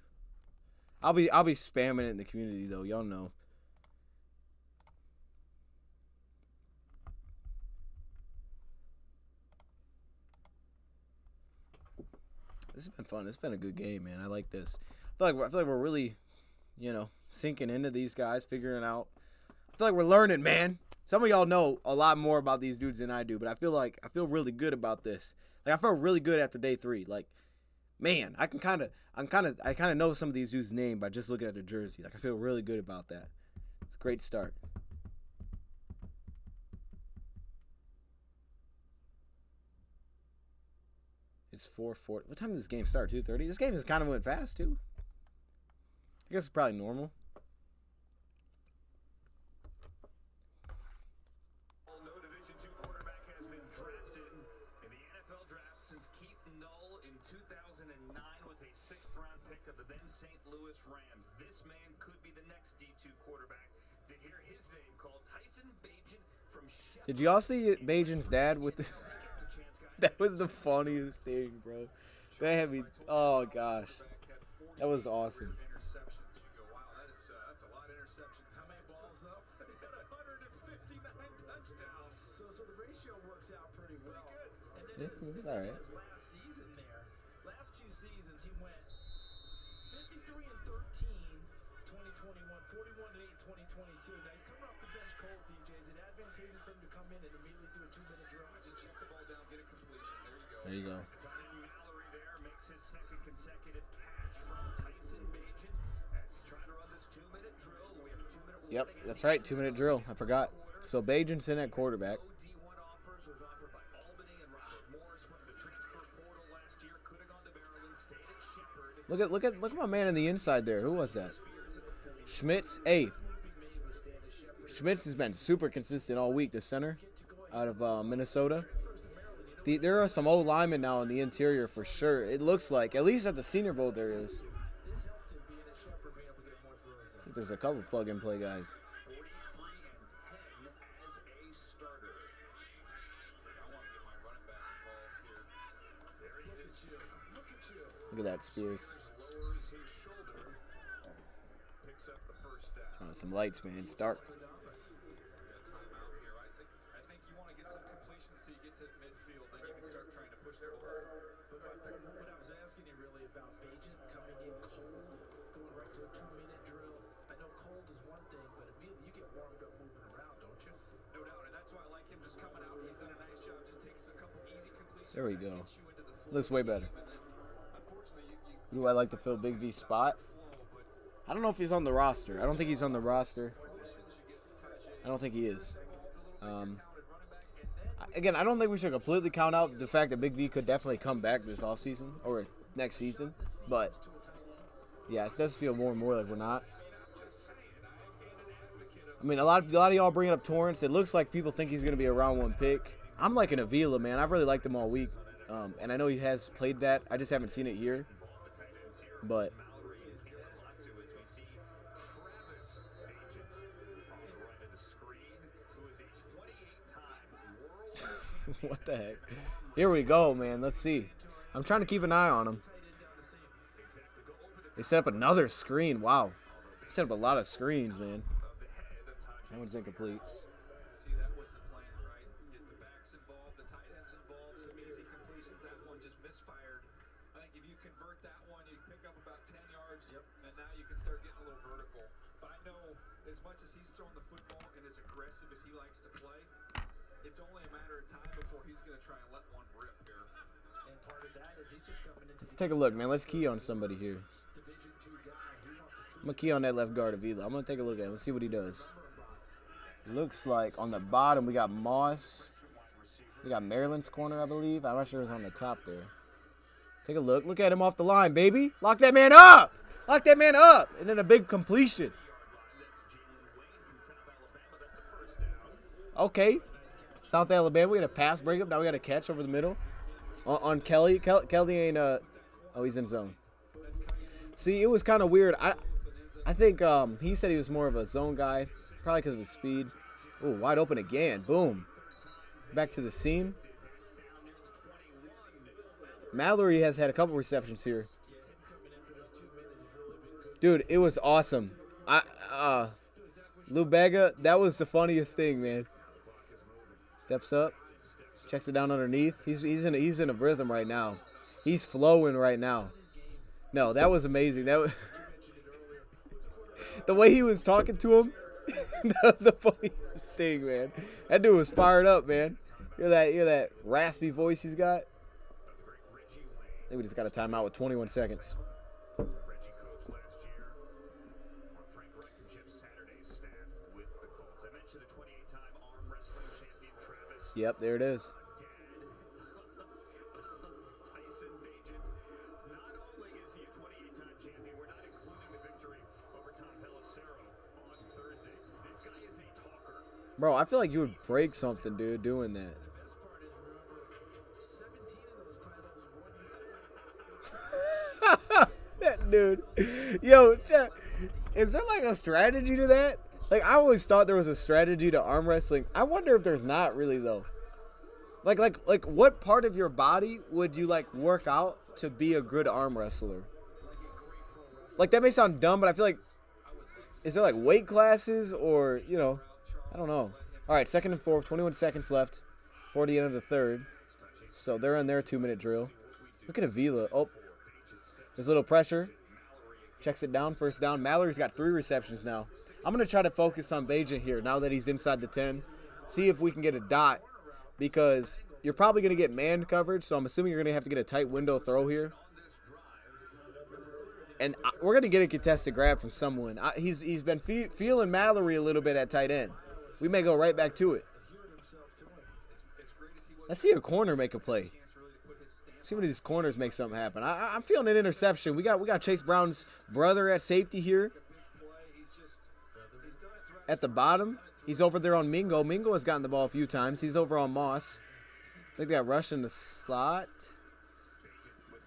I'll be spamming it in the community though. Y'all know. This has been fun. It's been a good game, man. I like this. I feel like we're really, sinking into these guys, figuring out. I feel like we're learning, man. Some of y'all know a lot more about these dudes than I do, but I feel really good about this. Like I felt really good after day 3. Like, man, I kind of know some of these dudes' name by just looking at their jersey. Like I feel really good about that. It's a great start. It's 4:40. What time did this game start? 2:30. This game has kind of went fast too. I guess it's probably normal. No Division II quarterback has been drafted in the NFL draft since Keith Null in 2009 was a 6th-round pick of the then St. Louis Rams. This man could be the next D2 quarterback. To hear his name called, Tyson Bagent from Sheffield. Did y'all see Bajan's dad with the? That was the funniest thing, bro. That had me. Oh gosh, that was awesome. Interceptions. You go, wow, that's a lot of interceptions. How many balls though? He had 159 touchdowns. So the ratio works out pretty well. Pretty good. And then It's all right. his last season there, last 2 seasons he went 53 and 13, 2021, 41 and 8, 2022. Now he's coming off the bench cold, DJ. Is it advantageous for him to come in and immediately do a 2-minute drill? Just check the ball down, get a completion. There you go. There you go. Tony Mallory there makes his 2nd consecutive catch from Tyson Bagent as he's trying to run this 2-minute drill. We have a 2-minute Yep, that's right. 2-minute drill. I forgot. So Bajan's in at quarterback. D1 offers was offered by Albany and Robert Morris from the transfer portal last year. Could have gone to Maryland, stayed at Shepherd. Look at my man in the inside there. Who was that? Schmitz. Hey, Schmitz has been super consistent all week. The center out of Minnesota. There are some old linemen now in the interior for sure. It looks like, at least at the Senior Bowl, there is. This helped him being at Shepherd there's a couple plug-and-play guys. 43 and 10 as a starter. I want to get my running back involved here. There he is. Look at you. Look at that, Spears. Lowers his shoulder. Picks up the first down. Some lights, man. It's dark. We got timeout here. I think you want to get some completions till you get to midfield, then you can start trying to push the ball. But what I was asking you really about Bajent coming in cold, going right to a 2-minute drill. I know cold is one thing, but immediately you get warmed up moving around, don't you? No doubt, and that's why I like him just coming out. He's done a nice job. Just takes a couple easy completions. There we that go. gets you into the flow Looks way better. and then, unfortunately, Who do I like to fill Big V's spot? I don't know if he's on the roster. I don't think he's on the roster. I don't think he is. Again, I don't think we should completely count out the fact that Big V could definitely come back this offseason or next season. But, yeah, it does feel more and more like we're not. I mean, a lot of y'all bringing up Torrance. It looks like people think he's going to be a round 1 pick. I'm liking Avila, man. I've really liked him all week. And I know he has played that. I just haven't seen it here. But what the heck? Here we go, man. Let's see. I'm trying to keep an eye on him. They set up another screen. Wow. They set up a lot of screens, man. That one's incomplete. See, that was the plan, right? Get the backs involved, the tight ends involved, some easy completions. That one just misfired. I think if you convert that one, you pick up about 10 yards, and now you can start getting a little vertical. But I know as much as he's throwing the football and as aggressive as he likes to play, it's only a matter of time before he's going to try and let one rip here. And part of that is he's just coming into Let's take a look, man. Let's key on somebody here. Division 2 guy. He wants to I'm going to key on that left guard Avila. I'm going to take a look at him. Let's see what he does. Looks like on the bottom we got Moss. We got Maryland's corner, I believe. I'm not sure it's on the top there. Take a look. Look at him off the line, baby. Lock that man up. Lock that man up. And then a big completion. Okay. South Alabama. We got a pass breakup. Now we got a catch over the middle. On Kelly. Kelly ain't oh, he's in zone. See, it was kind of weird. I think he said he was more of a zone guy. Probably because of his speed. Ooh, wide open again. Boom. Back to the seam. Mallory has had a couple receptions here. Dude, it was awesome. Lou Bega, that was the funniest thing, man. Steps up. Checks it down underneath. He's in a rhythm right now. He's flowing right now. No, that was amazing. That was the way he was talking to him. That was the funniest thing, man. That dude was fired up, man. Hear that raspy voice he's got? I think we just got a timeout with 21 seconds. Reggie coached last year on Frank Breckenship's Saturday staff with the Colts. I mentioned the 28-time arm wrestling champion Travis. Yep, there it is. Tyson Bajent. Not only is he a 28-time champion, we're not including the victory over Tom Pelissero on Thursday. This guy is a talker. Bro, I feel like you would break something, dude, doing that. That dude. Yo, is there like a strategy to that? Like, I always thought there was a strategy to arm wrestling. I wonder if there's not really, though. Like what part of your body would you, like, work out to be a good arm wrestler? Like, that may sound dumb, but I feel like, is there, like, weight classes or, you know, I don't know. All right, 2nd and 4, 21 seconds left for the end of the third. So they're in their 2-minute drill. Look at Avila. Oh, there's a little pressure. Checks it down, first down. Mallory's got 3 receptions now. I'm going to try to focus on Bajent here now that he's inside the 10. See if we can get a dot because you're probably going to get man coverage, so I'm assuming you're going to have to get a tight window throw here. And we're going to get a contested grab from someone. He's been feeling Mallory a little bit at tight end. We may go right back to it. Let's see a corner make a play. See one of these corners make something happen. I'm feeling an interception. We got Chase Brown's brother at safety here. At the bottom, he's over there on Mingo. Mingo has gotten the ball a few times. He's over on Moss. I think they got Rush in the slot.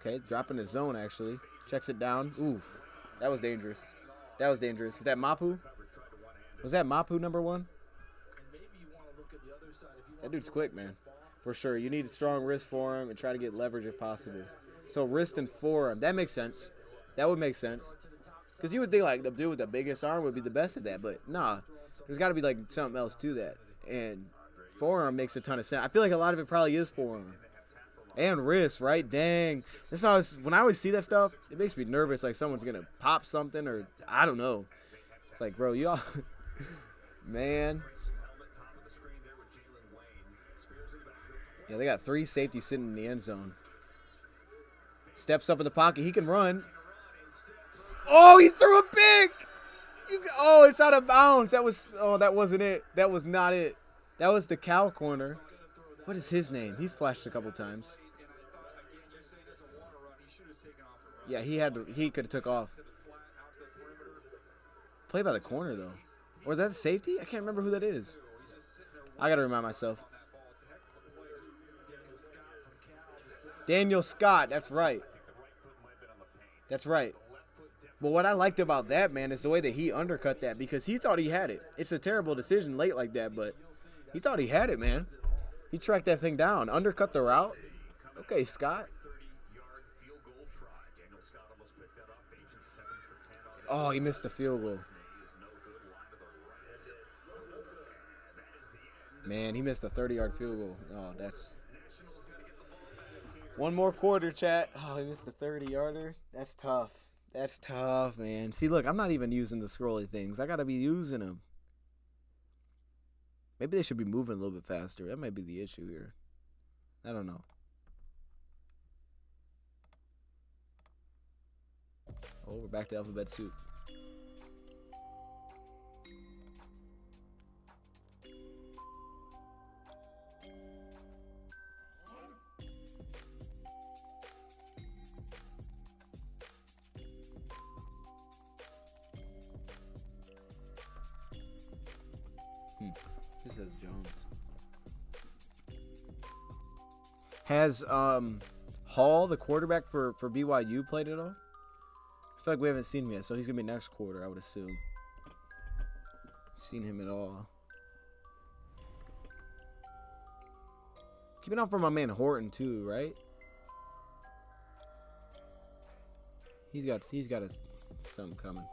Okay, dropping the zone actually. Checks it down. Oof, that was dangerous. That was dangerous. Is that Mapu? Was that Mapu number 1? That dude's quick, man. For sure. You need a strong wrist for him and try to get leverage if possible. So wrist and forearm. That makes sense. That would make sense. Because you would think like the dude with the biggest arm would be the best at that. But nah. There's got to be like something else to that. And forearm makes a ton of sense. I feel like a lot of it probably is forearm. And wrist, right? Dang. That's how when I always see that stuff, it makes me nervous like someone's going to pop something or I don't know. It's like, bro, y'all. Man. Yeah, they got 3 safeties sitting in the end zone. Steps up in the pocket. He can run. Oh, he threw a pick. Oh, it's out of bounds. That wasn't it. That was not it. That was the cow corner. What is his name? He's flashed a couple times. Yeah, he could have took off. Play by the corner, though. Or is that safety? I can't remember who that is. I got to remind myself. Daniel Scott, that's right. That's right. But what I liked about that, man, is the way that he undercut that because he thought he had it. It's a terrible decision late like that, but he thought he had it, man. He tracked that thing down, undercut the route. Okay, Scott. Oh, he missed the field goal. Man, he missed a 30-yard field goal. Oh, that's... One more quarter, chat. Oh, he missed a 30-yarder. That's tough. That's tough, man. See, look, I'm not even using the scrolly things. I got to be using them. Maybe they should be moving a little bit faster. That might be the issue here. I don't know. Oh, we're back to alphabet soup. Just says Jones. Has Hall, the quarterback for BYU, played at all? I feel like we haven't seen him yet, so he's gonna be next quarter, I would assume. Seen him at all? Keep an eye out for my man Horton too, right? He's got something coming.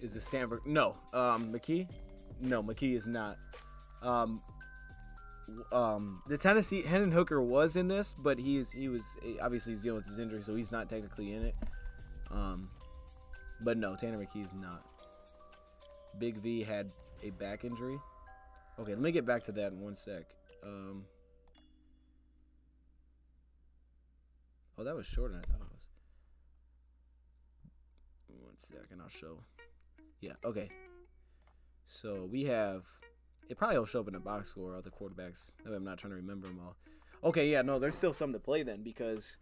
Is it Stanford? No. McKee? No, McKee is not. The Tennessee Hendon Hooker was in this, but he was obviously he's dealing with his injury, so he's not technically in it. But no, Tanner McKee is not. Big V had a back injury. Okay, let me get back to that in one sec. Oh, that was shorter than I thought it was. One second, I'll show. Yeah, okay. So we have, it probably will show up in the box score, all the quarterbacks. That way I'm not trying to remember them all. Okay, yeah, no, there's still some to play then because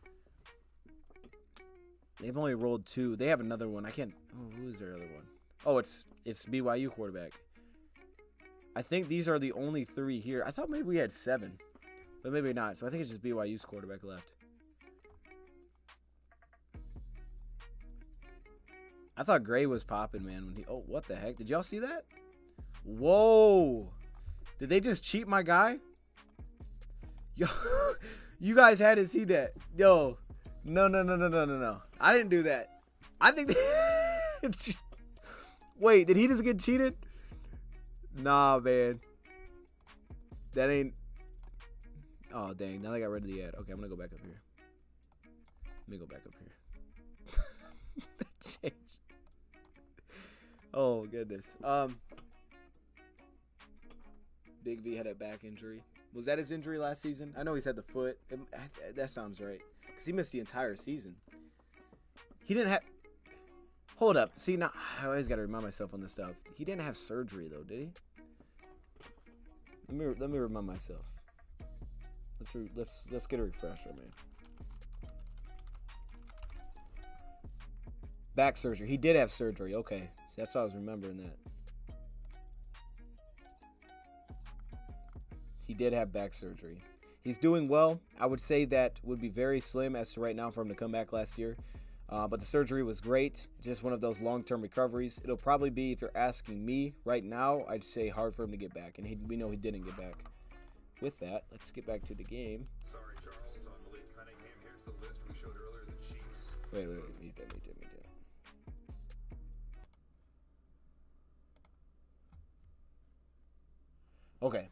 they've only rolled 2. They have another one. I can't, who is their other one? Oh, it's BYU quarterback. I think these are the only 3 here. I thought maybe we had 7, but maybe not. So I think it's just BYU's quarterback left. I thought Gray was popping, man. When he, oh, what the heck? Did y'all see that? Whoa. Did they just cheat my guy? Yo, you guys had to see that. Yo, no. I didn't do that. I think wait, did he just get cheated? Nah, man. That ain't. Oh, dang. Now I got rid of the ad. Okay, I'm going to go back up here. Let me go back up here. That changed. Oh, goodness. Big V had a back injury. Was that his injury last season? I know he's had the foot. That sounds right. Because he missed the entire season. He didn't have... Hold up. See, now I always got to remind myself on this stuff. He didn't have surgery, though, did he? Let me remind myself. Let's get a refresher, man. Back surgery. He did have surgery. Okay. So that's why I was remembering that. He did have back surgery. He's doing well. I would say that would be very slim as to right now for him to come back last year. But the surgery was great. Just one of those long-term recoveries. It'll probably be, if you're asking me right now, I'd say hard for him to get back. And we know he didn't get back. With that, let's get back to the game. Sorry, Charles, on Malik Cunningham. Here's the list we showed earlier. The Chiefs. Wait. Need that. Okay.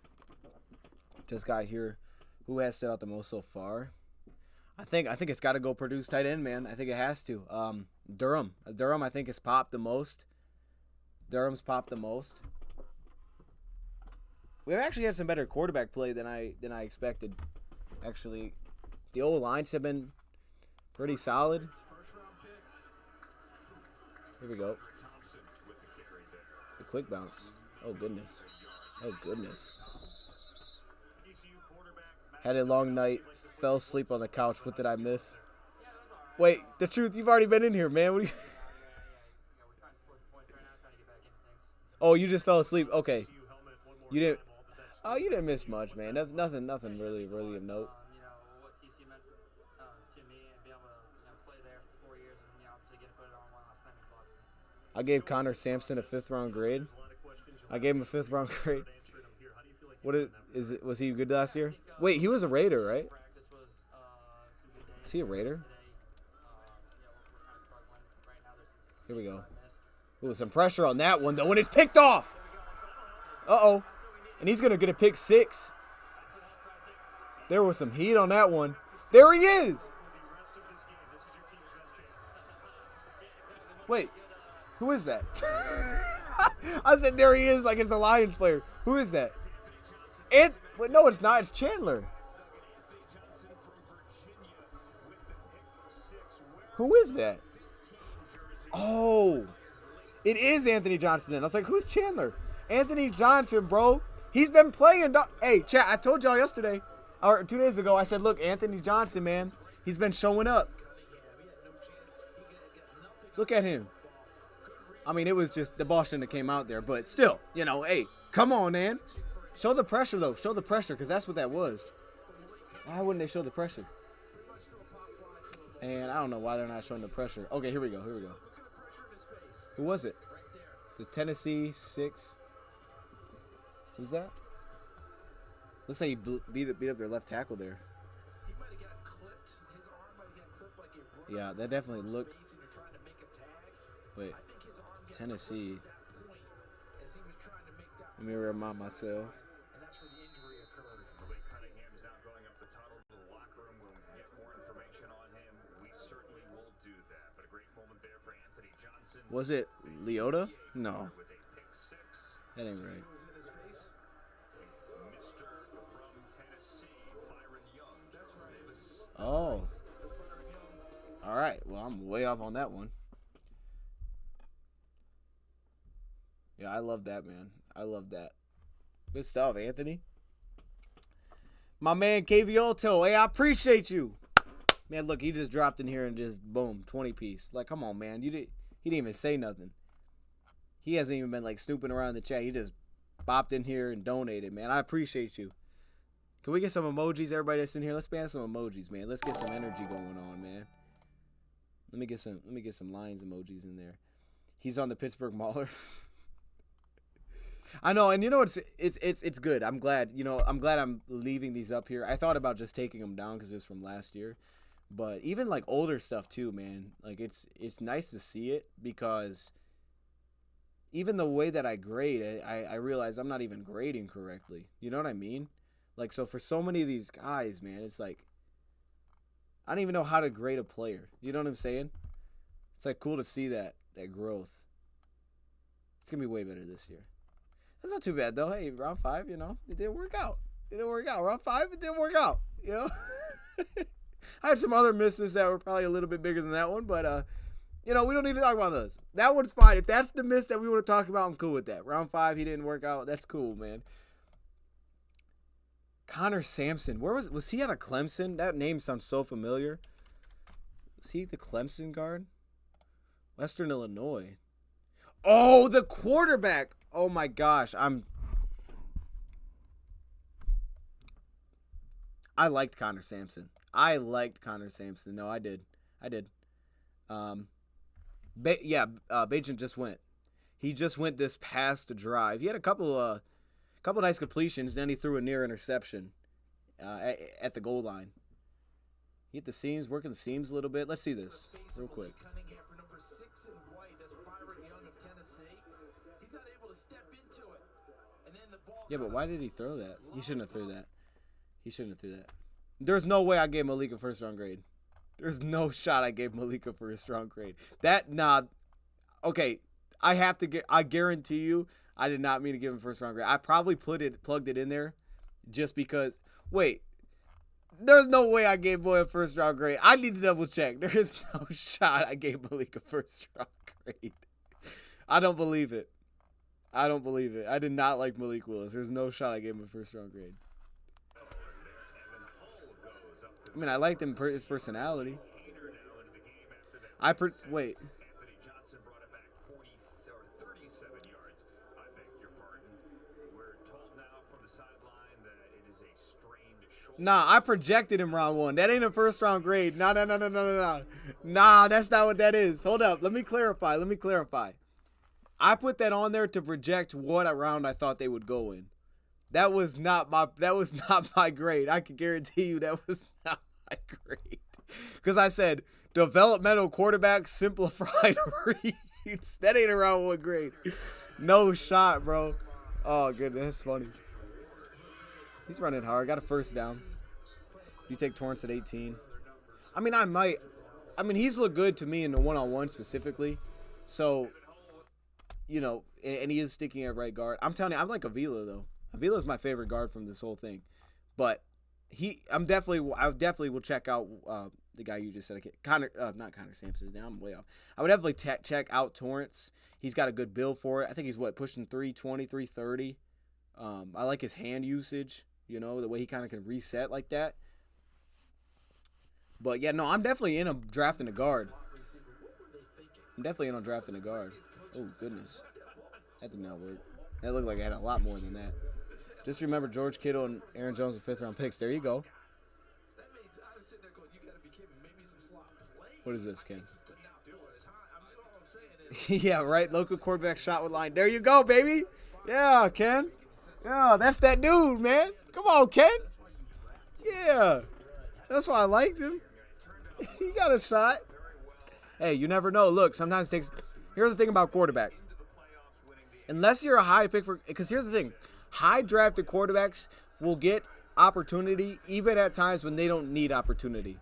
Just got here. Who has stood out the most so far? I think it's got to go produce tight end, man. I think it has to. Durham, I think has popped the most. Durham's popped the most. We've actually had some better quarterback play than I expected. Actually, the old lines have been pretty solid. Here we go. The quick bounce. Oh goodness. Had a long night. Fell asleep on the couch. What did I miss? Wait, the truth, you've already been in here, man. What are you... Oh, you just fell asleep. Okay. You didn't... Oh, you didn't miss much, man. Nothing really of note. You know, what TC meant to me and be able to play there for 4 years and obviously get put it on one last time means a lot to me. I gave Connor Sampson a 5th round grade. I gave him a 5th round grade. Was he good last year? Wait, he was a Raider, right? Is he a Raider? Here we go. Ooh, some pressure on that one, though, when it's picked off. Uh-oh. And he's going to get a pick 6. There was some heat on that one. There he is. Wait, who is that? I said there he is like it's the Lions player. Who is that? But no, it's not. It's Chandler. Who is that? Oh, it is Anthony Johnson. I was like, who's Chandler? Anthony Johnson, bro. He's been playing. Hey, chat, I told y'all yesterday, or 2 days ago, I said, look, Anthony Johnson, man, he's been showing up. Look at him. I mean, it was just the ball shouldn't have came out there, but still, you know, hey, come on, man. Show the pressure, though. Show the pressure, because that's what that was. Why wouldn't they show the pressure? And I don't know why they're not showing the pressure. Okay, here we go. Who was it? The Tennessee 6. Who's that? Looks like he beat up their left tackle there. Yeah, that definitely looked. Wait, Tennessee. Let me remind myself. Was it Leota? No. That ain't right. Oh. All right. Well, I'm way off on that one. Yeah, I love that, man. I love that. Good stuff, Anthony. My man, KVOto. Hey, I appreciate you. Man, look, he just dropped in here and just, boom, 20 piece. Like, come on, man. He didn't even say nothing. He hasn't even been, like, snooping around the chat. He just bopped in here and donated, man. I appreciate you. Can we get some emojis, everybody that's in here? Let's ban some emojis, man. Let's get some energy going on, man. Let me get some Lions emojis in there. He's on the Pittsburgh Maulers. I know, and you know it's good. I'm glad. You know, I'm glad I'm leaving these up here. I thought about just taking them down because it was from last year, but even like older stuff too, man. Like it's nice to see it because even the way that I grade, I realize I'm not even grading correctly. You know what I mean? Like, so for so many of these guys, man, it's like I don't even know how to grade a player. You know what I'm saying? It's like cool to see that growth. It's gonna be way better this year. That's not too bad, though. Hey, round 5, you know, it did work out. It didn't work out. Round 5, it didn't work out. You know? I had some other misses that were probably a little bit bigger than that one, but you know, we don't need to talk about those. That one's fine. If that's the miss that we want to talk about, I'm cool with that. Round 5, he didn't work out. That's cool, man. Connor Sampson. Where was he out of Clemson? That name sounds so familiar. Was he the Clemson guard? Western Illinois. Oh, the quarterback. Oh my gosh. I liked Connor Sampson. No, I did. Bajan just went. He just went this past drive. He had a couple nice completions. Then he threw a near interception at the goal line. He hit the seams, working the seams a little bit. Let's see this real quick. Yeah, but why did he throw that? He shouldn't have threw that. There's no way I gave Malik a first-round grade. There's no shot I gave Malik a first-round grade. Okay, I guarantee you, I did not mean to give him a first-round grade. I probably plugged it in there just because. Wait, there's no way I gave Boy a first-round grade. I need to double-check. There is no shot I gave Malik a first-round grade. I don't believe it. I did not like Malik Willis. There's no shot I gave him a first-round grade. I mean, I liked him his personality. Wait. Nah, I projected him round 1. That ain't a first-round grade. No. Nah, that's not what that is. Hold up. Let me clarify. I put that on there to project what round I thought they would go in. That was not my grade. I can guarantee you that was not my grade. Because I said developmental quarterback simplified reads. That ain't a round 1 grade. No shot, bro. Oh goodness, that's funny. He's running hard. Got a first down. You take Torrance at 18. I mean, he's looked good to me in the one-on-one specifically. So, you know, and he is sticking at right guard. I'm telling you, I like Avila, though. Avila is my favorite guard from this whole thing. But I definitely will check out the guy you just said. Not Connor Sampson. Now I'm way off. I would definitely check out Torrance. He's got a good build for it. I think he's pushing 320, 330. I like his hand usage. You know, the way he kind of can reset like that. But, yeah, no, I'm definitely in on drafting a guard. Oh, goodness. That did not work. That looked like I had a lot more than that. Just remember George Kittle and Aaron Jones were 5th-round picks. There you go. What is this, Ken? Yeah, right? Local quarterback shot with line. There you go, baby. Yeah, Ken. Yeah, that's that dude, man. Come on, Ken. Yeah. That's why I liked him. He got a shot. Hey, you never know. Look, sometimes it takes – here's the thing about quarterback. Unless you're a high pick – because here's the thing. High drafted quarterbacks will get opportunity even at times when they don't need opportunity.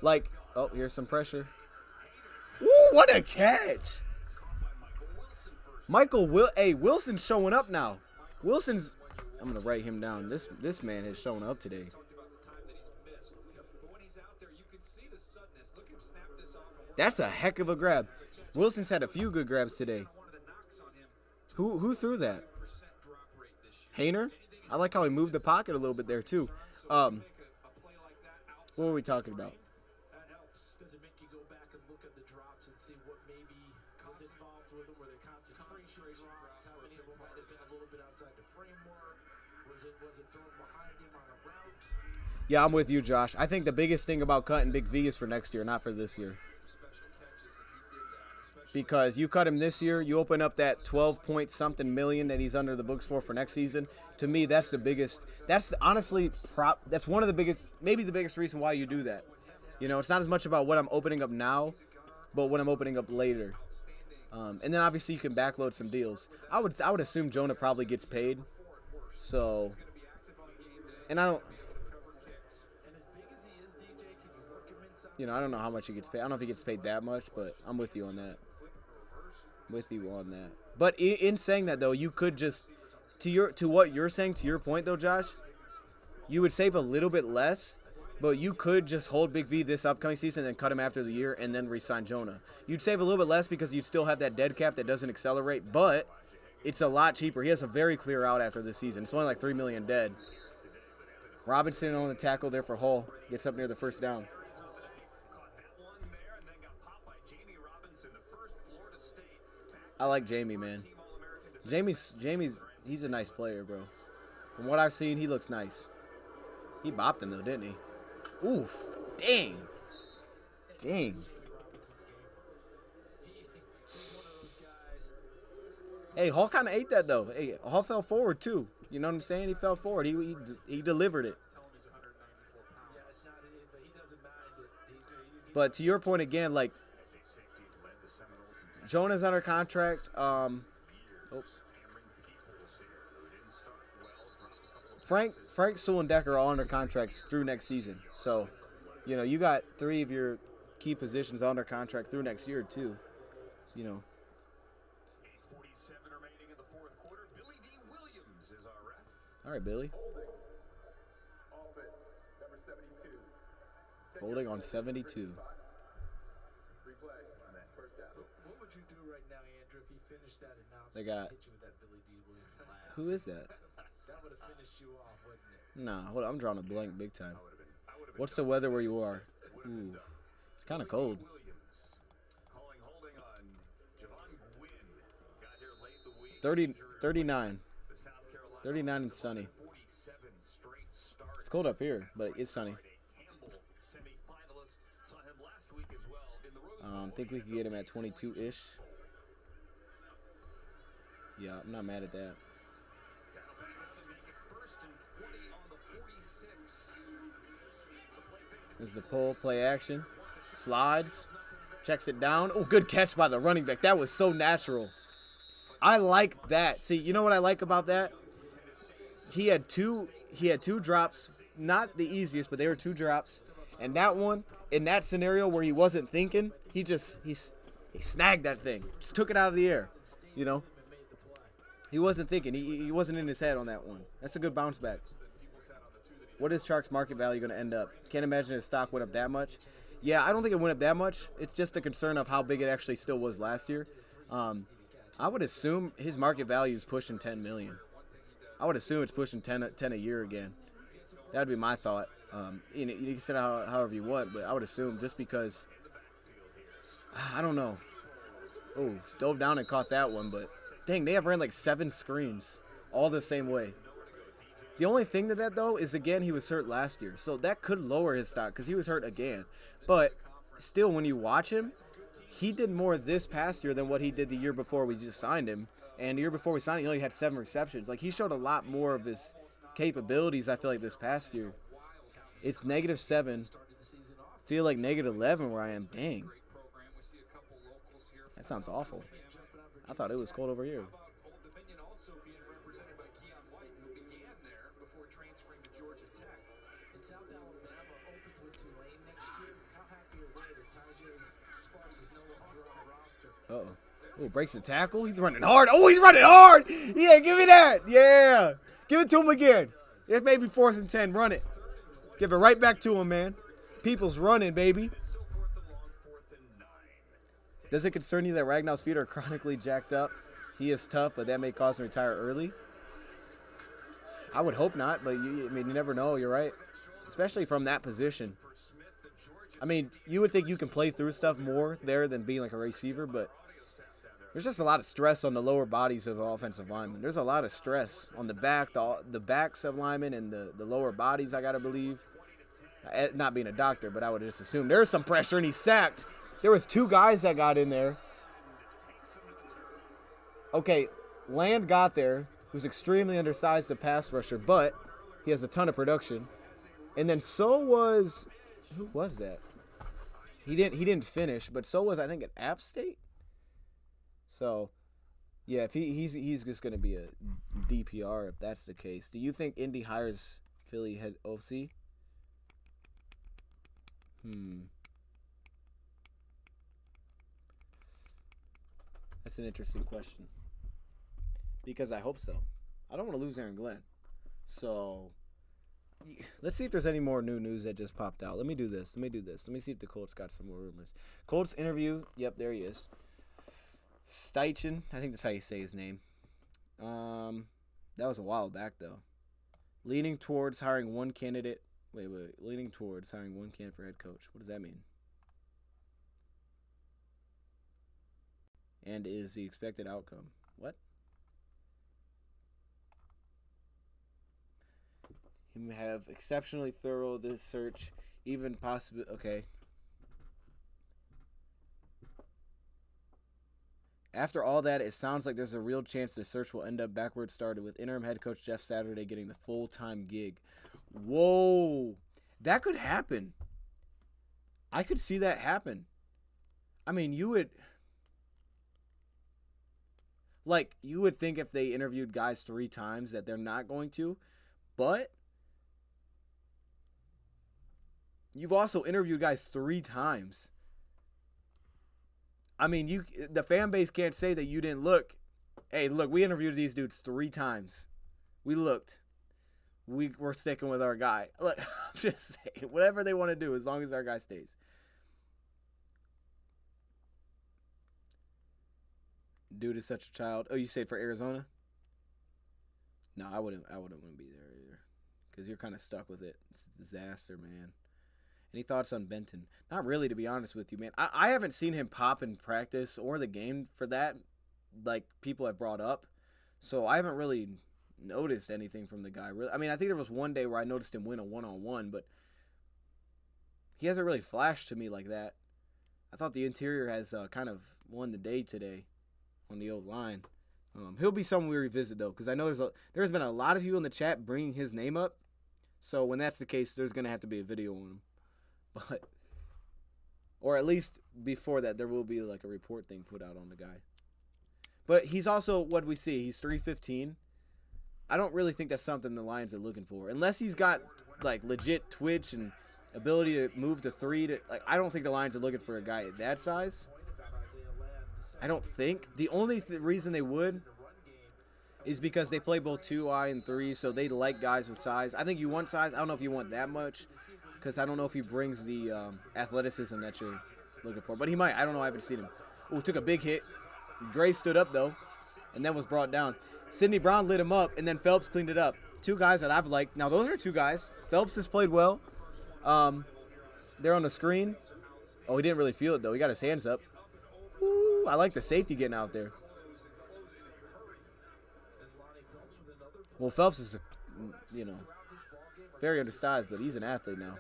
Like, oh, here's some pressure. Woo, what a catch. Wilson's showing up now. Wilson's – I'm going to write him down. This man has shown up today. That's a heck of a grab. Wilson's had a few good grabs today. Who threw that? Hayner? I like how he moved the pocket a little bit there, too. What were we talking about? Does it make you go back and look at the drops and see what maybe was involved with them? Were they concentration drops? How many of them might have been a little bit outside the framework? Was it thrown behind him on a route? Yeah, I'm with you, Josh. I think the biggest thing about cutting Big V is for next year, not for this year. Because you cut him this year, you open up that 12-point-something million that he's under the books for next season. To me, that's the biggest. That's honestly, that's one of the biggest, maybe the biggest reason why you do that. You know, it's not as much about what I'm opening up now, but what I'm opening up later. And then obviously you can backload some deals. I would assume Jonah probably gets paid. So, and I don't. You know, I don't know how much he gets paid. I don't know if he gets paid that much, but I'm with you on that. But in saying that, though, you could just to what you're saying, to your point though, Josh, you would save a little bit less, but you could just hold Big V this upcoming season and cut him after the year and then re-sign Jonah. You'd save a little bit less because you'd still have that dead cap that doesn't accelerate, but it's a lot cheaper. He has a very clear out after this season. It's only like $3 million dead. Robinson on the tackle there for Hull. Gets up near the first down. I like Jamie, man. Jamie's he's a nice player, bro. From what I've seen, he looks nice. He bopped him though, didn't he? Oof. Dang. Dang. Hey, Hall kind of ate that though. Hey, Hall fell forward too. You know what I'm saying? He fell forward. He delivered it. But to your point again, like Jonah's under contract. Frank Sulendecker are all under contracts through next season. So, you know, you got 3 of your key positions under contract through next year too. So, you know. All right, Billy. Holding on 72. What would you do right now, Andrew, if he finished that announcement? They got. Hit you with that Billy D. Williams laugh? Who is that? That would have finished you off, wouldn't it? Nah, hold on, I'm drawing a blank big time. What's the weather where you are? Ooh, it's kind of cold. 39 and sunny. It's cold up here, but it's sunny. I think we could get him at 22-ish. Yeah, I'm not mad at that. This is the pull, play action. Slides. Checks it down. Oh, good catch by the running back. That was so natural. I like that. See, you know what I like about that? He had two drops. Not the easiest, but they were 2 drops. And that one, in that scenario where he wasn't thinking, he snagged that thing. Just took it out of the air. You know? He wasn't thinking. He wasn't in his head on that one. That's a good bounce back. What is Chark's market value going to end up? Can't imagine his stock went up that much. Yeah, I don't think it went up that much. It's just a concern of how big it actually still was last year. I would assume his market value is pushing 10 million. I would assume it's pushing 10 a year again. That would be my thought. You can say it however you want, but I would assume just because, I don't know. Oh, dove down and caught that one, but dang, they have ran like 7 screens all the same way. The only thing to that, though, is, again, he was hurt last year. So that could lower his stock because he was hurt again. But still, when you watch him, he did more this past year than what he did the year before we just signed him. And the year before we signed him, he only had 7 receptions. Like, he showed a lot more of his capabilities, I feel like, this past year. It's -7. Feel like -11 where I am. Dang. That sounds awful. I thought it was cold over here. Uh-oh. Oh, breaks the tackle. He's running hard. Oh, he's running hard. Yeah, give me that. Yeah. Give it to him again. It's maybe 4th and 10. Run it. Give it right back to him, man. People's running, baby. Does it concern you that Ragnall's feet are chronically jacked up? He is tough, but that may cause him to retire early. I would hope not, but you never know. You're right. Especially from that position. I mean, you would think you can play through stuff more there than being like a receiver, but there's just a lot of stress on the lower bodies of offensive linemen. There's a lot of stress on the back, the backs of linemen and the lower bodies, I got to believe. Not being a doctor, but I would just assume there's some pressure, and he's sacked. There was 2 guys that got in there. Okay, Land got there, who's extremely undersized, a pass rusher, but he has a ton of production. And then so was, who was that? He didn't finish, but so was, I think, at App State. So, yeah, if he's just going to be a DPR if that's the case. Do you think Indy hires Philly head OC? That's an interesting question. Because I hope so. I don't want to lose Aaron Glenn. So let's see if there's any more new news that just popped out. Let me do this. Let me see if the Colts got some more rumors. Colts interview. Yep, there he is. Steichen. I think that's how you say his name. That was a while back, though. Leaning towards hiring one candidate. Wait. Leaning towards hiring one candidate for head coach. What does that mean? And is the expected outcome. What? You have exceptionally thorough this search, even possibly. Okay. After all that, it sounds like there's a real chance the search will end up back where it started, with interim head coach Jeff Saturday getting the full-time gig. Whoa. That could happen. I could see that happen. I mean, you would think if they interviewed guys 3 times that they're not going to, but you've also interviewed guys 3 times. I mean, the fan base can't say that you didn't look. Hey, look, we interviewed these dudes 3 times. We looked. We're sticking with our guy. Look, I'm just saying, whatever they want to do, as long as our guy stays. Dude is such a child. Oh, you say for Arizona? No, I wouldn't want to be there either, because you're kind of stuck with it. It's a disaster, man. Any thoughts on Benton? Not really, to be honest with you, man. I haven't seen him pop in practice or the game for that, like people have brought up. So I haven't really noticed anything from the guy. Really, I mean, I think there was one day where I noticed him win a one-on-one, but he hasn't really flashed to me like that. I thought the interior has kind of won the day today on the old line. He'll be someone we revisit, though, because I know there's been a lot of people in the chat bringing his name up. So when that's the case, there's going to have to be a video on him. But, or at least before that, there will be like a report thing put out on the guy. But he's also, what we see, he's 315. I don't really think that's something the Lions are looking for. Unless he's got like legit twitch and ability to move to 3. Like, I don't think the Lions are looking for a guy at that size. I don't think. The only reason they would is because they play both 2I and 3, so they like guys with size. I think you want size. I don't know if you want that much, because I don't know if he brings the athleticism that you're looking for. But he might. I don't know. I haven't seen him. Oh, took a big hit. Gray stood up, though, and then was brought down. Sidney Brown lit him up, and then Phelps cleaned it up. 2 guys that I've liked. Now, those are 2 guys. Phelps has played well. They're on the screen. Oh, he didn't really feel it, though. He got his hands up. Ooh, I like the safety getting out there. Well, Phelps is, very undersized, but he's an athlete now.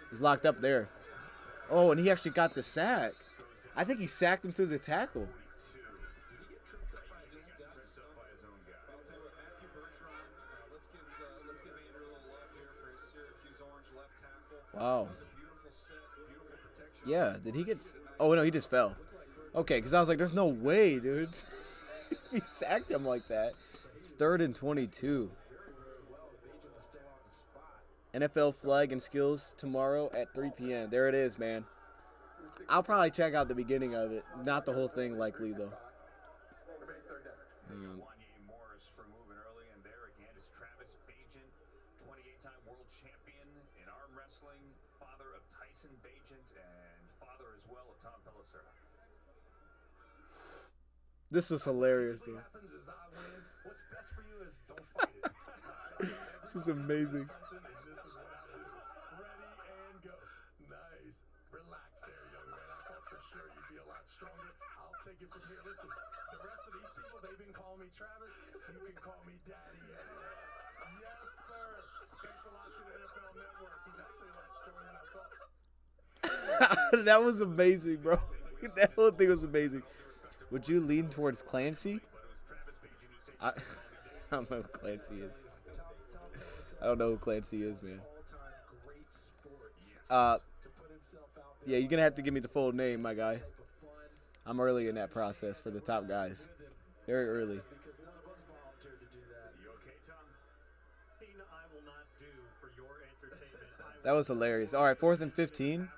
He's locked up there. Oh, and he actually got the sack. I think he sacked him through the tackle. Wow. Yeah, did he get... Oh, no, he just fell. Okay, because I was like, there's no way, dude. He sacked him like that. It's 3rd and 22. NFL flag and skills tomorrow at 3 p.m. There it is, man. I'll probably check out the beginning of it. Not the whole thing, likely, though. Morris for moving early, and there again is Travis Bagent, 28-time world champion in arm wrestling, father of Tyson Bagent, and father as well of Tom Pellicer. This was hilarious, dude. What's best for you is don't fight it. This is amazing. Ready and go. Nice. Relax there, young man. I thought for sure you'd be a lot stronger. I'll take it from here. Listen, the rest of these people, they've been calling me Travis. You can call me Daddy. Yes, sir. Thanks a lot to the NFL Network. He's actually a lot stronger than I thought. That was amazing, bro. That whole thing was amazing. Would you lean towards Clancy? I don't know who Clancy is. I don't know who Clancy is, man. Yeah, you're going to have to give me the full name, my guy. I'm early in that process for the top guys. Very early. That was hilarious. All right, 4th and 15.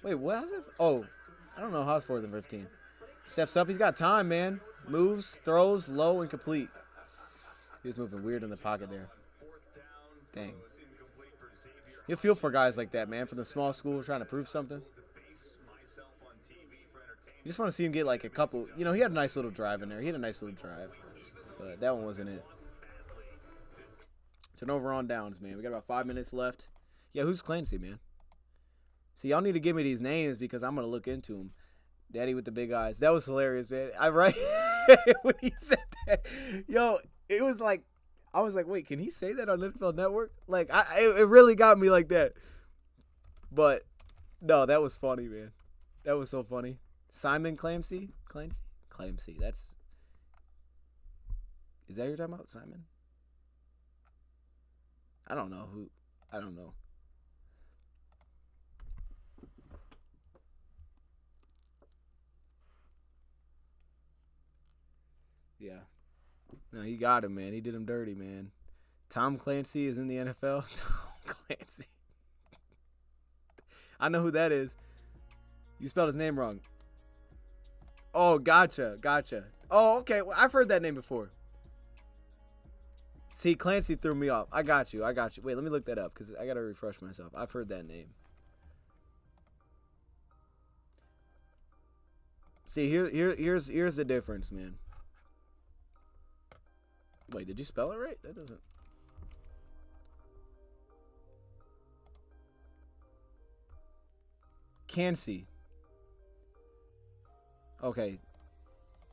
Wait, what was it? Oh, I don't know how it's 4th and 15. Steps up. He's got time, man. Moves, throws, low, and complete. He was moving weird in the pocket there. Dang. You feel for guys like that, man, from the small school trying to prove something. You just want to see him get like a couple. You know, he had a nice little drive in there. He had a nice little drive. But that one wasn't it. Turnover on downs, man. We got about 5 minutes left. Yeah, who's Clancy, man? See, y'all need to give me these names because I'm going to look into them. Daddy with the big eyes. That was hilarious, man. I right when he said that. Yo, it was like, I was like, wait, can he say that on NFL Network? Like, it really got me like that. But, no, that was funny, man. That was so funny. Simon Clancy? Clancy. That's... Is that what you're talking about, Simon? I don't know who. I don't know. Yeah. No, he got him, man. He did him dirty, man. Tom Clancy is in the NFL. Tom Clancy. I know who that is. You spelled his name wrong. Oh, gotcha. Oh, okay. Well, I've heard that name before. See, Clancy threw me off. I got you. Wait, let me look that up because I got to refresh myself. I've heard that name. See, here's the difference, man. Wait, did you spell it right? That doesn't... Clancy. Okay.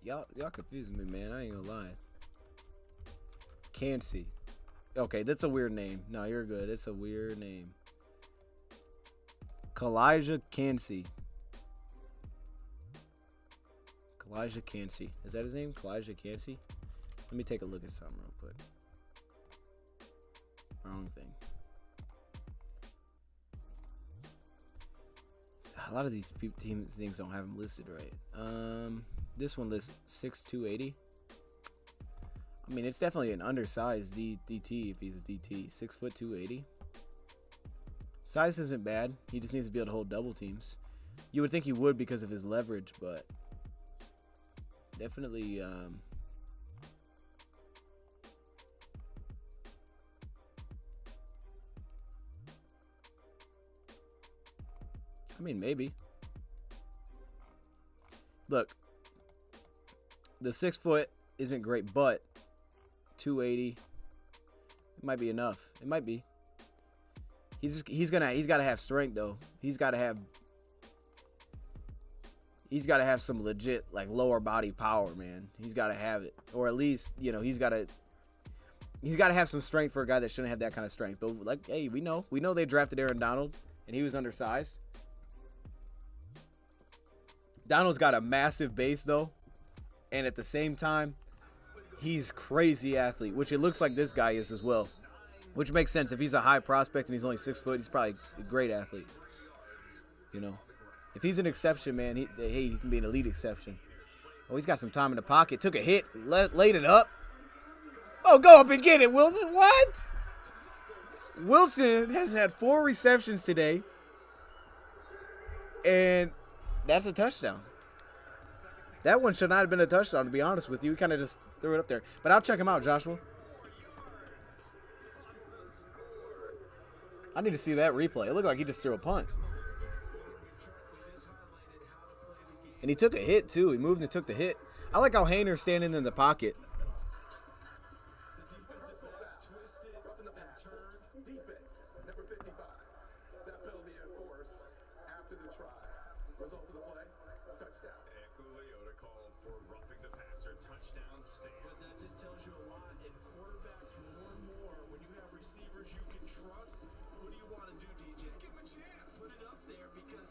Y'all confusing me, man. I ain't gonna lie. Clancy. Okay, that's a weird name. No, you're good. It's a weird name. Kalijah Clancy. Kalijah Clancy. Is that his name? Kalijah Clancy? Let me take a look at something real quick. Wrong thing. A lot of these things don't have them listed right. This one lists 6'2", I mean, it's definitely an undersized DT if he's a DT. 6 foot 280. Size isn't bad. He just needs to be able to hold double teams. You would think he would because of his leverage, but definitely. I mean, maybe. Look, the 6 foot isn't great, but 280, it might be enough. It might be. He's got to have strength though. He's got to have some legit like lower body power, man. He's got to have it, or at least he's got to have some strength for a guy that shouldn't have that kind of strength. But like, hey, we know they drafted Aaron Donald and he was undersized. Donald's got a massive base though, and at the same time, he's crazy athlete, which it looks like this guy is as well. Which makes sense. If he's a high prospect and he's only 6 foot, he's probably a great athlete. If he's an exception, man, he can be an elite exception. Oh, he's got some time in the pocket. Took a hit, laid it up. Oh, go up and get it, Wilson. What? Wilson has had 4 receptions today, and that's a touchdown. That one should not have been a touchdown, to be honest with you. He kind of just threw it up there. But I'll check him out, Joshua. I need to see that replay. It looked like he just threw a punt. And he took a hit, too. He moved and took the hit. I like how Hayner's standing in the pocket.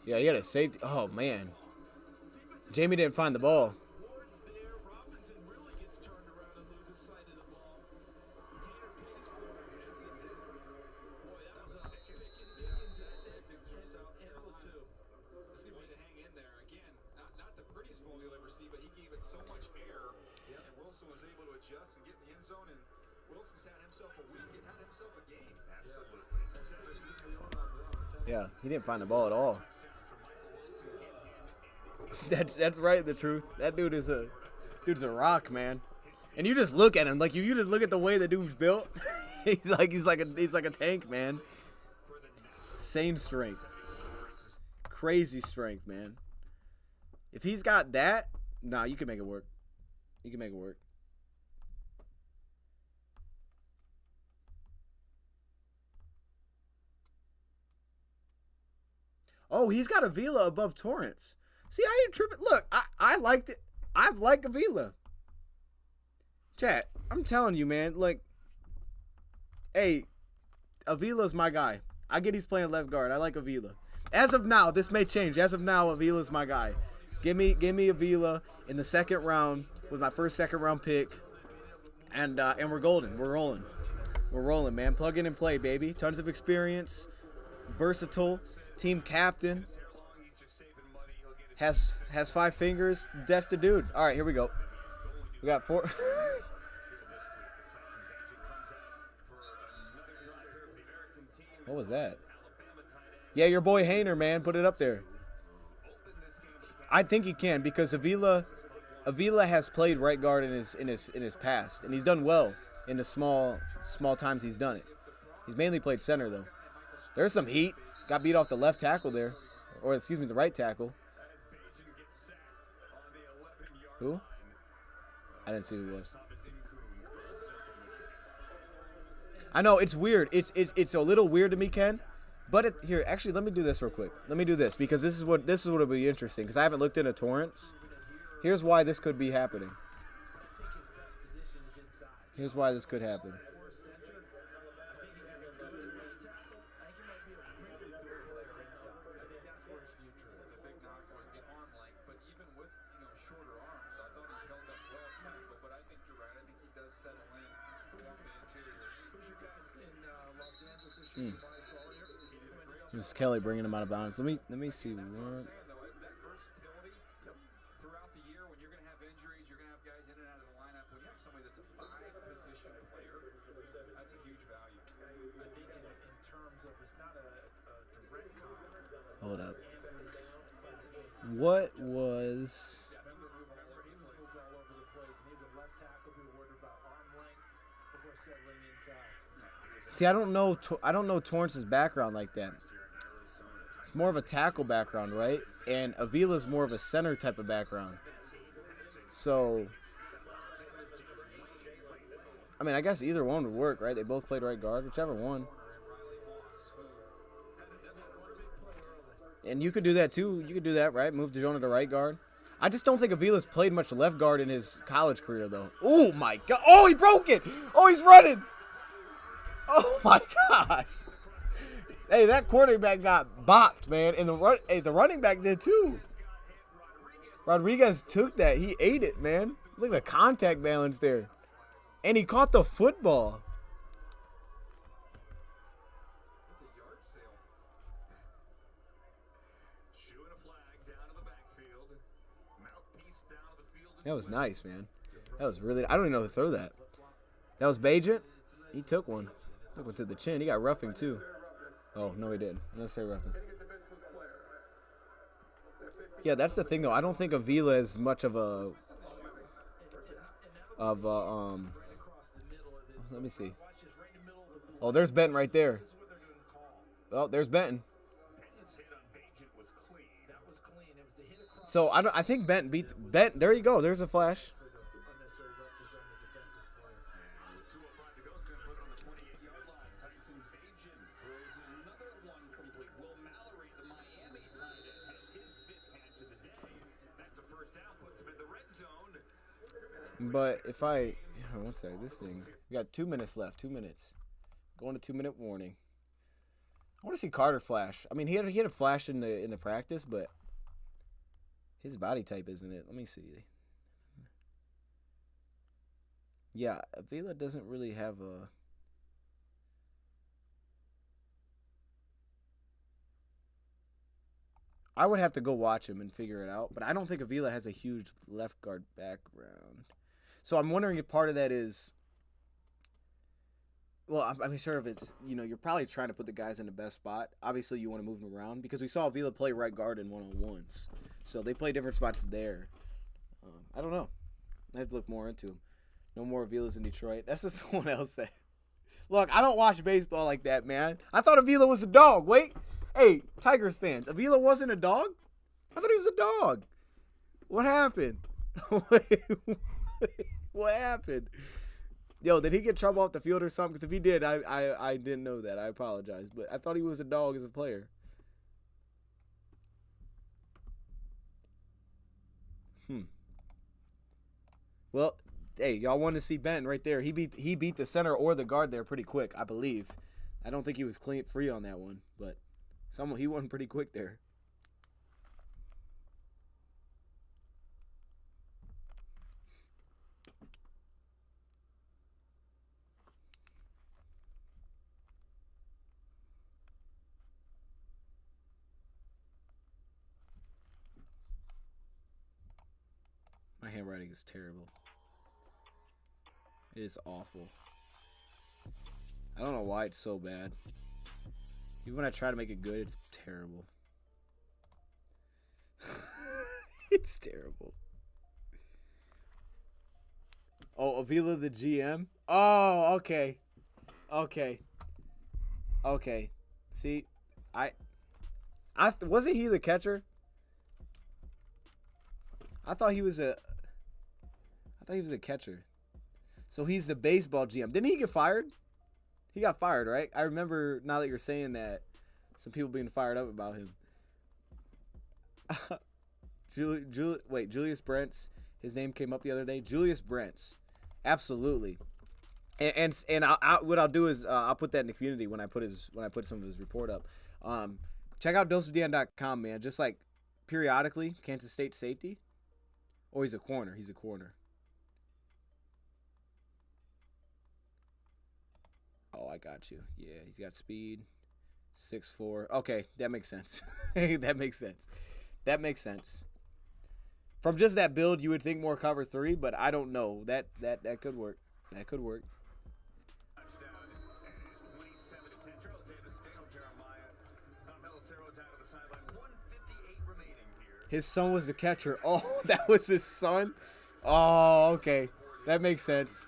Yeah, he had a safety. Oh, man. Jamie didn't find the ball. Yeah, he didn't find the ball at all. That's right, the truth. That dude's a rock, man. And you just look at him, like you just look at the way the dude's built. he's like a tank, man. Insane strength. Crazy strength, man. If he's got that, nah, you can make it work. You can make it work. Oh, he's got Avila above Torrance. See, I ain't tripping. Look, I liked it. I like Avila. Chat, I'm telling you, man. Like, hey, Avila's my guy. I get he's playing left guard. I like Avila. As of now, this may change. As of now, Avila's my guy. Give me Avila in the second round with my first second round pick, and we're golden. We're rolling, man. Plug in and play, baby. Tons of experience, versatile, team captain. Has 5 fingers. That's the dude. All right, here we go. We got 4. What was that? Yeah, your boy Hayner, man. Put it up there. I think he can because Avila has played right guard in his past, and he's done well in the small times he's done it. He's mainly played center though. There's some heat. Got beat off the left tackle there, or excuse me, the right tackle. Who? I didn't see who it was. I know it's weird. It's a little weird to me, Ken. But here, actually, let me do this real quick. Let me do this because this is what will be interesting because I haven't looked into Torrance. Here's why this could be happening. Here's why this could happen. This Kelly bringing him out of bounds. Let me see. That versatility throughout the year when you're going to have injuries, you're going to have guys in and out of the lineup. When you have somebody that's a 5-position player, that's a huge value. I think in terms of it's not a direct comp. Hold up. What was? Remember, he was moved all over the place, and he was a left tackle. People worried about arm length before settling inside. See, I don't know Torrance's background like that. It's more of a tackle background, right? And Avila's more of a center type of background. So, I mean, I guess either one would work, right? They both played right guard, whichever one. And you could do that too. You could do that, right? Move DeJohn to right guard. I just don't think Avila's played much left guard in his college career, though. Oh, my God. Oh, he broke it. Oh, he's running. Oh, my gosh. Hey, that quarterback got bopped, man. And the running back did, too. Rodriguez took that. He ate it, man. Look at the contact balance there. And he caught the football. It's a yard sale. Shooing a flag down to the backfield. Mouthpiece down to the field. That was nice, man. That was really – I don't even know who to throw that. That was Bajent. He took one. Took one to the chin. He got roughing, too. Oh, no, he didn't. Unnecessary roughness. Yeah, that's the thing, though. I don't think Avila is much of a let me see. Oh, there's Benton right there. Oh, there's Benton. So I think Benton beat Benton. There you go. There's a flash. But if one second, this thing, we got 2 minutes left. 2 minutes. Going to 2-minute warning. I want to see Carter flash. I mean, he had a flash in the practice, but his body type isn't it. Let me see. Yeah, Avila doesn't really have a. I would have to go watch him and figure it out, but I don't think Avila has a huge left guard background. So I'm wondering if part of that is, well, I'm sure if it's, you're probably trying to put the guys in the best spot. Obviously, you want to move them around because we saw Avila play right guard in one-on-ones. So they play different spots there. I don't know. I have to look more into him. No more Avila's in Detroit. That's what someone else said. Look, I don't watch baseball like that, man. I thought Avila was a dog. Wait. Hey, Tigers fans. Avila wasn't a dog? I thought he was a dog. What happened? What happened? Yo, did he get trouble off the field or something? Because if he did, I didn't know that. I apologize. But I thought he was a dog as a player. Well, hey, y'all wanted to see Benton right there. He beat the center or the guard there pretty quick, I believe. I don't think he was free on that one, but he won pretty quick there. My handwriting is terrible. It is awful. I don't know why it's so bad. Even when I try to make it good, it's terrible. It's terrible. Oh, Avila the GM? Oh, okay. Okay. Okay. See, wasn't he the catcher? I thought he was a catcher. So he's the baseball GM. Didn't he get fired? He got fired, right? I remember now that you're saying that, some people being fired up about him. Julius Brents. His name came up the other day. Julius Brents. Absolutely. And what I'll do is I'll put that in the community when I put some of his report up. Check out DoseOfDion.com, man. Just like periodically, Kansas State safety. Oh, he's a corner. He's a corner. Oh, I got you. Yeah, he's got speed. 6'4". Okay, that makes sense. That makes sense. That makes sense. From just that build, you would think more cover 3, but I don't know. That could work. That could work. His son was the catcher. Oh, that was his son? Oh, okay. That makes sense.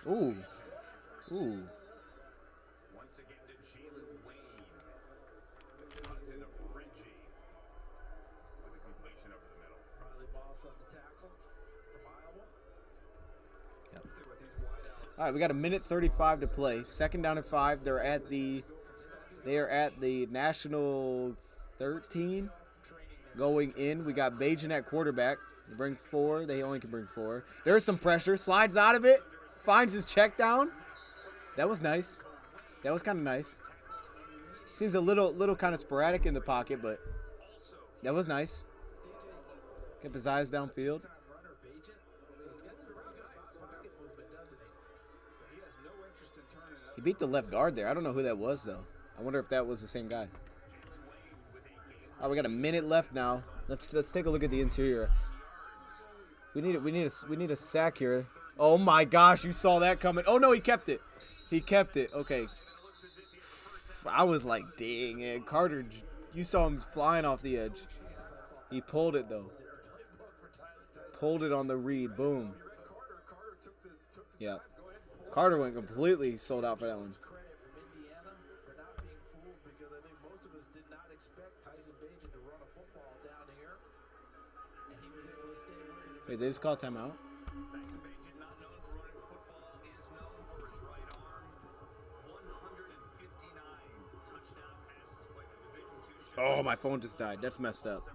Ooh. Ooh. Once again to Jalen Wayne, the cousin of Reggie, with a completion over the middle. Riley Moss on the tackle from Iowa. Yep. All right, we got a minute 35 to play. Second down and 5. They are at the national 13. Going in, we got Bajan at quarterback. They bring 4. They only can bring 4. There's some pressure. Slides out of it. Finds his check down. That was nice. That was kind of nice. Seems a little kind of sporadic in the pocket, but that was nice. Kept his eyes downfield. He beat the left guard there. I don't know who that was, though. I wonder if that was the same guy. All right, we got a minute left now. Let's take a look at the interior. We need a sack here. Oh my gosh, you saw that coming. Oh no, he kept it. He kept it. Okay. I was like, dang it. Carter, you saw him flying off the edge. He pulled it though. Pulled it on the read. Boom. Yeah. Carter went completely sold out for that one. Wait, they just call timeout? Oh, my phone just died. That's messed up.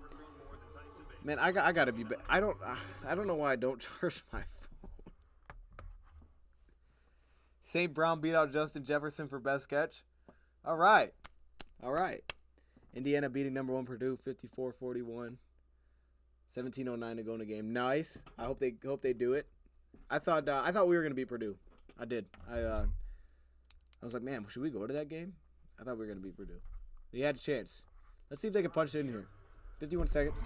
Man, I gotta be. I don't know why I don't charge my phone. St. Brown beat out Justin Jefferson for best catch. All right. Indiana beating number 1 Purdue 54-41. 17:09 to go in the game. Nice. I hope they do it. I thought we were gonna beat Purdue. I did. I was like, man, should we go to that game? I thought we were gonna beat Purdue. They had a chance. Let's see if they can punch it in here. 51 seconds.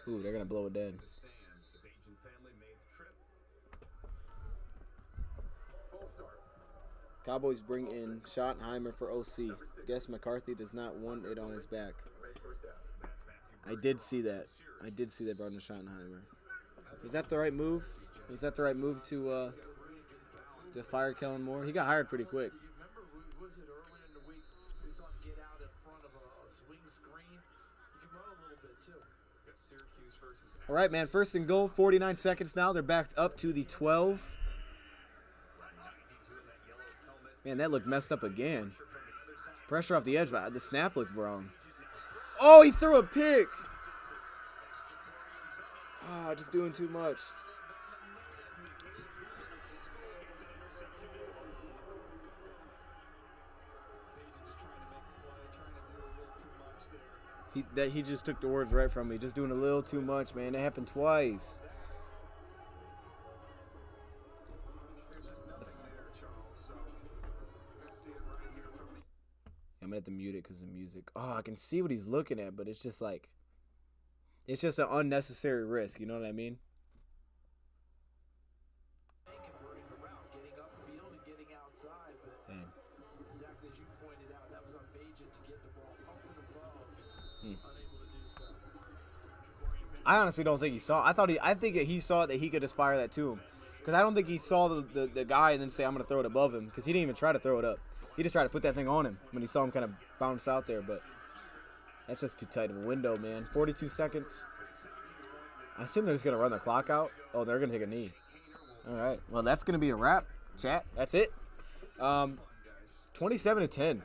Ooh, they're gonna blow it dead. Cowboys bring in Schottenheimer for OC. Guess McCarthy does not want it on his back. I did see that. Brought in Schottenheimer. Was that the right move? Was that the right move to fire Kellen Moore? He got hired pretty quick. Remember, was it earlier in the week we saw him get out in front of a swing screen? He can run a little bit too. Got Syracuse versus All right, man. First and goal. 49 seconds now. They're backed up to the 12. Man, that looked messed up again. Pressure off the edge, but the snap looked wrong. Oh, he threw a pick. Ah, just doing too much. He just took the words right from me. Just doing a little too much, man. That happened twice. I'm gonna have to mute it because of music. Oh, I can see what he's looking at, but it's just like, it's just an unnecessary risk. You know what I mean? Converting the route, getting upfield and getting outside, but Damn. exactly as you pointed out, that was on Bajent to get the ball up and above, unable to do so. I honestly don't think he saw. I think that he saw that he could just fire that to him, because I don't think he saw the guy and then say I'm gonna throw it above him, because he didn't even try to throw it up. He just tried to put that thing on him when he saw him kind of bounce out there, but that's just too tight of a window, man. 42 seconds. I assume they're just going to run the clock out. Oh, they're going to take a knee. All right. Well, that's going to be a wrap, chat. That's it. 27-10.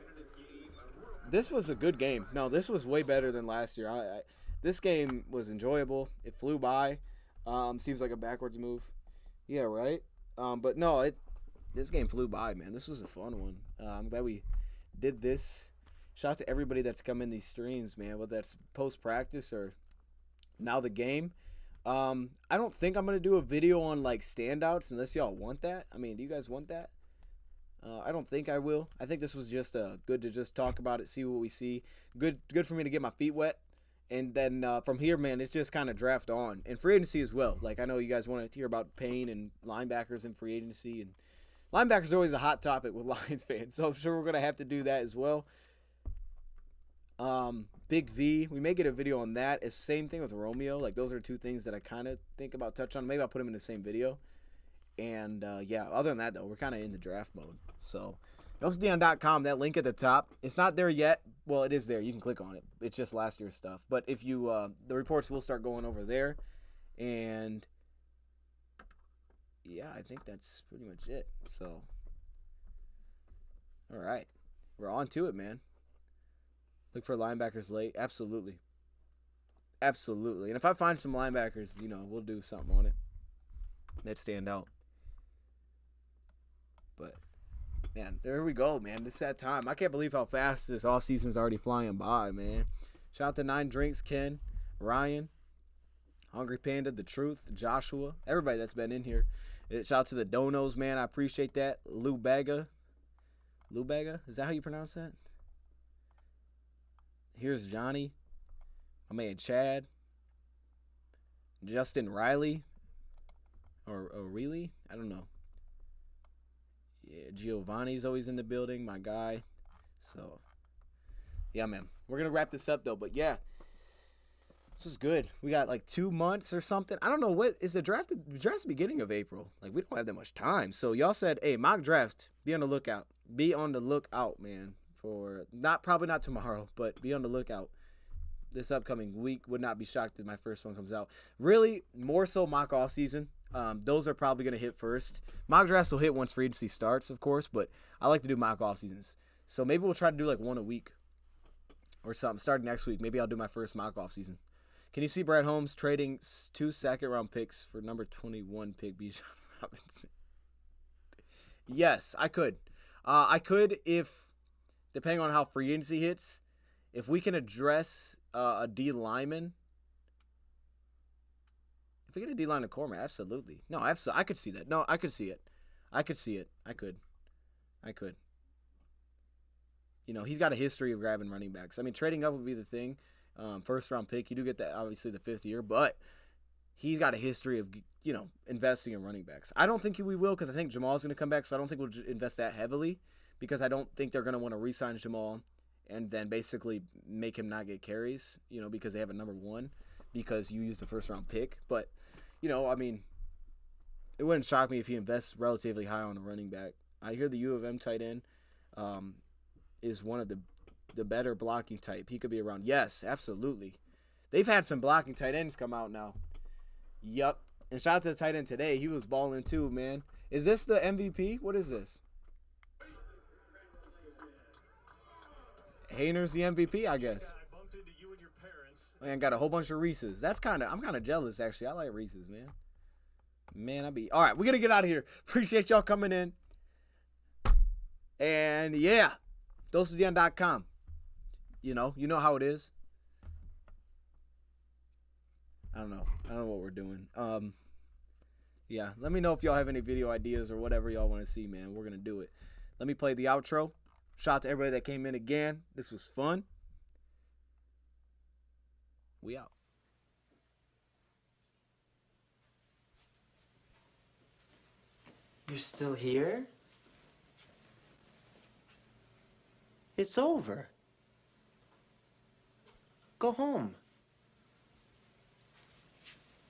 This was a good game. No, this was way better than last year. This game was enjoyable. It flew by. Seems like a backwards move. Yeah, right? But no, this game flew by, man. This was a fun one. I'm glad we did this. Shout out to everybody that's come in these streams, man, whether that's post-practice or now the game. I don't think I'm going to do a video on, like, standouts unless y'all want that. I mean, do you guys want that? I don't think I will. I think this was just good to just talk about it, see what we see. Good for me to get my feet wet. And then from here, man, it's just kind of draft on. And free agency as well. Like, I know you guys want to hear about Payne and linebackers in free agency, and linebackers are always a hot topic with Lions fans, so I'm sure we're going to have to do that as well. Big V, we may get a video on that. It's the same thing with Romeo. Like, those are two things that I kind of think about touch on. Maybe I'll put them in the same video. And, yeah, other than that, though, we're kind of in the draft mode. So, DoseOfDion.com, that link at the top. It's not there yet. Well, it is there. You can click on it. It's just last year's stuff. But if you, the reports will start going over there. And yeah, I think that's pretty much it. So, all right. We're on to it, man. Look for linebackers late. Absolutely. Absolutely. And if I find some linebackers, we'll do something on it that stand out. But, man, there we go, man. It's that time. I can't believe how fast this offseason's already flying by, man. Shout out to 9 Drinks, Ken, Ryan, Hungry Panda, The Truth, Joshua, everybody that's been in here. Shout out to the Donos, man. I appreciate that. Lou Baga. Is that how you pronounce that? Here's Johnny. My man Chad. Justin Riley. Or O'Reilly? I don't know. Yeah, Giovanni's always in the building, my guy. So, yeah, man. We're going to wrap this up, though. But, yeah. This was good. We got like 2 months or something. I don't know what is the draft. The draft's the beginning of April. Like, we don't have that much time. So y'all said, hey, mock draft. Be on the lookout. Be on the lookout, man. For probably not tomorrow, but be on the lookout. This upcoming week. Would not be shocked if my first one comes out. Really, more so mock off season. Those are probably gonna hit first. Mock drafts will hit once free agency starts, of course. But I like to do mock off seasons. So maybe we'll try to do like one a week or something. Starting next week, maybe I'll do my first mock off season. Can you see Brad Holmes trading 2 second-round picks for number 21 pick Bijan Robinson? Yes, I could. I could if, depending on how free agency hits, if we can address a D lineman. If we get a D line to corner, absolutely. No, I could see that. No, I could see it. I could. He's got a history of grabbing running backs. I mean, trading up would be the thing. First round pick, you do get that, obviously the 5th year, but he's got a history of investing in running backs. I don't think we will, because I think Jamal's going to come back, so I don't think we'll invest that heavily, because I don't think they're going to want to re-sign Jamal and then basically make him not get carries, because they have a number 1, because you used the first round pick. But you know, I mean, it wouldn't shock me if he invests relatively high on a running back. I hear the U of M tight end is one of the better blocking type. He could be around. Yes, absolutely. They've had some blocking tight ends come out now. Yup. And shout out to the tight end today. He was balling too, man. Is this the MVP? What is this? Hayner's the MVP, I guess. Man, got a whole bunch of Reese's. I'm kind of jealous, actually. I like Reese's, man. All right, we're going to get out of here. Appreciate y'all coming in. And, yeah, DoseOfDion.com. You know how it is. I don't know what we're doing. Yeah, let me know if y'all have any video ideas or whatever y'all want to see, man. We're going to do it. Let me play the outro. Shout out to everybody that came in again. This was fun. We out. You're still here? It's over. Go home.